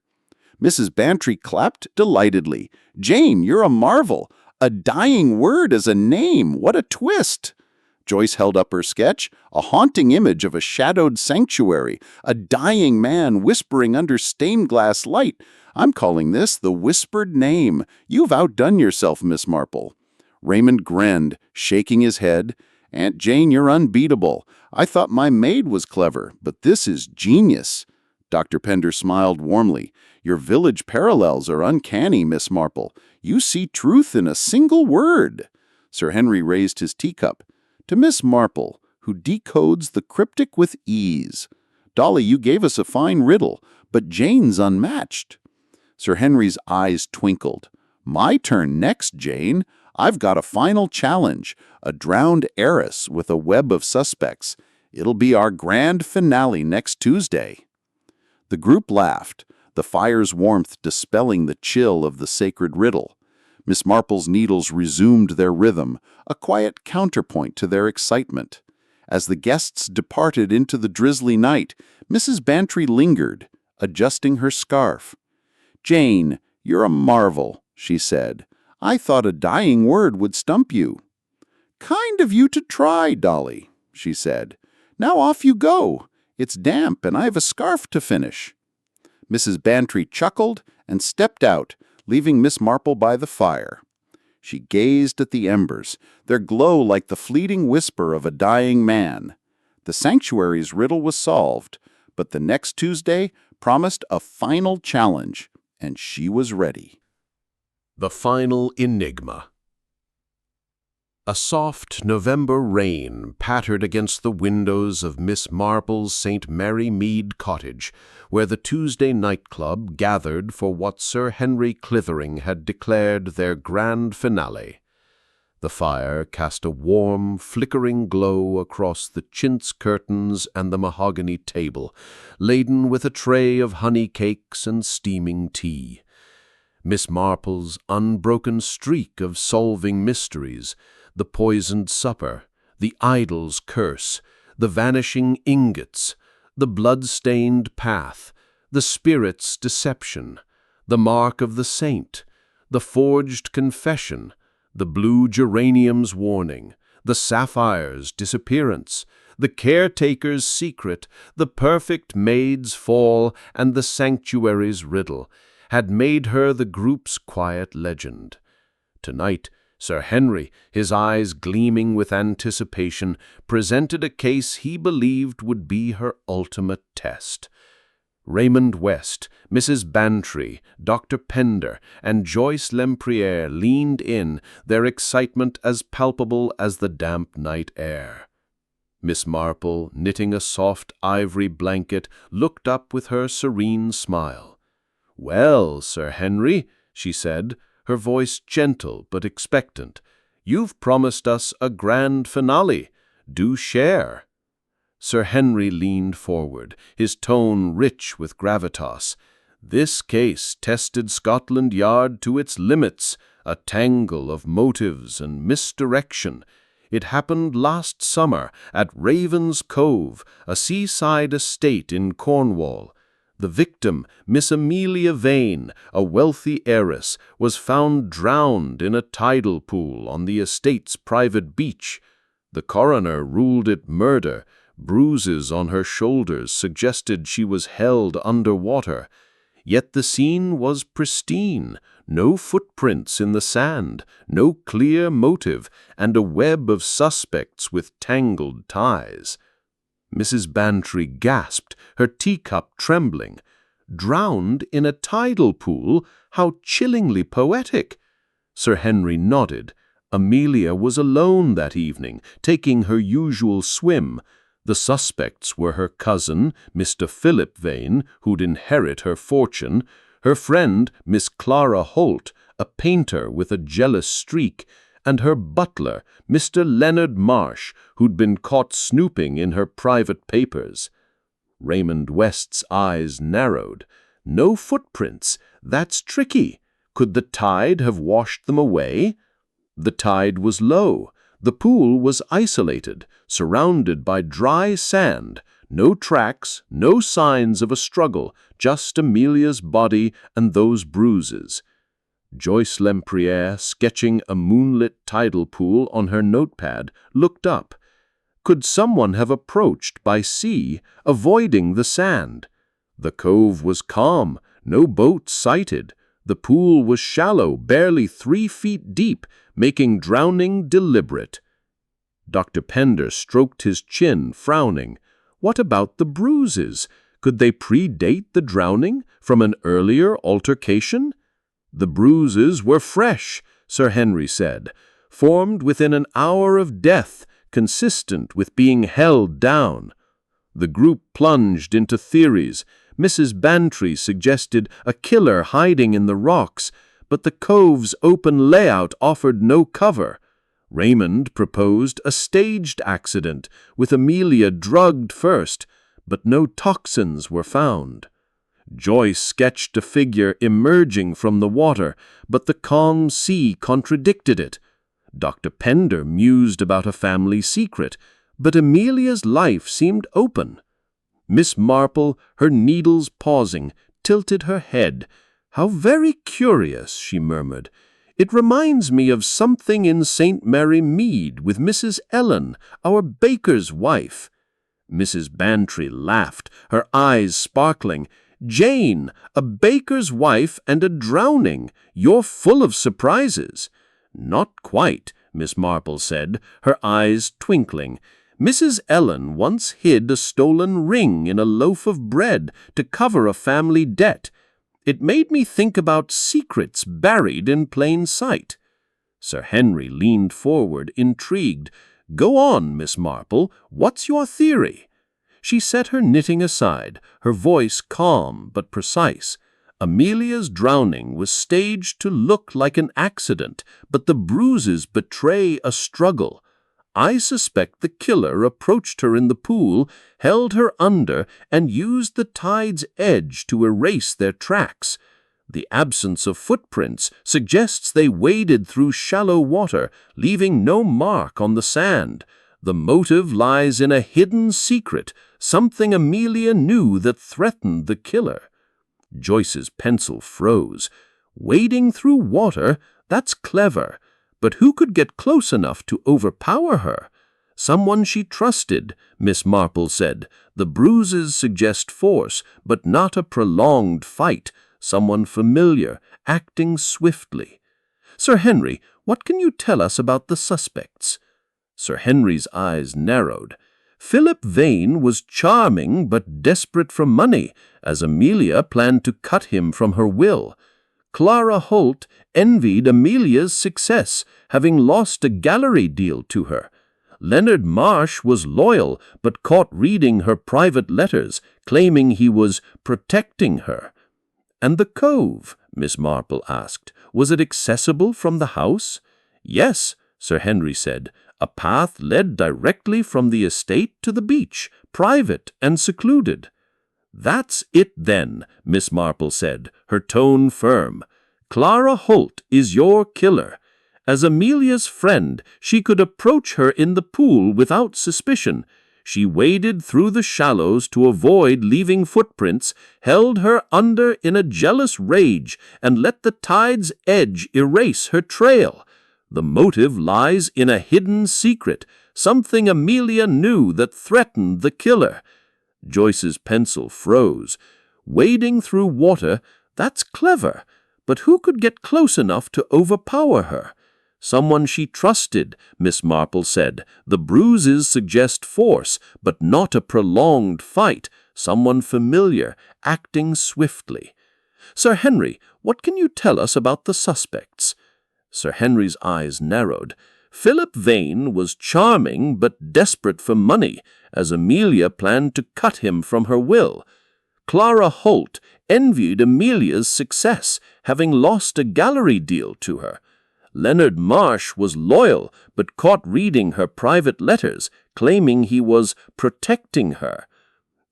Mrs. Bantry clapped delightedly. Jane, you're a marvel. A dying word as a name. What a twist! Joyce held up her sketch, a haunting image of a shadowed sanctuary, a dying man whispering under stained glass light. I'm calling this the whispered name. You've outdone yourself, Miss Marple. Raymond grinned, shaking his head. Aunt Jane, you're unbeatable. I thought my maid was clever, but this is genius." Dr. Pender smiled warmly. "Your village parallels are uncanny, Miss Marple. You see truth in a single word." Sir Henry raised his teacup. "To Miss Marple, who decodes the cryptic with ease. Dolly, you gave us a fine riddle, but Jane's unmatched." Sir Henry's eyes twinkled. "My turn next, Jane. I've got a final challenge, a drowned heiress with a web of suspects. It'll be our grand finale next Tuesday." The group laughed, the fire's warmth dispelling the chill of the sacred riddle. Miss Marple's needles resumed their rhythm, a quiet counterpoint to their excitement. As the guests departed into the drizzly night, Mrs. Bantry lingered, adjusting her scarf. "Jane, you're a marvel," she said. "I thought a dying word would stump you." "Kind of you to try, Dolly," she said. "Now off you go. It's damp and I've a scarf to finish." Mrs. Bantry chuckled and stepped out, leaving Miss Marple by the fire. She gazed at the embers, their glow like the fleeting whisper of a dying man. The sanctuary's riddle was solved, but the next Tuesday promised a final challenge, and she was ready. The final enigma. A soft November rain pattered against the windows of Miss Marple's St. Mary Mead cottage, where the Tuesday nightclub gathered for what Sir Henry Clithering had declared their grand finale. The fire cast a warm, flickering glow across the chintz curtains and the mahogany table, laden with a tray of honey cakes and steaming tea. Miss Marple's unbroken streak of solving mysteries, the poisoned supper, the idol's curse, the vanishing ingots, the blood-stained path, the spirit's deception, the mark of the saint, the forged confession, the blue geranium's warning, the sapphire's disappearance, the caretaker's secret, the perfect maid's fall, and the sanctuary's riddle, had made her the group's quiet legend. Tonight, Sir Henry, his eyes gleaming with anticipation, presented a case he believed would be her ultimate test. Raymond West, Mrs. Bantry, Dr. Pender, and Joyce Lempriere leaned in, their excitement as palpable as the damp night air. Miss Marple, knitting a soft ivory blanket, looked up with her serene smile. "Well, Sir Henry," she said, her voice gentle but expectant, "you've promised us a grand finale. Do share." Sir Henry leaned forward, his tone rich with gravitas. "This case tested Scotland Yard to its limits, a tangle of motives and misdirection. It happened last summer at Raven's Cove, a seaside estate in Cornwall. The victim, Miss Amelia Vane, a wealthy heiress, was found drowned in a tidal pool on the estate's private beach. The coroner ruled it murder. Bruises on her shoulders suggested she was held under water. Yet the scene was pristine, no footprints in the sand, no clear motive, and a web of suspects with tangled ties." Mrs. Bantry gasped, her teacup trembling. "Drowned in a tidal pool? How chillingly poetic!" Sir Henry nodded. Amelia was alone that evening, taking her usual swim. The suspects were her cousin, Mr. Philip Vane, who'd inherit her fortune, her friend, Miss Clara Holt, a painter with a jealous streak, and her butler, Mr. Leonard Marsh, who'd been caught snooping in her private papers. Raymond West's eyes narrowed. "No footprints. That's tricky. Could the tide have washed them away?" The tide was low. The pool was isolated, surrounded by dry sand. No tracks, no signs of a struggle, just Amelia's body and those bruises. Joyce Lempriere, sketching a moonlit tidal pool on her notepad, looked up. Could someone have approached by sea, avoiding the sand? The cove was calm, no boat sighted. The pool was shallow, barely 3 feet deep, making drowning deliberate. Dr. Pender stroked his chin, frowning. What about the bruises? Could they predate the drowning from an earlier altercation? The bruises were fresh, Sir Henry said, formed within an hour of death, consistent with being held down. The group plunged into theories. Mrs. Bantry suggested a killer hiding in the rocks, but the cove's open layout offered no cover. Raymond proposed a staged accident, with Amelia drugged first, but no toxins were found. Joyce sketched a figure emerging from the water, but the calm sea contradicted it. Dr. Pender mused about a family secret, but Amelia's life seemed open. Miss Marple, her needles pausing, tilted her head. "How very curious," she murmured. "It reminds me of something in St. Mary Mead with Mrs. Ellen, our baker's wife." Mrs. Bantry laughed, her eyes sparkling. "Jane, a baker's wife and a drowning. You're full of surprises." "Not quite," Miss Marple said, her eyes twinkling. "Mrs. Ellen once hid a stolen ring in a loaf of bread to cover a family debt. It made me think about secrets buried in plain sight." Sir Henry leaned forward, intrigued. "Go on, Miss Marple. What's your theory?" She set her knitting aside, her voice calm but precise. "Amelia's drowning was staged to look like an accident, but the bruises betray a struggle. I suspect the killer approached her in the pool, held her under, and used the tide's edge to erase their tracks. The absence of footprints suggests they waded through shallow water, leaving no mark on the sand. The motive lies in a hidden secret, something Amelia knew that threatened the killer." Joyce's pencil froze. "Wading through water? That's clever. But who could get close enough to overpower her?" "Someone she trusted," Miss Marple said. "The bruises suggest force, but not a prolonged fight. Someone familiar, acting swiftly." "Sir Henry, what can you tell us about the suspects?" Sir Henry's eyes narrowed. "Philip Vane was charming but desperate for money, as Amelia planned to cut him from her will. Clara Holt envied Amelia's success, having lost a gallery deal to her. Leonard Marsh was loyal, but caught reading her private letters, claiming he was protecting her." "And the cove?" Miss Marple asked. "Was it accessible from the house?" "Yes," Sir Henry said. "A path led directly from the estate to the beach, private and secluded." "That's it then," Miss Marple said, her tone firm. "Clara Holt is your killer. As Amelia's friend, she could approach her in the pool without suspicion. She waded through the shallows to avoid leaving footprints, held her under in a jealous rage, and let the tide's edge erase her trail. The motive lies in a hidden secret, something Amelia knew that threatened the killer." Joyce's pencil froze. "Wading through water, that's clever, but who could get close enough to overpower her?" "Someone she trusted," Miss Marple said. "The bruises suggest force, but not a prolonged fight. Someone familiar, acting swiftly." "Sir Henry, what can you tell us about the suspects?" Sir Henry's eyes narrowed. "Philip Vane was charming but desperate for money, as Amelia planned to cut him from her will. Clara Holt envied Amelia's success, having lost a gallery deal to her. Leonard Marsh was loyal, but caught reading her private letters, claiming he was protecting her."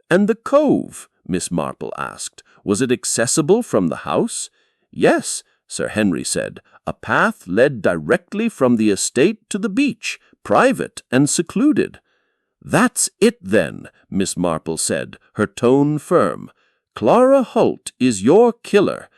"And the cove?" Miss Marple asked. "Was it accessible from the house?" "Yes," Sir Henry said. "A path led directly from the estate to the beach, private and secluded." "That's it then," Miss Marple said, her tone firm. "Clara Holt is your killer.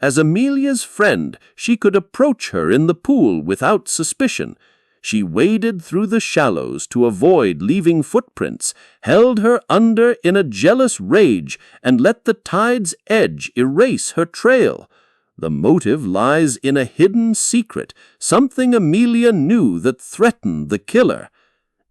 As Amelia's friend, she could approach her in the pool without suspicion. She waded through the shallows to avoid leaving footprints, held her under in a jealous rage, and let the tide's edge erase her trail. The motive lies in a hidden secret, something Amelia knew that threatened the killer."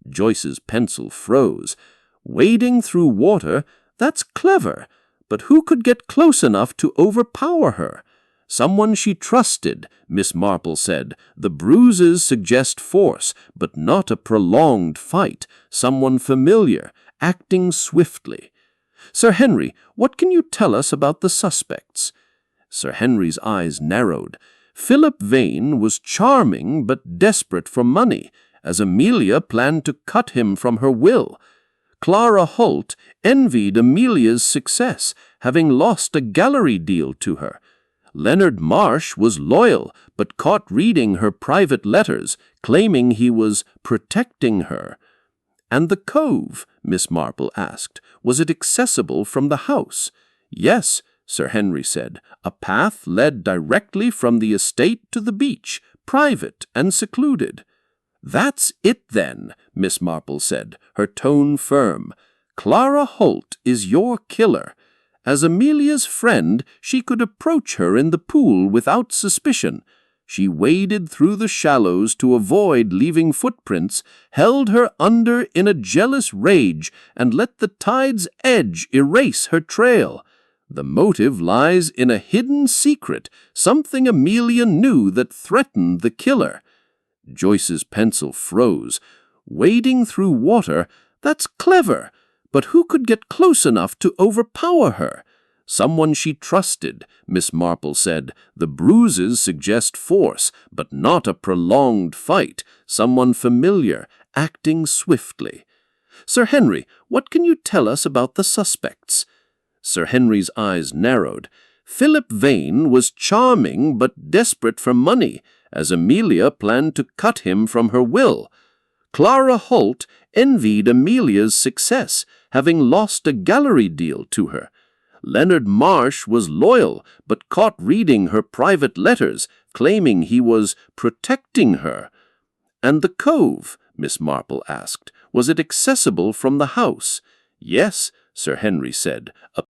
Joyce's pencil froze. Wading through water, that's clever, but who could get close enough to overpower her? Someone she trusted, Miss Marple said. The bruises suggest force, but not a prolonged fight. Someone familiar, acting swiftly. Sir Henry, what can you tell us about the suspects? Sir Henry's eyes narrowed. Philip Vane was charming but desperate for money, as Amelia planned to cut him from her will. Clara Holt envied Amelia's success, having lost a gallery deal to her. Leonard Marsh was loyal, but caught reading her private letters, claiming he was protecting her. And the cove, Miss Marple asked, was it accessible from the house? Yes, Sir Henry said. A path led directly from the estate to the beach, private and secluded. That's it then, Miss Marple said, her tone firm. Clara Holt is your killer. As Amelia's friend, she could approach her in the pool without suspicion. She waded through the shallows to avoid leaving footprints, held her under in a jealous rage, and let the tide's edge erase her trail. The motive lies in a hidden secret, something Amelia knew that threatened the killer. Joyce's pencil froze. Wading through water, that's clever, but who could get close enough to overpower her? Someone she trusted, Miss Marple said. The bruises suggest force, but not a prolonged fight. Someone familiar, acting swiftly. Sir Henry, what can you tell us about the suspects? Sir Henry's eyes narrowed. Philip Vane was charming but desperate for money, as Amelia planned to cut him from her will. Clara Holt envied Amelia's success, having lost a gallery deal to her. Leonard Marsh was loyal, but caught reading her private letters, claiming he was protecting her. And the cove, Miss Marple asked, was it accessible from the house? Yes, Sir Henry said. A